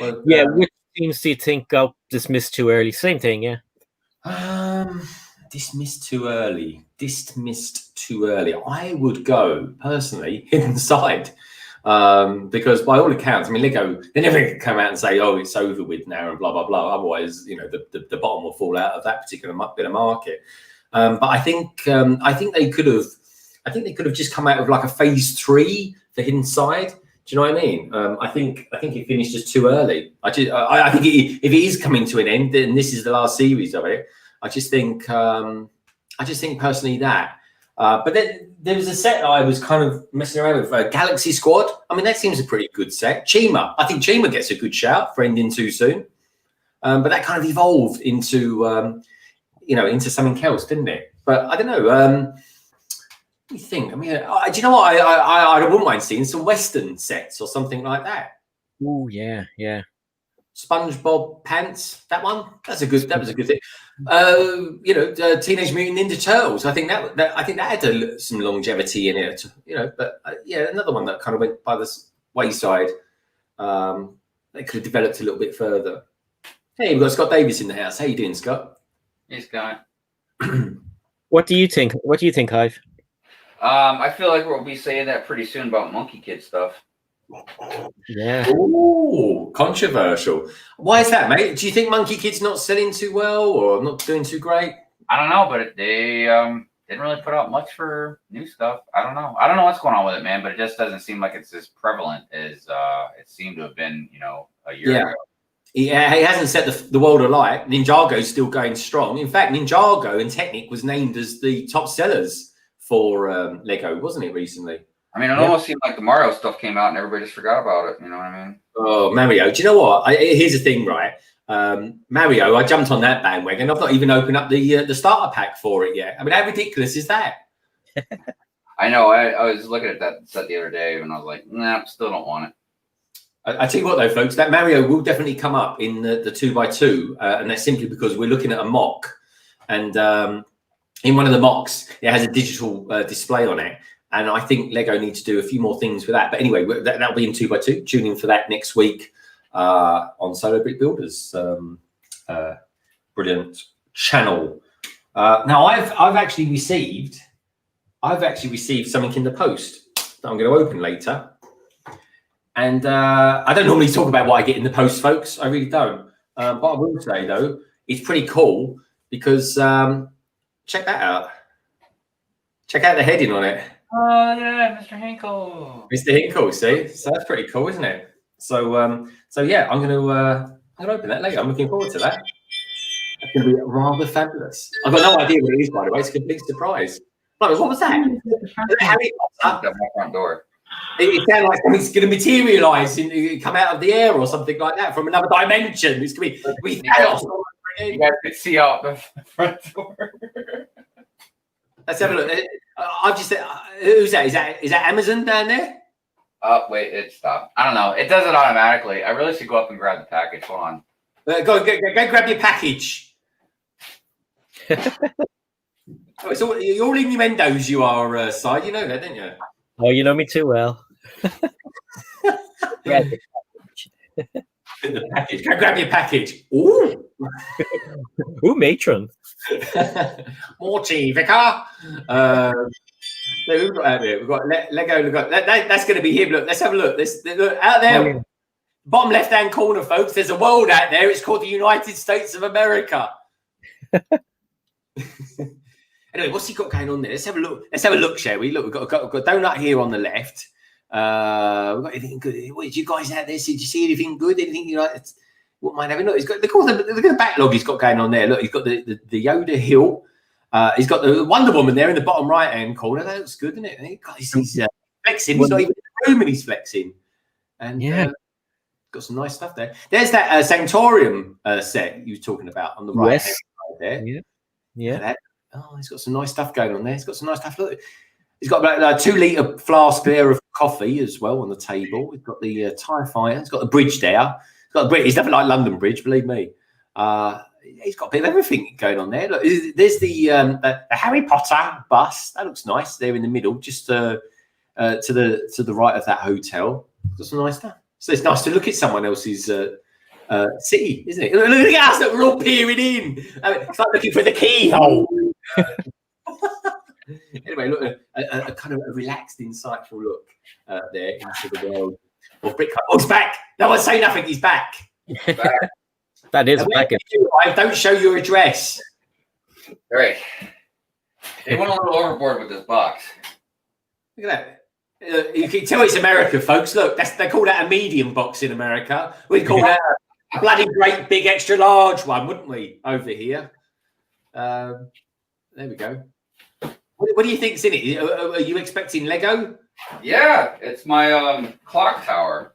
Well, Yeah, which teams do you think got dismissed too early? Same thing, yeah. Dismissed too early. Dismissed too early. I would go personally inside, because by all accounts, I mean, Lego, they never come out and say, "Oh, it's over with now," and blah blah blah. Otherwise, you know, the bottom will fall out of that particular bit of market. But I think they could have. I think they could have just come out of like a phase 3 for Hidden Side. Do you know what I mean? I think it finished just too early. I think if it is coming to an end, then this is the last series of it. I just think personally that. But then there was a set that I was kind of messing around with, Galaxy Squad. I mean, that seems a pretty good set. Chima, I think Chima gets a good shout for ending too soon. But that kind of evolved into into something else, didn't it? But I don't know. What do you think? I mean, do you know what? I wouldn't mind seeing some Western sets or something like that. Oh yeah, yeah. SpongeBob Pants, that one. That was a good thing. Teenage Mutant Ninja Turtles. I think that had some longevity in it. But yeah, another one that kind of went by the wayside. They could have developed a little bit further. Hey, we've got Scott Davis in the house. How you doing, Scott? Hey, Scott. What do you think? What do you think, Hive? I feel like we'll be saying that pretty soon about Monkey Kid stuff. Yeah. Ooh, controversial. Why is that, mate? Do you think Monkey Kid's not selling too well or not doing too great? I don't know, but they didn't really put out much for new stuff. I don't know what's going on with it, man, but it just doesn't seem like it's as prevalent as it seemed to have been, a year ago. Yeah, he hasn't set the world alight. Ninjago's still going strong. In fact, Ninjago and Technic was named as the top sellers for Lego, wasn't it, recently? I mean, it almost seemed like the Mario stuff came out and everybody just forgot about it. You know what I mean? Oh, Mario. Do you know what? Here's the thing, right? Mario, I jumped on that bandwagon. I've not even opened up the starter pack for it yet. I mean, how ridiculous is that? I know. I was looking at that set the other day and I was like, nah, still don't want it. I tell you what, though, folks, that Mario will definitely come up in the 2x2, and that's simply because we're looking at a mock, and in one of the mocks, it has a digital display on it, and I think Lego need to do a few more things with that. But anyway, that'll be in 2x2. Tune in for that next week on Solo Brick Builders. Brilliant channel. Now, I've actually received something in the post that I'm going to open later. And I don't normally talk about what I get in the post, folks. I really don't. But I will say, though, it's pretty cool because check that out. Check out the heading on it. Oh, yeah, Mr. Hinkle. Mr. Hinkle, see? So that's pretty cool, isn't it? So, yeah, I'm going to open that later. I'm looking forward to that. That's going to be rather fabulous. I've got no idea what it is, by the way. It's a complete surprise. Like, what was that? Harry Potter? At my front door. It sounds like something's going to materialise and come out of the air or something like that from another dimension. It's going to be chaos. You guys can see out the front door. Let's have a look. I've just said, who's that? Is that Amazon down there? Oh, wait, it stopped. I don't know. It does it automatically. I really should go up and grab the package. Hold on. Go grab your package. It's you're all innuendos, you are, Si. You know that, don't you? Oh, you know me too well. Yeah. The package. Go grab your package. Ooh. Ooh, matron. Morty, Vicar. So we've got out here. We've got Lego. We've got that's going to be him. Look, let's have a look. Look out there. Oh, yeah. Bottom left-hand corner, folks. There's a world out there. It's called the United States of America. Anyway, what's he got going on there? Let's have a look. Let's have a look, shall we? Look, we've got a donut here on the left. We've got anything good? What did you guys out there? Did you see anything good? Anything you like? What might having? Look, he's got look at the backlog he's got going on there. Look, he's got the Yoda hill. He's got the Wonder Woman there in the bottom right-hand corner. That looks good, doesn't it? He's flexing. He's not even in the room and he's flexing. And yeah. Got some nice stuff there. There's that Sanctorium set you were talking about on the right hand side there. Yeah. Yeah. Oh, he's got some nice stuff going on there. He's got some nice stuff. Look, he's got about a 2-litre flask there of coffee as well on the table. He's got the TIE Fighter. He's got the bridge there. He's nothing like London Bridge, believe me. He's got a bit of everything going on there. Look, there's the Harry Potter bus. That looks nice there in the middle, just to the right of that hotel. Got some nice stuff. So it's nice to look at someone else's city, isn't it? Look at us, that we're all peering in. It's like looking for the keyhole. Anyway, look, a kind of a relaxed, insightful look there into the world of Brick. Oh, he's back. No one say nothing. He's back. That is back. Don't show your address. Great. They went a little overboard with this box. Look at that. You can tell it's America, folks. Look, they call that a medium box in America. We call that a bloody great big extra large one, wouldn't we? Over here. There we go. What do you think's in it? Are you expecting Lego? Yeah, it's my clock tower.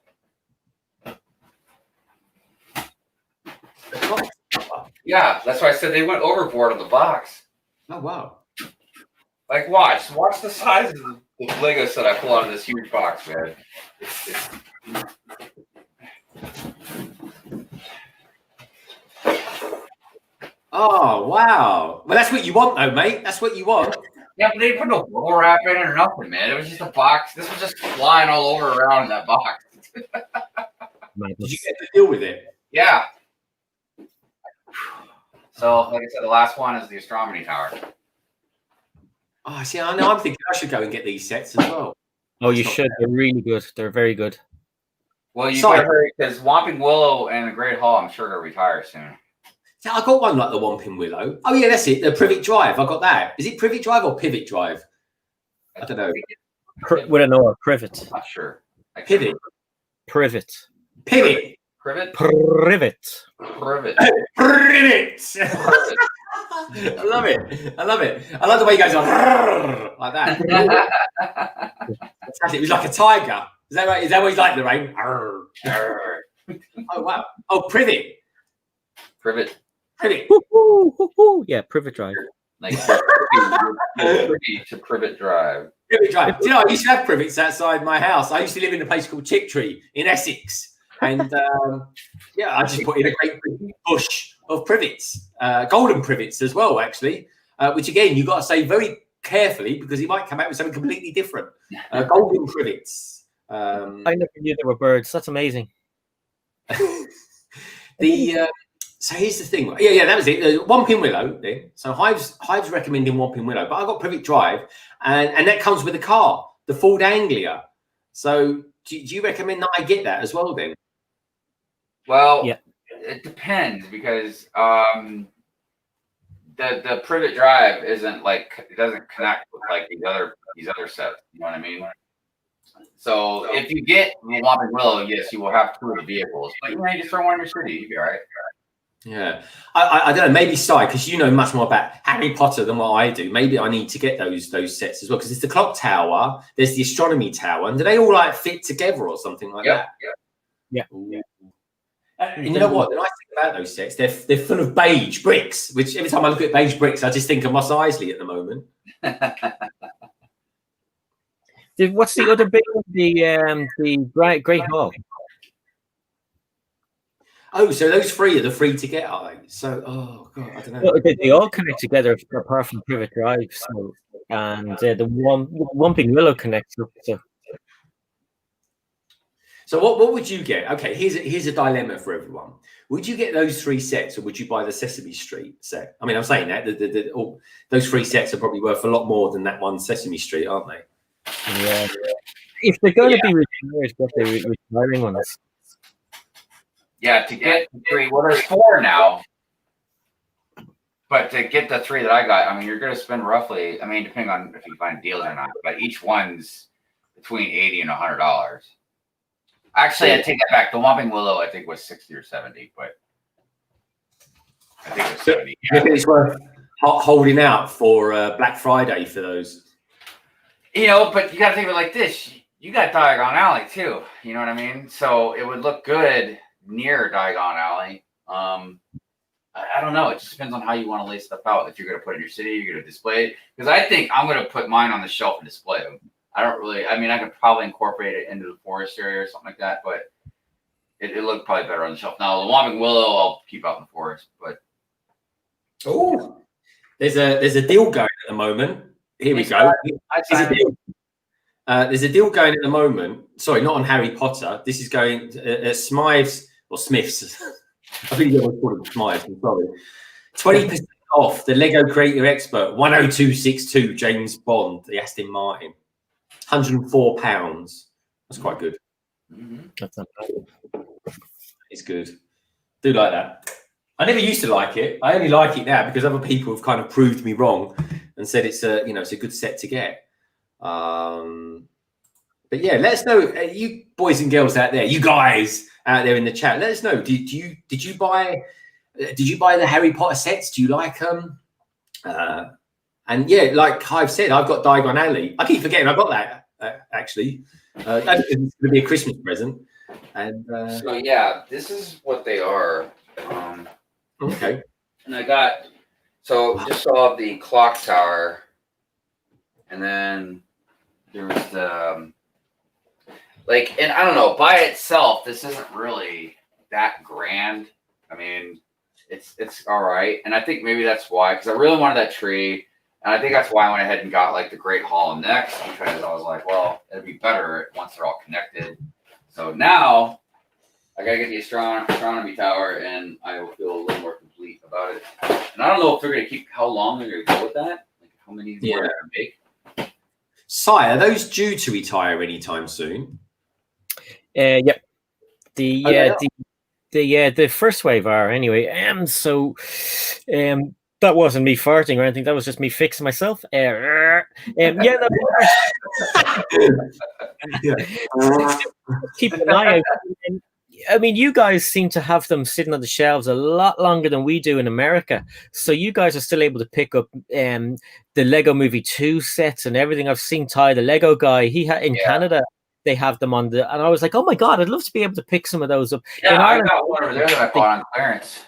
Yeah, that's why I said they went overboard on the box. Oh wow! Like, watch the size of the Lego set I pull out of this huge box, man. Oh wow! Well, that's what you want, though, mate. That's what you want. Yeah, but they didn't put no bubble wrap in it or nothing, man. It was just a box. This was just flying all over around in that box. Did you get to deal with it? Yeah. So, like I said, the last one is the astronomy tower. Oh, see, I know. I'm thinking I should go and get these sets as well. Oh, you should. They're really good. They're very good. Well, you better hurry because Whomping Willow and the Great Hall, I'm sure, going to retire soon. So I got one like the Whomping Willow. Oh yeah, that's it. The Privet Drive. I got that. Is it Privet Drive or Pivot Drive? I don't know. We don't know. Privet. Not sure. Pivot. Privet. Pivot. Privet. Privet. Privet. Privet. I love it. I love it. I love the way he goes on like that. It was like a tiger. Is that right? Is that what he's like, Lorraine? Oh wow. Oh, Privet. Privet. Privet. Yeah, Privet Drive. Like privy to Privet Drive. Privet Drive. Do you know, I used to have privets outside my house. I used to live in a place called Tiptree in Essex. And yeah, I just put in a great bush of privets, golden privets as well, actually, which again, you've got to say very carefully because he might come out with something completely different. Golden privets. I never knew there were birds. That's amazing. So here's the thing. Yeah, that was it. One pin willow then. So Hive's recommending one pin willow, but I got Privet Drive, and that comes with a car, the Ford Anglia. So do you recommend that I get that as well then? Well, yeah. It depends because the Privet Drive isn't like, it doesn't connect with like these other sets. You know what I mean? So if you get the Whomping Willow, yes, you will have 2 of the vehicles, but you may just throw one in your city. You'll be all right. Yeah, I don't know. Maybe Si, because you know much more about Harry Potter than what I do. Maybe I need to get those sets as well because it's the clock tower. There's the astronomy tower, and do they all like fit together or something like that? Yeah. And you know what? The nice thing about those sets, they're full of beige bricks. Which every time I look at beige bricks, I just think of Mos Eisley at the moment. What's the other bit of the Great Hall? Oh, so those 3 are the free to get, are they? So, oh god, I don't know. Well, they all connect together apart from Privet Drive. So, and the Whomping Willow connects. So what would you get? Okay, here's a dilemma for everyone. Would you get those 3 sets, or would you buy the Sesame Street set? I mean, I'm saying that those 3 sets are probably worth a lot more than that one Sesame Street, aren't they? Yeah. If they're going to be retired, what they're retiring ones. Yeah, to get the 3, well, there's 4 now. But to get the 3 that I got, I mean, you're going to spend roughly, I mean, depending on if you find deals or not, but each one's between $80 and $100. Actually, I take that back. The Whomping Willow, I think, was 60 or 70, but I think it was 70. Yeah. It's worth holding out for Black Friday for those. You know, but you got to think of it like this. You got Diagon Alley, too. You know what I mean? So it would look good near Diagon Alley. I don't know. It just depends on how you want to lay stuff out. If you're going to put it in your city, you're going to display it. Because I think I'm going to put mine on the shelf and display them. I don't really, I mean, I could probably incorporate it into the forest area or something like that, but it looked probably better on the shelf. Now, the Whomping Willow, I'll keep out in the forest, but. Oh, there's a deal going at the moment. Here we go. There's a deal going at the moment. Sorry, not on Harry Potter. This is going at Smythe's or Smith's. I think you always call them Smythe's. I'm sorry. 20% off the Lego Creator Expert 10262 James Bond, the Aston Martin. £104. That's quite good. That's not bad. It's good. Do like that. I never used to like it. I only like it now because other people have kind of proved me wrong and said it's a good set to get. But yeah, let us know, you boys and girls out there, you guys out there in the chat. Let us know. Did you buy the Harry Potter sets? Do you like them? And yeah, like Hive said, I've got Diagon Alley. I keep forgetting I got that actually. It's going to be a Christmas present. And so yeah, this is what they are. Okay. And I got just saw the clock tower, and then there's the and I don't know, by itself, this isn't really that grand. I mean, it's all right, and I think maybe that's why, because I really wanted that tree. And I think that's why I went ahead and got like the Great Hall next, because I was like, well, it'd be better once they're all connected. So now I gotta get the astronomy tower, and I will feel a little more complete about it. And I don't know if they're gonna keep, how long they're gonna go with that, like how many more they're gonna make. Si, are those due to retire anytime soon? Yep. The first wave are anyway. That wasn't me farting or anything. That was just me fixing myself. Yeah, keeping an eye out. I mean, you guys seem to have them sitting on the shelves a lot longer than we do in America. So you guys are still able to pick up the Lego Movie 2 sets and everything. I've seen Ty, the Lego guy. In Canada, they have them on and I was like, oh my God, I'd love to be able to pick some of those up. Yeah, in Ireland, I got one over there that I bought on clearance.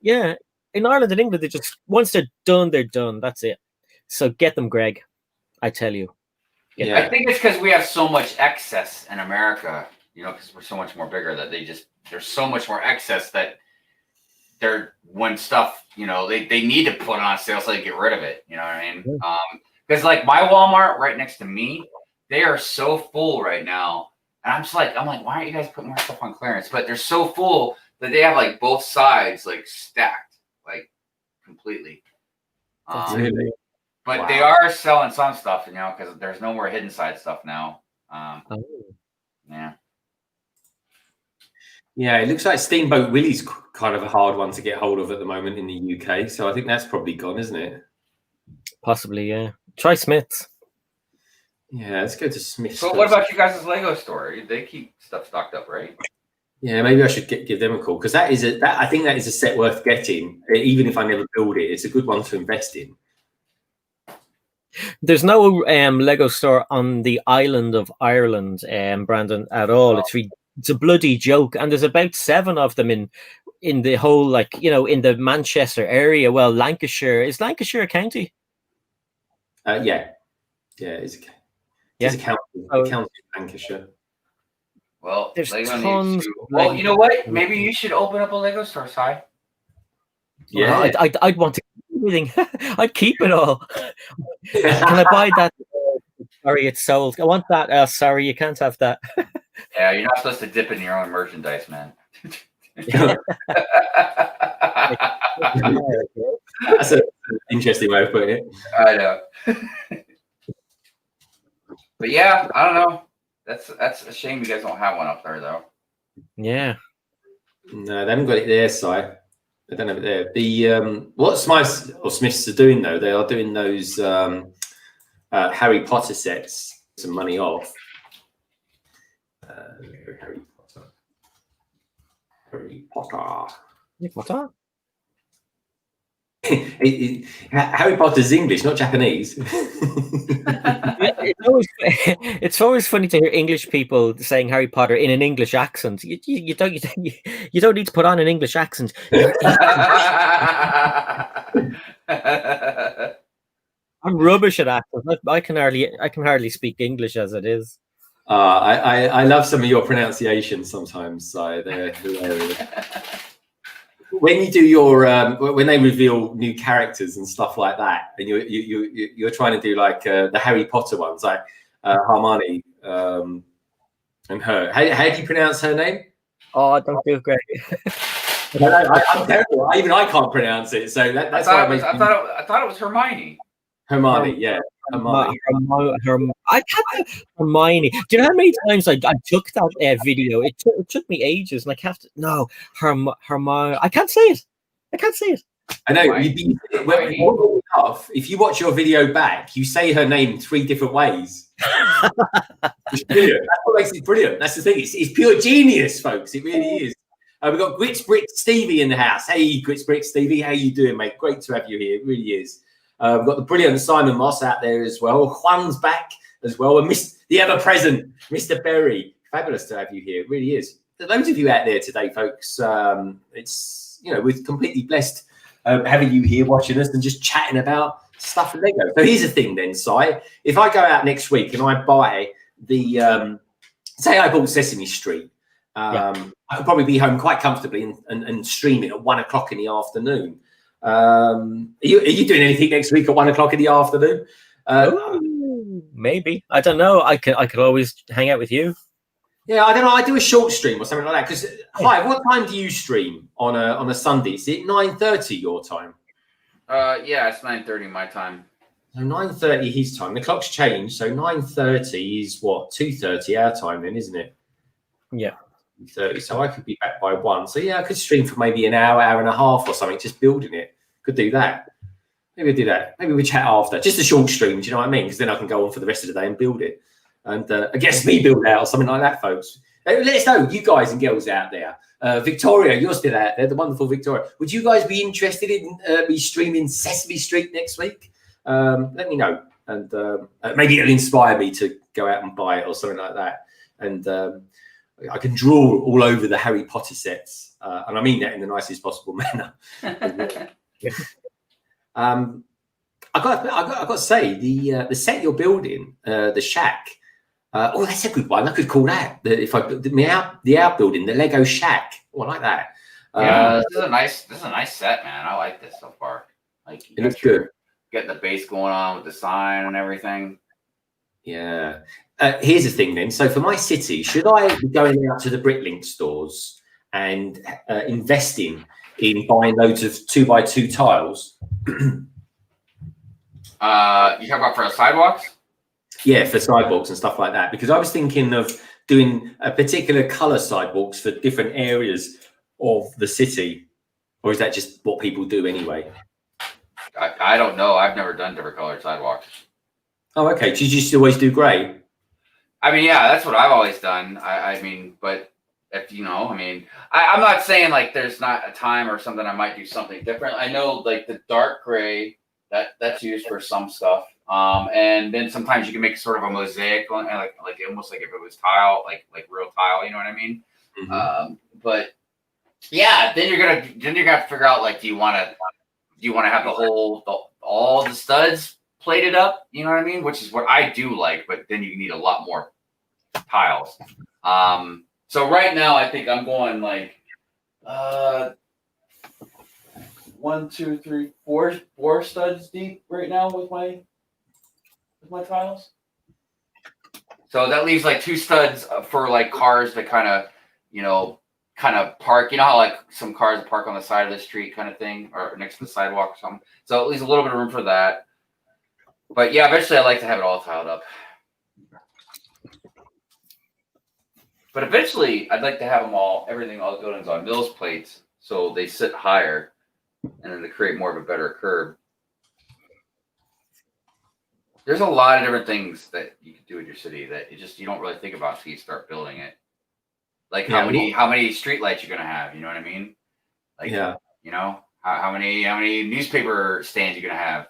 Yeah. In Ireland and England, once they're done, they're done. That's it. So get them, Greg. I tell you. Yeah. I think it's because we have so much excess in America. you know, because we're so much more bigger that there's so much more excess that when stuff, you know, they need to put it on sale so they get rid of it. You know what I mean? Because like my Walmart right next to me, they are so full right now. And I'm like, why aren't you guys putting more stuff on clearance? But they're so full that they have like both sides like stacked, like completely. Really? But Wow. they are selling some stuff, you know, because there's no more hidden side stuff now. Yeah. Yeah, it looks like Steamboat Willie's kind of a hard one to get hold of at the moment in the UK. So I think that's probably gone, isn't it? Possibly, yeah. Try Smith's. Yeah, let's go to Smith's. So what about you guys' Lego store? They keep stuff stocked up, right? Yeah, maybe I should give them a call, because I think that is a set worth getting, even if I never build it. It's a good one to invest in. There's no Lego store on the island of Ireland, Brandon, at all. It's a bloody joke, and there's about 7 of them in the whole, like, you know, in the Manchester area. Well, Lancashire, is Lancashire a county? Yeah, it's a county. The county of Lancashire. Well, there's Lego tons. needs to. Well, you know what? Maybe you should open up a Lego store, Si. Yeah, I'd want to keep everything. I'd keep it all. Can I buy that? Sorry, it's sold. I want that. Sorry, you can't have that. Yeah, you're not supposed to dip in your own merchandise, man. That's an interesting way of putting it. I know. But yeah, I don't know. That's a shame you guys don't have one up there, though. Yeah. No, they haven't got it there, Si. They don't have it there. The what Smiths are doing, though, they are doing those Harry Potter sets, some money off. Harry Potter. Harry Potter's English, not Japanese. It's always funny to hear English people saying Harry Potter in an English accent. You don't need to put on an English accent. I'm rubbish at accents. I can hardly speak English as it is. I love some of your pronunciations sometimes, Si. They're hilarious. When you do your when they reveal new characters and stuff like that, and you're trying to do like the Harry Potter ones, like Hermione and her. How do you pronounce her name? Oh, I don't feel great. I'm terrible. Even I can't pronounce it. So that's why I thought it was Hermione. Hermione, yeah. Hermione. I can't. Hermione. Do you know how many times I took that video? It took me ages, and I have to. No, Hermione. I can't say it. I know. If you watch your video back, you say her name 3 different ways. It's brilliant. That's what makes it brilliant. That's the thing. It's pure genius, folks. It really is. We've got Grits Brick Stevie in the house. Hey, Grits Brick Stevie, how you doing, mate? Great to have you here. It really is. We've got the brilliant Simon Moss out there as well. Juan's back as well. And the ever-present Mr. Berry. Fabulous to have you here. It really is. There's loads of you out there today, folks. It's, you know, we're completely blessed having you here watching us and just chatting about stuff with Lego. So here's the thing then, Si. If I go out next week and I buy the, say I bought Sesame Street, I could probably be home quite comfortably and stream it at 1 o'clock in the afternoon. Are you doing anything next week at 1 o'clock in the afternoon? Maybe. I don't know. I could always hang out with you. Yeah, I don't know. I do a short stream or something like that. Because Hive, what time do you stream on a Sunday? Is it 9:30 your time? Yeah, it's 9:30 my time. So 9:30 his time. The clock's changed, so 9:30 is what, 2:30 our time then, isn't it? Yeah. 30. So I could be back by 1. So yeah, I could stream for maybe an hour and a half or something, just building it. Could do that. Maybe we'll do that. Maybe we chat after. Just a short stream, do you know what I mean? Because then I can go on for the rest of the day and build it. And I guess me build out or something like that, folks. Let us know, you guys and girls out there. Victoria, you're still out there, the wonderful Victoria. Would you guys be interested in me streaming Sesame Street next week? Let me know. And maybe it'll inspire me to go out and buy it or something like that. And I can draw all over the Harry Potter sets. And I mean that in the nicest possible manner. I got to say, the set you're building, the shack, Oh, that's a good one. I could call that. If I put the outbuilding, the Lego Shack. Oh, I like that. Yeah, this is a nice set, man. I like this so far. Like, It looks good. Getting the base going on with the sign and everything. Yeah. Here's the thing then. So for my city, should I be going out to the Bricklink stores and investing in buying loads of 2x2 tiles? You talk about for the sidewalks? Yeah, for sidewalks and stuff like that. Because I was thinking of doing a particular color sidewalks for different areas of the city. Or is that just what people do anyway? I don't know. I've never done different colored sidewalks. Oh, okay. Did you just always do grey? I mean, yeah, that's what I've always done. I mean, but if you know, I mean, I'm not saying like there's not a time or something I might do something different. I know like the dark gray that's used for some stuff. And then sometimes you can make sort of a mosaic on, like almost like if it was tile, like real tile. You know what I mean? Mm-hmm. But yeah, then you're gonna have to figure out like, do you want to have all the studs plated up? You know what I mean? Which is what I do like, but then you need a lot more tiles. So right now I think I'm going like 1, 2, 3, 4 studs deep right now with my tiles. So that leaves like 2 studs for like cars that kind of park. You know how like some cars park on the side of the street kind of thing, or next to the sidewalk or something. So at least a little bit of room for that. But yeah, eventually I'd like to have it all tiled up. But eventually I'd like to have them all the buildings on Mills plates so they sit higher and then to create more of a better curb. There's a lot of different things that you can do in your city that you don't really think about until you start building it. Like how many street lights you're gonna have, you know what I mean? Like, yeah, you know, how many newspaper stands you're gonna have,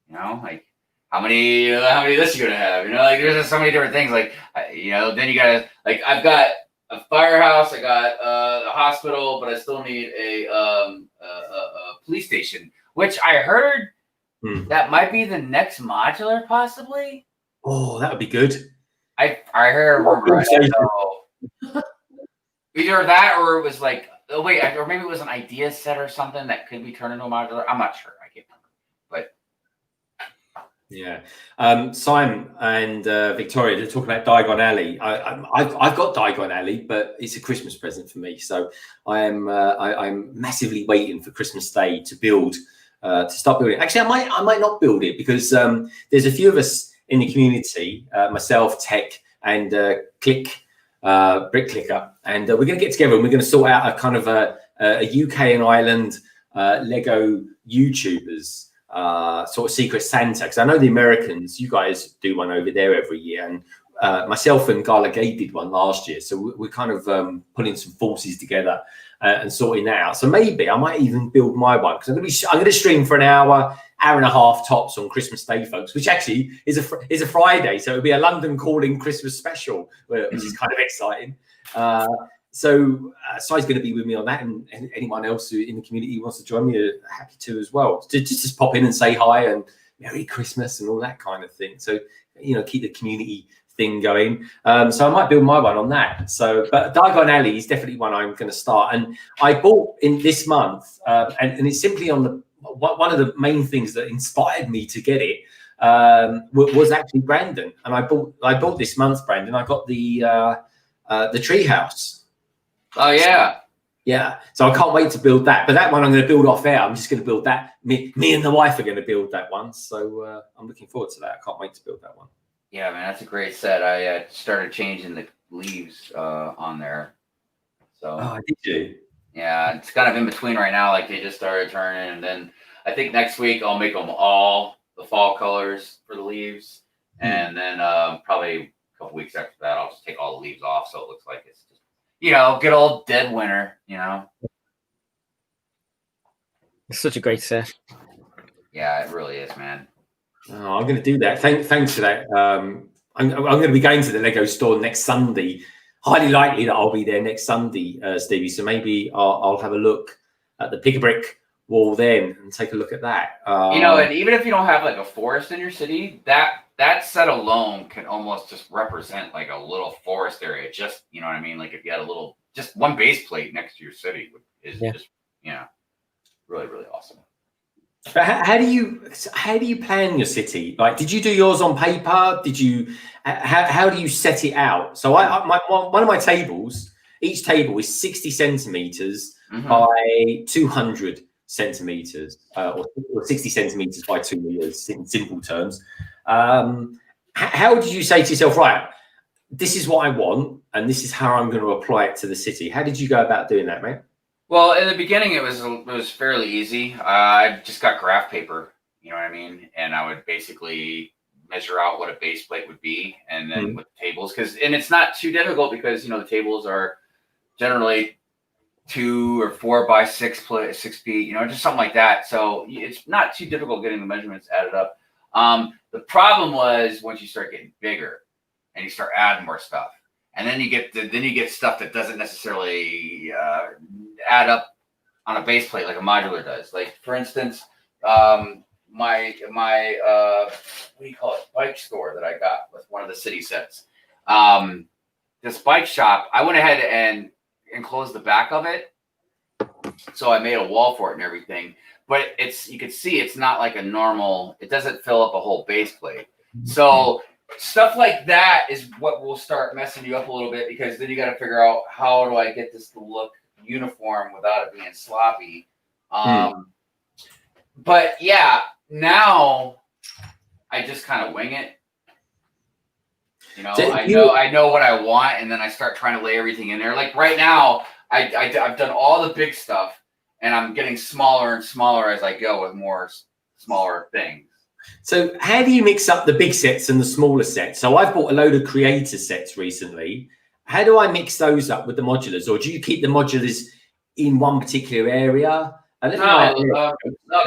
you know, like how many this you're gonna have, you know, like there's just so many different things. Like, you know, then you gotta, like, I've got a firehouse, I got a hospital, but I still need a police station, which I heard that might be the next modular, possibly. Oh, that would be good. I heard a rumor. Either that or it was like, oh wait, or maybe it was an idea set or something that could be turned into a modular. I'm not sure. I can't remember. But yeah, Simon and Victoria, they're talking about Diagon Alley. I've got Diagon Alley, but it's a Christmas present for me. So I'm massively waiting for Christmas Day to build, to start building. Actually, I might not build it because there's a few of us in the community, myself, Tech, and Click. Brick Clicker, and we're going to get together and we're going to sort out a kind of a UK and Ireland Lego YouTubers sort of secret Santa, because I know the Americans, you guys do one over there every year, and myself and Gala Gay did one last year, so we're kind of putting some forces together and sorting that out. So maybe I might even build my one, because I'm going to stream for an hour and a half tops on Christmas Day, folks, which actually is a Friday, so it'll be a London calling Christmas special, which is kind of exciting. So Sai's going to be with me on that, and anyone else who in the community wants to join me, happy to as well. Just pop in and say hi and Merry Christmas and all that kind of thing. So, you know, keep the community thing going. So I might build my one on that. So, but Diagon Alley is definitely one I'm going to start. And I bought in this month, and it's simply on the one of the main things that inspired me to get it was actually Brandon. And I bought this month, Brandon. I got the tree house. Oh yeah. Yeah. So I can't wait to build that. But that one I'm going to build off air. I'm just going to build that. Me and the wife are going to build that one. So I'm looking forward to that. I can't wait to build that one. Yeah, man, that's a great set. I started changing the leaves on there. So. Oh, did you? Yeah, it's kind of in between right now. Like they just started turning, and then I think next week I'll make them all the fall colors for the leaves, and then probably a couple weeks after that I'll just take all the leaves off so it looks like it's just, you know, good old dead winter. You know. It's such a great set. Yeah, it really is, man. Oh, I'm going to do that. Thanks for that. I'm going to be going to the Lego store next Sunday. Highly likely that I'll be there next Sunday, Stevie. So maybe I'll have a look at the Pick-a-Brick wall then and take a look at that. You know, and even if you don't have like a forest in your city, that set alone can almost just represent like a little forest area. Just, you know what I mean? Like if you had a little, just one base plate next to your city is just, you know, really, really awesome. But how do you plan your city? Like, did you do yours on paper? Did you? How do you set it out? So one of my tables, each table is 60 centimeters by 200 centimeters, or 60 centimeters by 2 meters in simple terms. How did you say to yourself, right, this is what I want, and this is how I'm going to apply it to the city? How did you go about doing that, mate? Well, in the beginning, it was fairly easy. I just got graph paper, you know what I mean? And I would basically measure out what a base plate would be, and then with tables, and it's not too difficult because, you know, the tables are generally 2 or 4 by 6 feet, you know, just something like that. So it's not too difficult getting the measurements added up. The problem was once you start getting bigger and you start adding more stuff. And then you get stuff that doesn't necessarily add up on a base plate like a modular does. Like for instance, my what do you call it, bike store that I got with one of the city sets. This bike shop, I went ahead and enclosed the back of it, so I made a wall for it and everything. But you can see it's not like a normal. It doesn't fill up a whole base plate. So stuff like that is what will start messing you up a little bit, because then you got to figure out, how do I get this to look uniform without it being sloppy? But yeah, now I just kind of wing it. You know, I know what I want, and then I start trying to lay everything in there. Like right now, I've done all the big stuff, and I'm getting smaller and smaller as I go with more smaller things. So how do you mix up the big sets and the smaller sets? So I've bought a load of creator sets recently. How do I mix those up with the modulars, or do you keep the modulars in one particular area? No,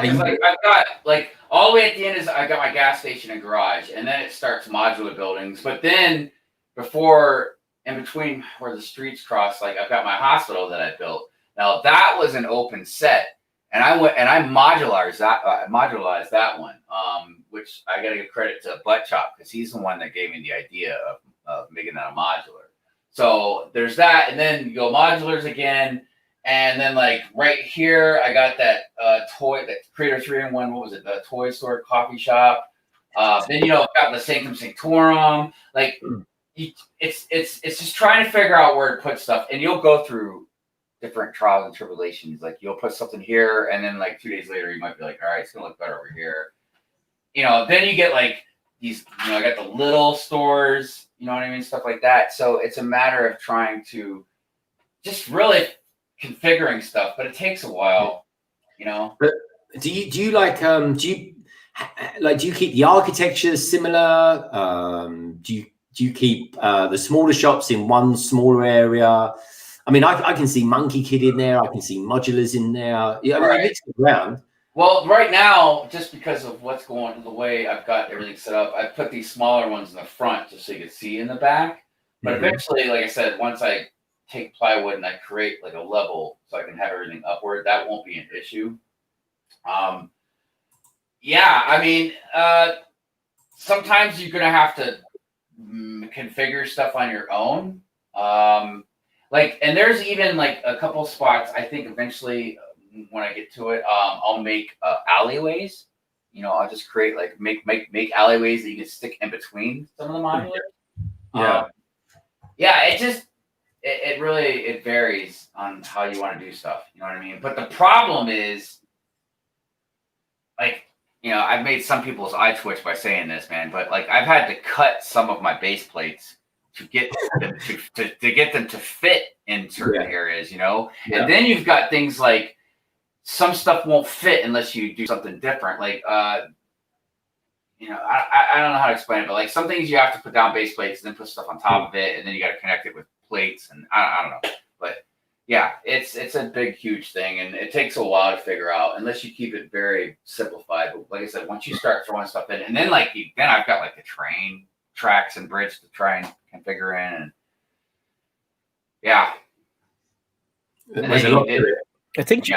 because I've got like all the way at the end is I got my gas station and garage, and then it starts modular buildings. But then in between where the streets cross, like I've got my hospital that I built. Now that was an open set. And I went and I modularized that one, which I got to give credit to Butt Chop, because he's the one that gave me the idea of making that a modular. So there's that, and then you go modulars again, and then like right here I got that that Creator 3-in-1. What was it? The toy store coffee shop. Then I've got the Sanctum Sanctorum. Like it's just trying to figure out where to put stuff, and you'll go through different trials and tribulations. Like you'll put something here, and then like 2 days later you might be like, all right, it's gonna look better over here. You know, then you get like these, you know, I got the little stores, you know what I mean, stuff like that. So it's a matter of trying to just really configuring stuff, but it takes a while, you know. But do you keep the architecture similar? Do you keep the smaller shops in one smaller area? I mean, I can see Monkey Kid in there. I can see modulars in there. Yeah, I mean, it mixes around. Well, right now, just because of what's going on, the way I've got everything set up, I put these smaller ones in the front just so you can see in the back. But eventually, like I said, once I take plywood and I create like a level so I can have everything upward, that won't be an issue. Yeah, I mean, sometimes you're gonna have to configure stuff on your own. Like, and there's even like a couple spots, I think eventually when I get to it, I'll make alleyways. You know, I'll just create like make alleyways that you can stick in between some of the modulars. Yeah, it really varies on how you want to do stuff. You know what I mean? But the problem is, like, you know, I've made some people's eye twitch by saying this, man, but like I've had to cut some of my base plates to get them to get them to fit in certain areas, you know. And then you've got things like some stuff won't fit unless you do something different. Like, you know, I don't know how to explain it, but like some things you have to put down base plates and then put stuff on top of it, and then you got to connect it with plates, and I don't know. But yeah, it's a big, huge thing, and it takes a while to figure out unless you keep it very simplified. But like I said, once you start throwing stuff in, and then like then I've got like the train tracks and bridge to try and configure in, and I think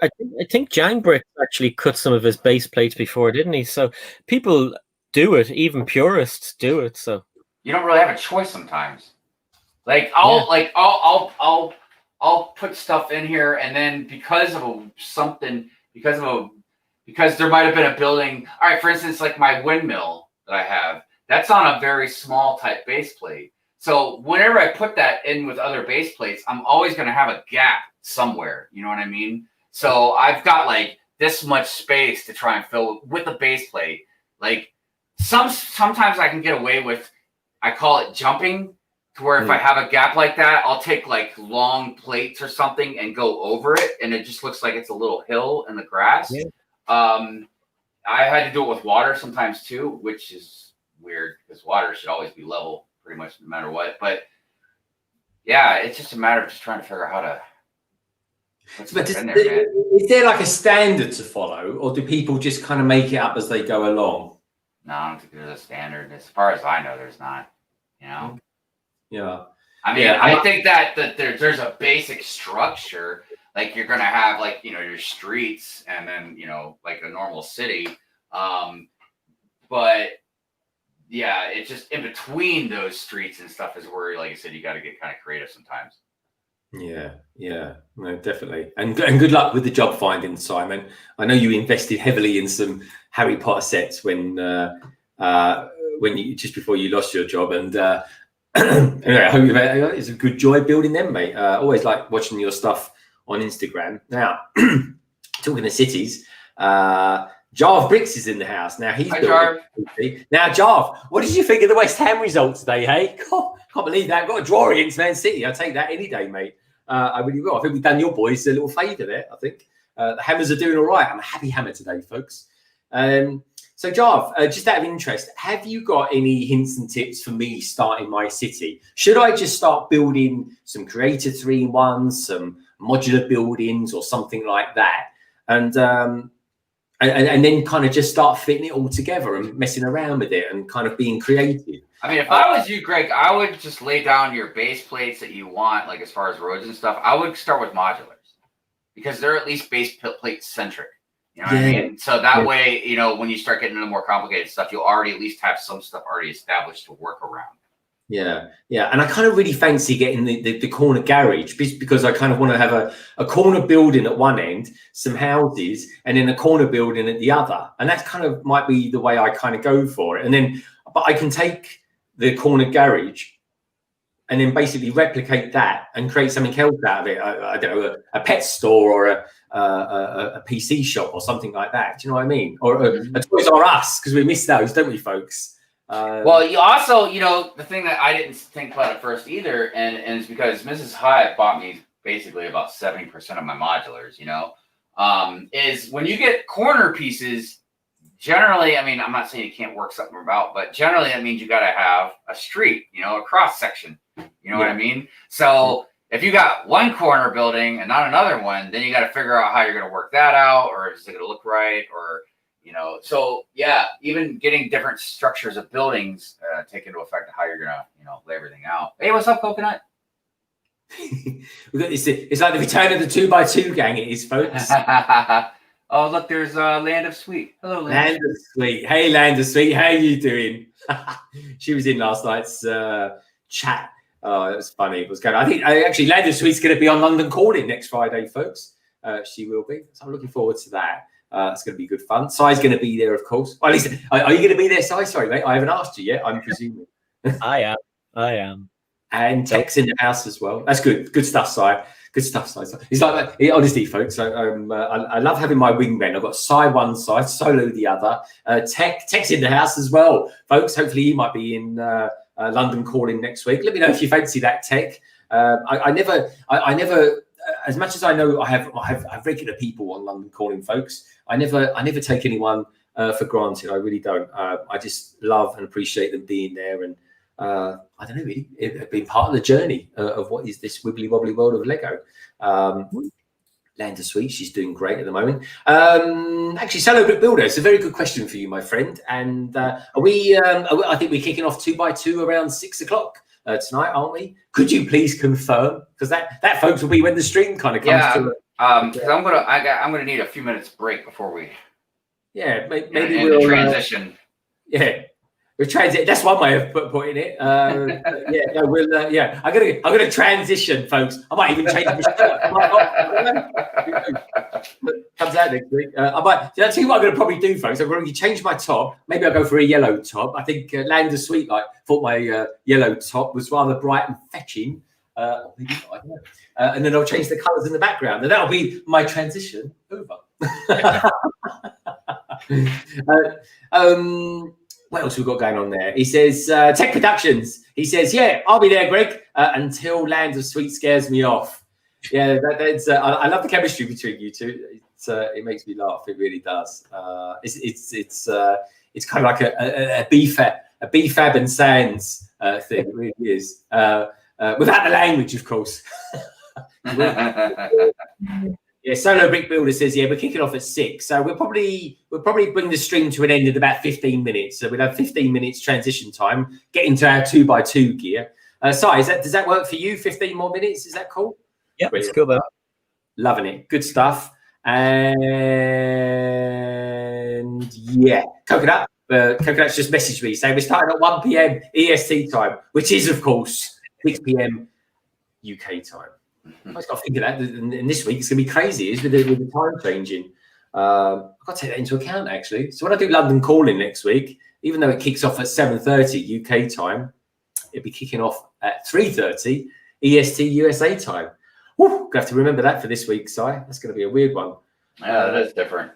I think Jangbrick actually cut some of his base plates before, didn't he? So people do it, even purists do it. So you don't really have a choice sometimes. Like I'll put stuff in here, and then because there might have been a building. All right, for instance, like my windmill that I have, that's on a very small type base plate. So whenever I put that in with other base plates, I'm always going to have a gap somewhere. You know what I mean? So I've got like this much space to try and fill with a base plate. Like sometimes I can get away with, I call it jumping, to where if I have a gap like that, I'll take like long plates or something and go over it, and it just looks like it's a little hill in the grass. Yeah. I had to do it with water sometimes too, which is weird because water should always be level pretty much no matter what. But yeah, it's just a matter of just trying to figure out how to. But is there like a standard to follow, or do people just kind of make it up as they go along? No, I don't think there's a standard. As far as I know, there's not. You know. Yeah. I mean, I think that there's a basic structure. Like you're gonna have like your streets, and then like a normal city. But yeah, it's just in between those streets and stuff is where, like I said, you got to get kind of creative sometimes. Yeah, no, definitely. And good luck with the job finding, Simon. I know you invested heavily in some Harry Potter sets when you just before you lost your job, and anyway, I hope it's a good joy building them, mate. Always like watching your stuff on Instagram. Now, talking to cities, Jarv Bricks is in the house. Now he's Jarv. Now, Jarv, what did you think of the West Ham result today? Hey, God, can't believe that. Got a draw against Man City. I'll take that any day, mate. I really will. I think we've done your boys a little favour there. I think the Hammers are doing all right. I'm a happy Hammer today, folks. So, Jarv, just out of interest, have you got any hints and tips for me starting my city? Should I just start building some Creator 3-in-1s, some modular buildings, or something like that, and then kind of just start fitting it all together and messing around with it and kind of being creative? I mean, if I was you, Greg, I would just lay down your base plates that you want, like as far as roads and stuff. I would start with modulars because they're at least base plate centric. You know what I mean? So that way, when you start getting into more complicated stuff, you'll already at least have some stuff already established to work around. Yeah. And I kind of really fancy getting the corner garage because I kind of want to have a corner building at one end, some houses, and then a corner building at the other. And that kind of might be the way I kind of go for it. And then, but I can take the corner garage and then basically replicate that and create something else out of it. I don't know, a pet store or a PC shop or something like that. Do you know what I mean? Or a Toys R Us, because we miss those, don't we, folks? Well, you also, the thing that I didn't think about at first either, and it's because Mrs. Hive bought me basically about 70% of my modulars, is when you get corner pieces, generally, I mean, I'm not saying you can't work something about, but generally that means you got to have a street, a cross section, what I mean? So if you got one corner building and not another one, then you got to figure out how you're going to work that out, or is it going to look right, or so yeah, even getting different structures of buildings take into effect how you're gonna, lay everything out. Hey, what's up, Coconut? We got this. It's like the return of the 2x2 gang. It is, folks. Oh, look, there's Land of Sweet. Hello, Land of Sweet. Hey, Land of Sweet. How you doing? She was in last night's chat. Oh, it was funny. It was good. I think actually Land of Sweet's going to be on London Calling next Friday, folks. She will be. So I'm looking forward to that. It's going to be good fun. Sai's going to be there, of course. Well, at least, are you going to be there, Sai? Sorry, mate. I haven't asked you yet. I'm presuming. I am. And Tech's in the house as well. That's good. Good stuff, Sai. Good stuff, Sai. It's like, honestly, folks, I love having my wingmen. I've got Sai one side, Solo the other. Tech's in the house as well, folks. Hopefully, he might be in London Calling next week. Let me know if you fancy that, Tech. I never. As much as I know, I have regular people on London Calling, folks. I never take anyone for granted. I really don't. I just love and appreciate them being there, and I don't know, really, being part of the journey of what is this wibbly wobbly world of Lego. Land of Sweet, she's doing great at the moment. Actually, Solo Brick Builder, it's a very good question for you, my friend. And I think we're kicking off 2x2 around 6 o'clock. Tonight, aren't we? Could you please confirm? Because that folks will be when the stream kind of comes to Because I'm gonna need a few minutes break before we. Yeah, maybe in we'll the transition. Yeah. We'll transit. That's one way of putting it. Yeah, no, we'll. Yeah, I'm gonna transition, folks. I might even change my shirt. Comes out next week. I might. I'll tell you what I'm gonna probably do, folks. I'm gonna change my top. Maybe I'll go for a yellow top. I think Land of Sweet Light thought my yellow top was rather bright and fetching. Or maybe not, I don't know. And then I'll change the colours in the background, and that'll be my transition over. What else we got going on there? He says, Tech Productions. He says, yeah, I'll be there, Greg, until Land of Sweet scares me off. Yeah, that's. I love the chemistry between you two. It makes me laugh. It really does. It's kind of like a BFAB and Sans thing. It really is. Without the language, of course. Yeah, Solo Brick Builder says, yeah, we're kicking off at 6. So we'll probably bring the stream to an end in about 15 minutes. So we'll have 15 minutes transition time, get into our 2x2 gear. Si, does that work for you? 15 more minutes? Is that cool? Yeah, it's cool, man. Loving it. Good stuff. And yeah, Coconut. Coconut's just messaged me saying we're starting at 1 p.m. EST time, which is, of course, 6 p.m. UK time. I just got to think of that. And this week it's going to be crazy, is with the time changing. I've got to take that into account, actually. So when I do London Calling next week, even though it kicks off at 7:30 UK time, it'll be kicking off at 3:30 EST USA time. Woo, gonna have to remember that for this week, Si. That's going to be a weird one. Yeah, that is different.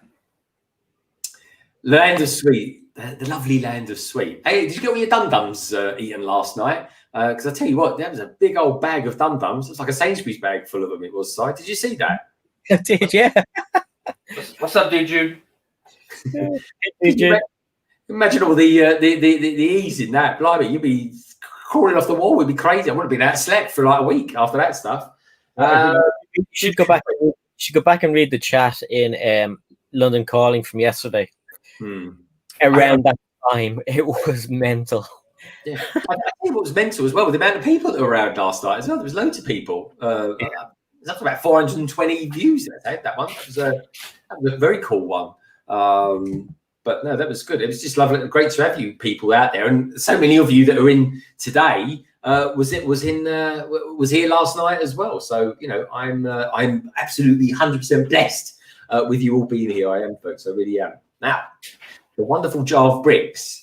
Land of Sweet, the lovely Land of Sweet. Hey, did you get all your dum-dums eaten last night? Because I tell you what, that was a big old bag of dum-dums. It's like a Sainsbury's bag full of them. It was, Si. Did you see that? I did, yeah. What's up, dude? Imagine all the ease in that. Blimey, you'd be crawling off the wall. It'd be crazy. I wouldn't be that slept for like a week after that stuff. You should go back. You should go back and read the chat in London Calling from yesterday. Around that time, it was mental. Yeah, I think it was mental as well with the amount of people that were around last night as well. There was loads of people. There's up to about 420 views. That one. That was a very cool one. But no, that was good. It was just lovely. Great to have you people out there, and so many of you that are in today. Was here last night as well. So you know, I'm absolutely 100% blessed with you all being here. I am, folks. I really am. Now, the wonderful Jar of Bricks.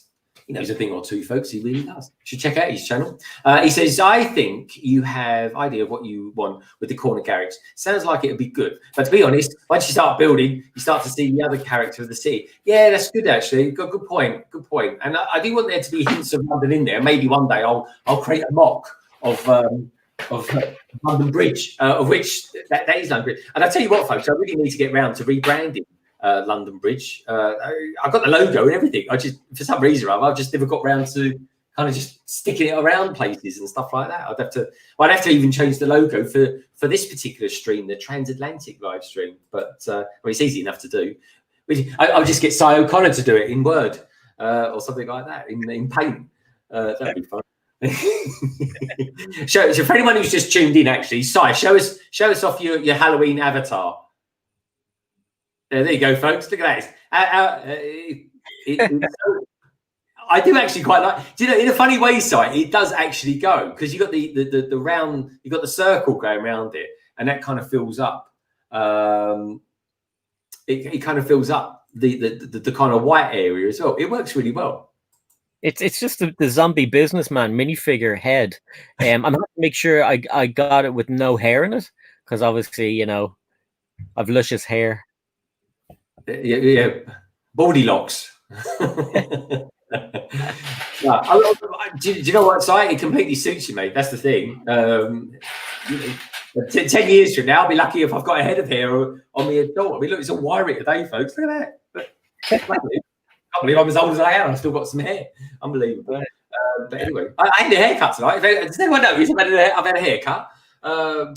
He knows a thing or two, folks. He really does. You should check out his channel. He says, I think you have idea of what you want with the corner garage. Sounds like it would be good. But to be honest, once you start building, you start to see the other character of the city. Yeah, that's good, actually. Good point. Good point. And I do want there to be hints of London in there. Maybe one day I'll create a mock of London Bridge, of which that is London Bridge. And I tell you what, folks, I really need to get round to rebranding London Bridge. I've got the logo and everything. I just, for some reason, I've just never got round to kind of just sticking it around places and stuff like that. I'd have to even change the logo for this particular stream, the Transatlantic live stream. But well, it's easy enough to do. I'll just get Si O'Connor to do it in Word or something like that in Paint. That'd be fun. So for anyone who's just tuned in, actually, Si, show us off your Halloween avatar. There you go, folks. Look at that. I do actually quite like. Do you know, in a funny way, Si, it does actually go because you got the round, you got the circle going around it, and that kind of fills up. It kind of fills up the kind of white area as well. It works really well. It's just the zombie businessman minifigure head. I'm going to make sure I got it with no hair in it because obviously, you know, I've luscious hair. Yeah. Baldy locks. Yeah. Do you know what, Si? It completely suits you, mate. That's the thing. 10 years from now, I'll be lucky if I've got a head of hair on me at all. I mean, look, it's all wiry today, folks. Look at that. I can't believe I'm as old as I am. I've still got some hair. Unbelievable. But anyway, I had a haircut tonight. Does anyone know I've had a haircut? I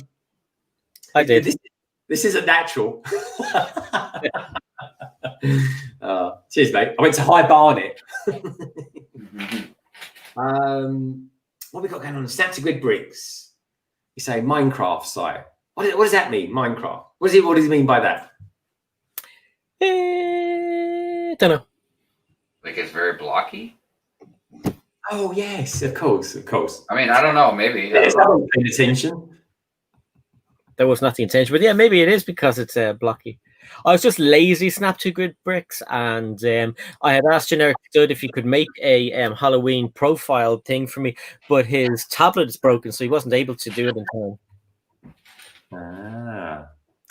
did. This isn't natural. Cheers, mate. I went to High Barnet. What have we got going on? Snap to Grid Bricks. You say Minecraft site. What does that mean, Minecraft? What does he mean by that? Don't know. Like it's very blocky. Oh yes, of course. I mean, I don't know. Maybe I haven't paid attention. That was not the intention, but yeah, maybe it is because it's blocky. I was just lazy, snap 2 grid bricks, and I had asked Generic Stud if he could make a Halloween profile thing for me, but his tablet is broken, so he wasn't able to do it in time.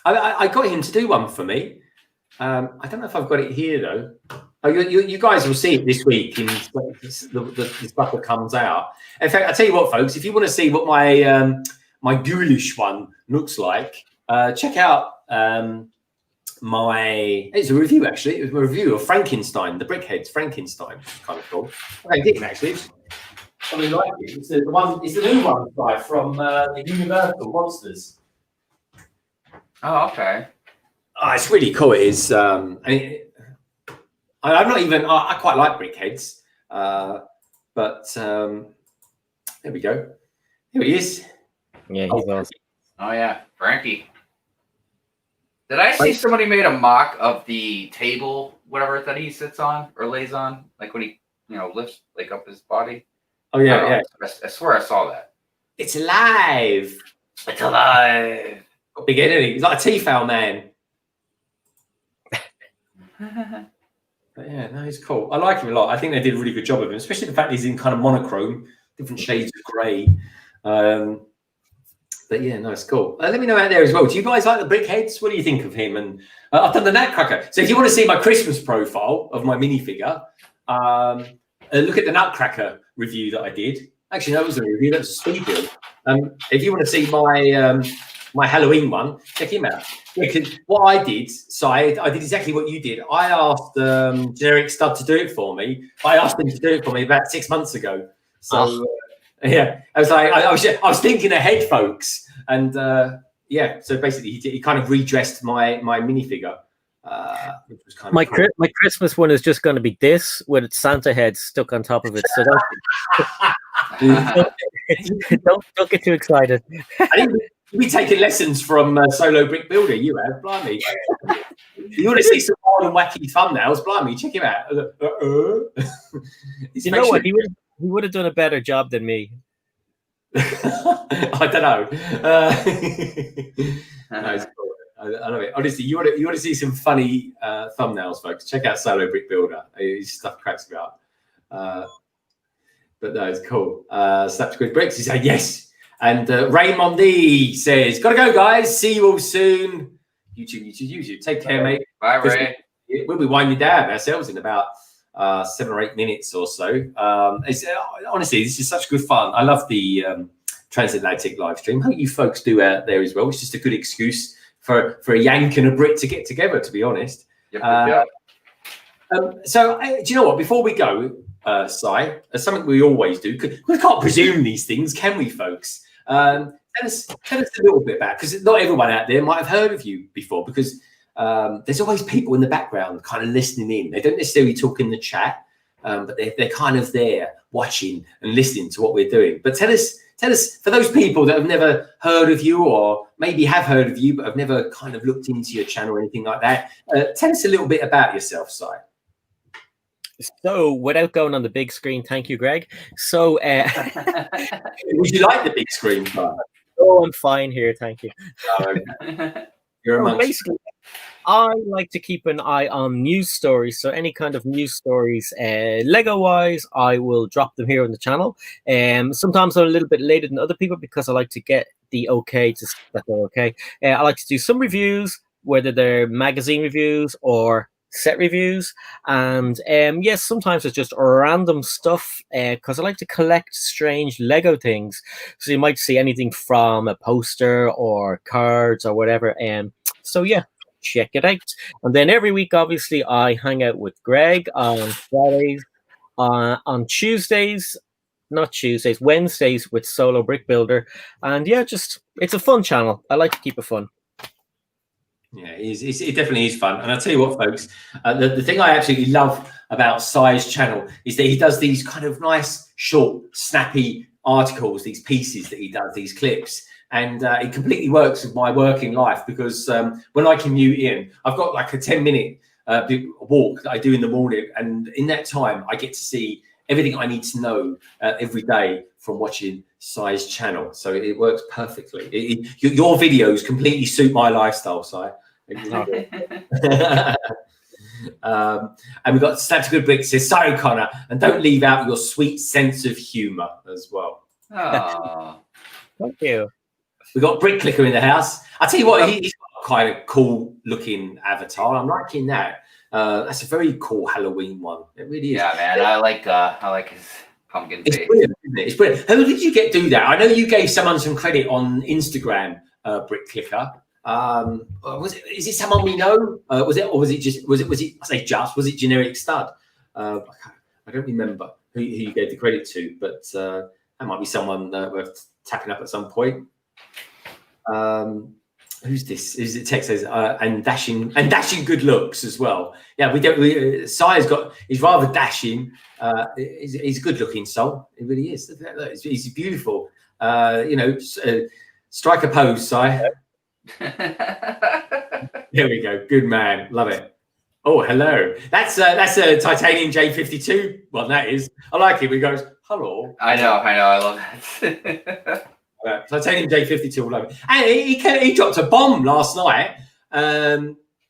I got him to do one for me. I don't know if I've got it here though. Oh, you guys will see it this week in the stuff that comes out. In fact, I tell you what, folks, if you want to see what my my ghoulish one looks like, check out it's a review actually. It was a review of Frankenstein, the Brickhead's Frankenstein. Kind of cool. I didn't actually. I really like it. It's the new one guy from the Universal Monsters. Oh, okay. Oh, it's really cool. It is. I'm not even. I quite like Brickheads, but there we go. Here he is. Yeah, he's awesome. Oh yeah, Frankie. Did I see somebody made a mock of the table, whatever that he sits on or lays on, like when he, lifts like up his body? Oh yeah, I swear I saw that. It's alive. It's alive. Got big energy. He's like a T-foul man. But yeah, no, he's cool. I like him a lot. I think they did a really good job of him, especially the fact he's in kind of monochrome, different shades of grey. But yeah, no, it's cool. Let me know out there as well. Do you guys like the Brickheads? What do you think of him? And I've done the Nutcracker. So if you want to see my Christmas profile of my minifigure, look at the Nutcracker review that I did. Actually, that was a review. That was a speed build. If you want to see my my Halloween one, check him out. Because what I did, so I did exactly what you did. I asked Generic Stud to do it for me. I asked him to do it for me about 6 months ago. So yeah, I was like, I was thinking ahead, folks, and yeah. So basically, he kind of redressed my minifigure, which was kind of cool. My Christmas one is just going to be this with Santa head stuck on top of it. So don't get too excited. You've been taking lessons from Solo Brick Builder. You have, blimey. You want to see some wild and wacky thumbnails? Blimey, check him out. You know what? He would have done a better job than me. I don't know. No, it's cool. I love it. Honestly, you want to see some funny thumbnails, folks? Check out Solo Brick Builder. His stuff cracks me up. But no, it's cool. Snaps Good Bricks. He said yes. And Raymond D says, "Gotta go, guys. See you all soon." YouTube. Take care, mate. Bye, Ray. We'll be winding down ourselves in about 7 or 8 minutes or so. Honestly, this is such good fun. I love the Transatlantic live stream. Hope you folks do out there as well. It's just a good excuse for a Yank and a Brit to get together, to be honest. Yep. So, do you know what? Before we go, Si, something we always do, we can't presume these things, can we, folks? Tell us a little bit about, because not everyone out there might have heard of you before, because there's always people in the background kind of listening in. They don't necessarily talk in the chat, but they're kind of there watching and listening to what we're doing. But tell us, for those people that have never heard of you, or maybe have heard of you but have never kind of looked into your channel or anything like that, tell us a little bit about yourself, Si. So, without going on the big screen, thank you, Greg. So, would you like the big screen? Oh, I'm fine here, thank you. You're amongst. Basically, I like to keep an eye on news stories. So, any kind of news stories, Lego-wise, I will drop them here on the channel. Sometimes I'm a little bit later than other people because I like to get the okay to that they're okay. I like to do some reviews, whether they're magazine reviews or set reviews, and yes, sometimes it's just random stuff because I like to collect strange Lego things. So you might see anything from a poster or cards or whatever. So yeah, check it out. And then every week, obviously, I hang out with Greg on Fridays, on Tuesdays. Not Tuesdays, Wednesdays with Solo Brick Builder. And yeah, it's a fun channel. I like to keep it fun. Yeah, it definitely is fun. And I'll tell you what, folks, the thing I absolutely love about Si's channel is that he does these kind of nice, short, snappy articles, these pieces that he does, these clips. And it completely works with my working life because when I commute in, I've got like a 10-minute walk that I do in the morning. And in that time, I get to see everything I need to know every day from watching Sai's channel. So it works perfectly. Your videos completely suit my lifestyle, Sai. And we've got such a good brick says, "Sorry, Connor, and don't leave out your sweet sense of humour as well." Oh, Thank you. We've got Brick Clicker in the house. I tell you what, he's got quite a cool looking avatar. I'm liking that. That's a very cool Halloween one. It really is. yeah, man. I like his pumpkin face. It's brilliant, isn't it? It's brilliant. How did you do that? I know you gave someone some credit on Instagram, Brick Clicker. Is it someone we know? Was it generic stud? I don't remember who you gave the credit to, but that might be someone worth tapping up at some point. Who's this? Is it text says and dashing good looks as well? Yeah, Sai's he's rather dashing. He's a good looking soul. He really is. He's beautiful. Strike a pose, Sai. There we go. Good man. Love it. Oh, hello. That's a titanium J52. Well, that is. I like it. He goes, hello. I know. I love that. Titanium J52 all over. And he dropped a bomb last night.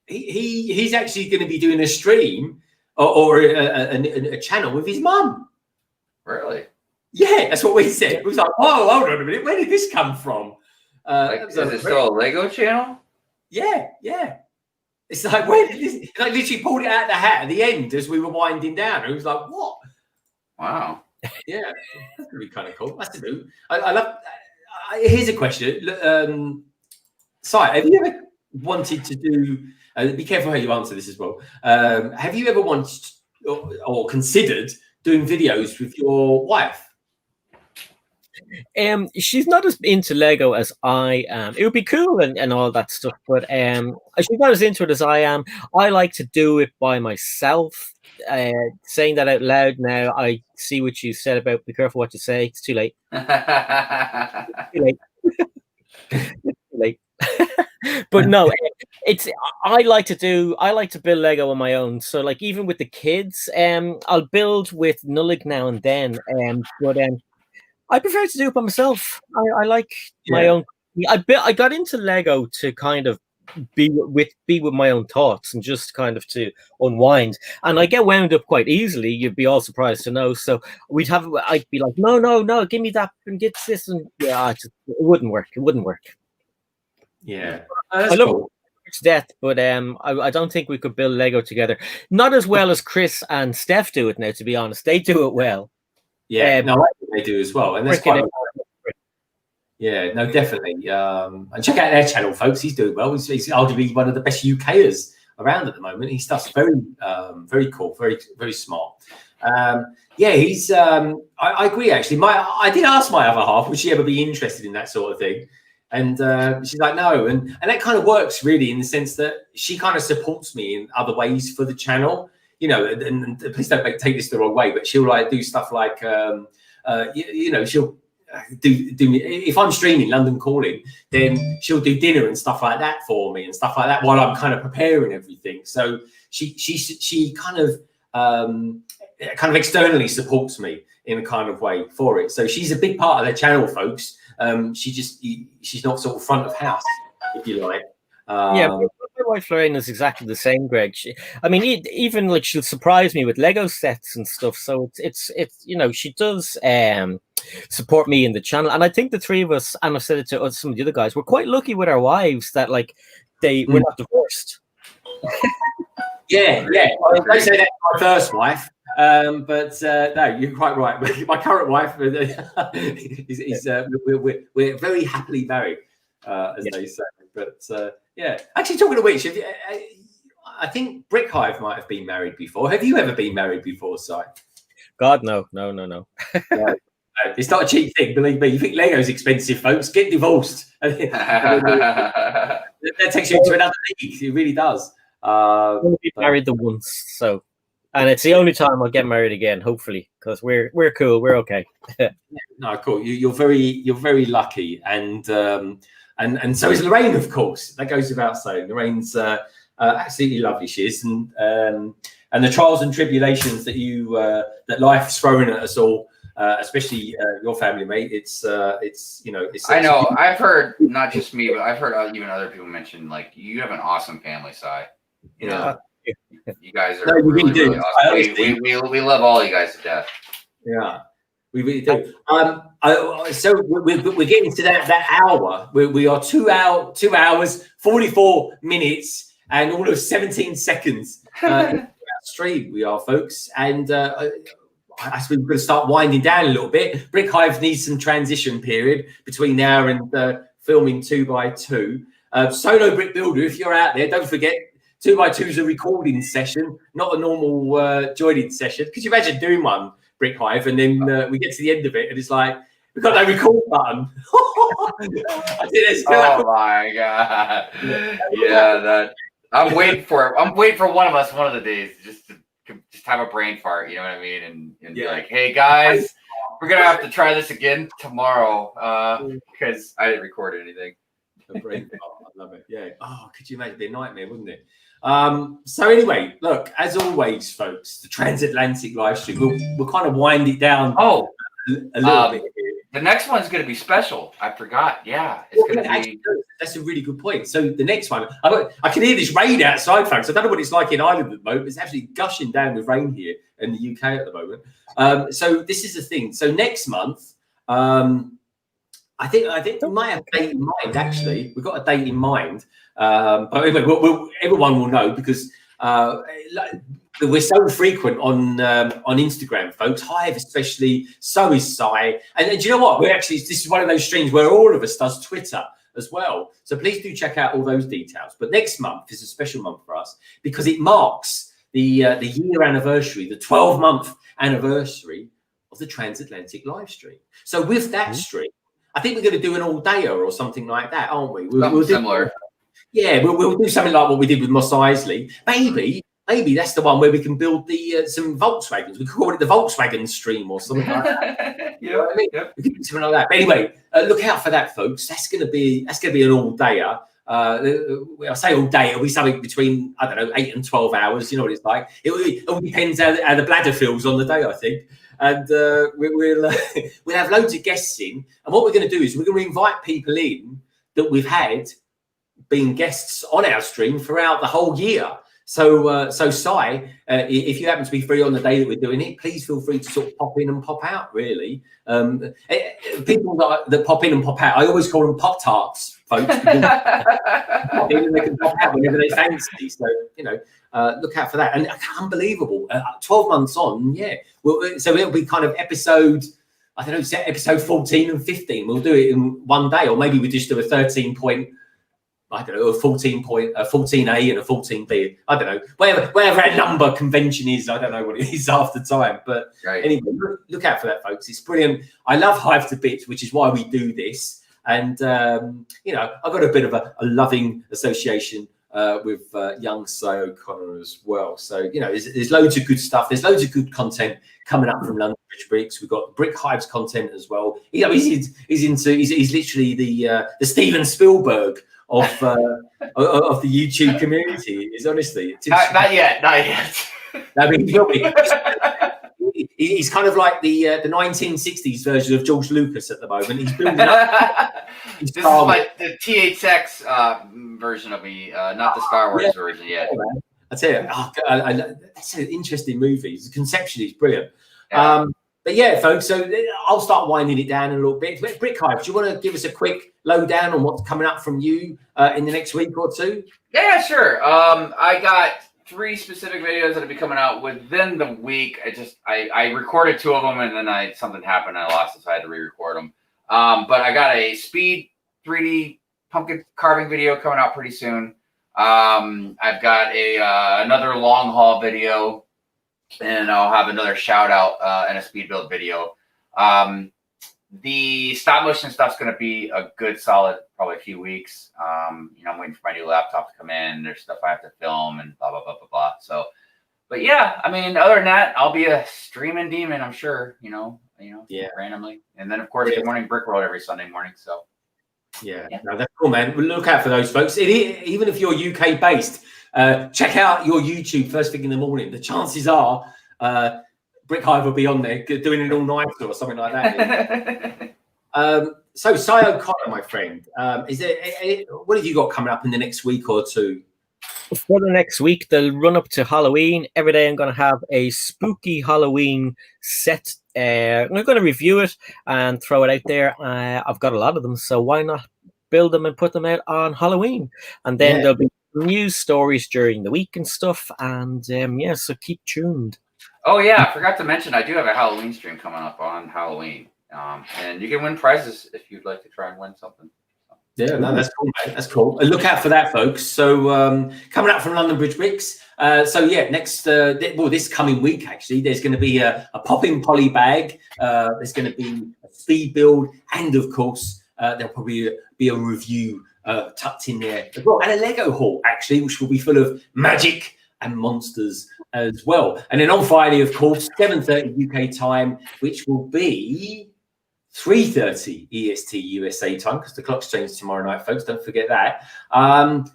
He's actually going to be doing a stream or a channel with his mum. Really? Yeah, that's what we said. It was like, oh, hold on a minute. Where did this come from? Is it still a Lego channel? Yeah. It's like, where did this? Like, literally pulled it out of the hat at the end as we were winding down. It was like, what? Wow. Yeah, that's gonna be kind of cool. That's to do. I love. Here's a question. Sai, have you ever wanted to do? Be careful how you answer this as well. Have you ever wanted or considered doing videos with your wife? She's not as into Lego as I am. It would be cool and all that stuff, but she's not as into it as I am. I like to do it by myself. Saying that out loud now, I see what you said about be careful what you say. It's too late. Too late. It's too late. But no, I like to build Lego on my own. So like even with the kids, I'll build with Nullig now and then. But I prefer to do it by myself. I like my own. I got into Lego to kind of be with my own thoughts and just kind of to unwind. And I get wound up quite easily. You'd be all surprised to know. So I'd be like, no, give me that and get this, and it wouldn't work. It wouldn't work. Yeah, I love it to death, but I don't think we could build Lego together. Not as well as Chris and Steph do it now. To be honest, they do it well. Yeah, no, I think they do as well, and that's quite. Yeah, no, definitely. And check out their channel, folks. He's doing well. He's arguably one of the best UKers around at the moment. His stuff's very cool, very, very smart. He's. I agree. Actually, I did ask my other half, would she ever be interested in that sort of thing, and she's like, no, and that kind of works really in the sense that she kind of supports me in other ways for the channel. You know, and please don't take this the wrong way, but she'll like do stuff like, she'll do if I'm streaming London Calling, then she'll do dinner and stuff like that for me and stuff like that while I'm kind of preparing everything. So she kind of externally supports me in a kind of way for it. So she's a big part of the channel, folks. She's not sort of front of house, if you like. My wife Lorraine is exactly the same, Greg. Even like she'll surprise me with Lego sets and stuff. So it's she does support me in the channel, and I think the three of us, and I've said it to some of the other guys, we're quite lucky with our wives that like we're not divorced. Yeah. Well, I say that to my first wife, but no, you're quite right. My current wife is we're very happily married, as they say. But actually, talking of which, I think Brick Hive might have been married before. Have you ever been married before, Si? God, no. Yeah. It's not a cheap thing, believe me. You think Lego's expensive, folks? Get divorced. That takes you into another league. It really does. I've only been married the once, so And it's the only time I'll get married again, hopefully, because we're cool, we're okay. No, cool. You're very lucky, and so is Lorraine, of course. That goes without saying. Lorraine's absolutely lovely. She is, and the trials and tribulations that that life's throwing at us all, especially your family, mate. It's you know. I know. I've heard not just me, but I've heard even other people mention like you have an awesome family, Si. You know. You guys are really awesome. We love all you guys to death. Yeah, we really do. So we're getting to that hour. We are 2 hours 44 minutes and all of 17 seconds stream. We are, folks, and I suppose we're going to start winding down a little bit. Brick Hive needs some transition period between now and filming 2x2. Solo Brick Builder, if you're out there, don't forget. 2x2 is a recording session, not a normal joining session. Could you imagine doing one, Brick Hive, and then we get to the end of it and it's like, we've got no record button. Oh my God. Yeah, I'm waiting for it. I'm waiting for one of us one of the days just to have a brain fart, you know what I mean? And be like, hey guys, we're going to have to try this again tomorrow because I didn't record anything. A brain fart, I love it. Yeah. Oh, could you imagine? It'd be a nightmare, wouldn't it? So anyway, look, as always, folks, the transatlantic live stream, we'll kind of wind it down a little bit here. The next one's going to be special. I forgot. Yeah, it's going to be. Actually, that's a really good point. So the next one, I can hear this rain outside, folks. I don't know what it's like in Ireland at the moment. It's actually gushing down with rain here in the UK at the moment. So this is the thing. So next month, I think we might have a date in mind. Actually, we've got a date in mind. But anyway, everyone will know because we're so frequent on Instagram, folks. Hive especially, so is Si. And do you know what? This is one of those streams where all of us does Twitter as well. So please do check out all those details. But next month is a special month for us because it marks the year anniversary, the 12-month anniversary of the Transatlantic live stream. So with that stream, I think we're going to do an all-dayer or something like that, aren't we? We'll similar. We'll do something like what we did with Mos Eisley. Maybe that's the one where we can build some Volkswagens. We could call it the Volkswagen stream or something like that. You know what I mean? Yep. We could do something like that. But anyway, look out for that, folks. That's going to be an all-dayer. I say all-dayer. It'll be something between 8 and 12 hours. You know what it's like. It all depends how the bladder feels on the day, I think. And we'll have loads of guests in. And what we're going to do is we're going to invite people in that we've had being guests on our stream throughout the whole year. So Si, if you happen to be free on the day that we're doing it, please feel free to sort of pop in and pop out, really. People that pop in and pop out, I always call them Pop-Tarts, folks. Pop in and they can pop out whenever they fancy. So, look out for that. And unbelievable. 12 months on, yeah. So it'll be kind of episode 14 and 15. We'll do it in one day, or maybe we just do a 13-point. I don't know, a 14-A and a 14B. I don't know, whatever our number convention is. I don't know what it is half the time. But anyway, look out for that, folks. It's brilliant. I love Hive to bits, which is why we do this. And I've got a bit of a loving association with young Si O'Connor as well. So there's loads of good stuff. There's loads of good content coming up from London Bridge Bricks. We've got Brick Hive's content as well. He's literally the Steven Spielberg of the YouTube community. Is honestly not yet. I mean, he's kind of like the 1960s version of George Lucas at the moment. He's building up. This is like the THX version of me, not the Star Wars version yet. I tell you, that's an interesting movie. Conceptually, it's brilliant. Yeah. But yeah, folks, so I'll start winding it down a little bit. Brick Hive, do you want to give us a quick lowdown on what's coming up from you in the next week or two? Yeah, sure. I got 3 specific videos that'll be coming out within the week. I recorded 2 of them and then something happened and I lost it, so I had to re-record them. But I got a speed 3D pumpkin carving video coming out pretty soon. I've got another long haul video. And I'll have another shout out and a speed build video. The stop motion stuff's going to be a good solid, probably a few weeks. I'm waiting for my new laptop to come in. There's stuff I have to film and blah, blah, blah, blah, blah. So, But yeah, I mean, other than that, I'll be a streaming demon, I'm sure, Yeah. randomly. And then, of course, Good Morning Brick Road every Sunday morning. So, yeah. No, that's cool, man. We'll look out for those folks. Even if you're UK based, check out your YouTube first thing in the morning. The chances are Brick Hive will be on there doing it all night or something like that. So, Cy O'Connor, my friend, what have you got coming up in the next week or two? For the next week, the run up to Halloween, every day I'm going to have a spooky Halloween set. I'm going to review it and throw it out there. I've got a lot of them, so why not build them and put them out on Halloween? And then there'll be news stories during the week and stuff. And so keep tuned. Oh yeah, I forgot to mention I do have a Halloween stream coming up on Halloween, and you can win prizes if you'd like to try and win something. Yeah, no, that's cool, mate. That's cool. Look out for that, folks. So coming up from London Bridge Bricks. Next, this coming week, actually, there's going to be a popping poly bag. There's going to be a speed build, and of course, there'll probably be a review tucked in there as well, and a Lego haul, actually, which will be full of magic and monsters as well. And then on Friday, of course, 7:30 UK time, which will be 3:30 EST USA time, because the clock's changed tomorrow night, folks. Don't forget that.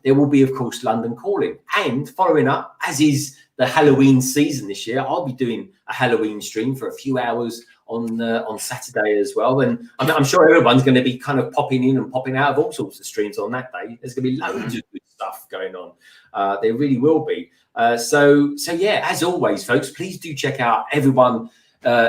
There will be, of course, London Calling. And following up, as is the Halloween season this year, I'll be doing a Halloween stream for a few hours on Saturday as well. And I'm sure everyone's going to be kind of popping in and popping out of all sorts of streams on that day. There's going to be loads of good stuff going on. There really will be. So yeah, as always, folks, please do check out everyone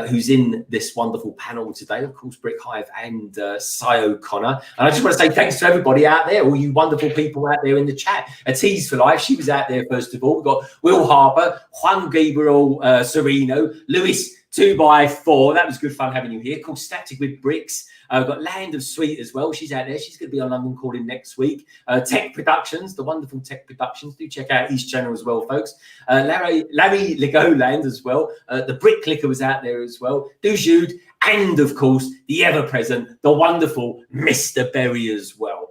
who's in this wonderful panel today, of course, Brick Hive and Cy O'Connor. And I just want to say thanks to everybody out there, all you wonderful people out there in the chat. A Tease for Life, she was out there first of all. We've got Will Harper, Juan Gabriel Sereno, Lewis 2x4. That was good fun having you here. Called Static with Bricks. We've got Land of Sweet as well. She's out there. She's going to be on London Calling next week. Tech Productions, the wonderful Tech Productions. Do check out his channel as well, folks. Larry Legoland as well. The Brick Clicker was out there as well. Dujude, and of course, the ever-present, the wonderful Mr. Berry as well.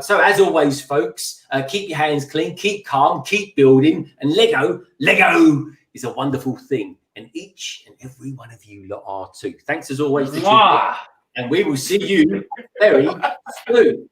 So as always, folks, keep your hands clean, keep calm, keep building. And Lego is a wonderful thing. And each and every one of you lot are too. Thanks as always. And we will see you very soon.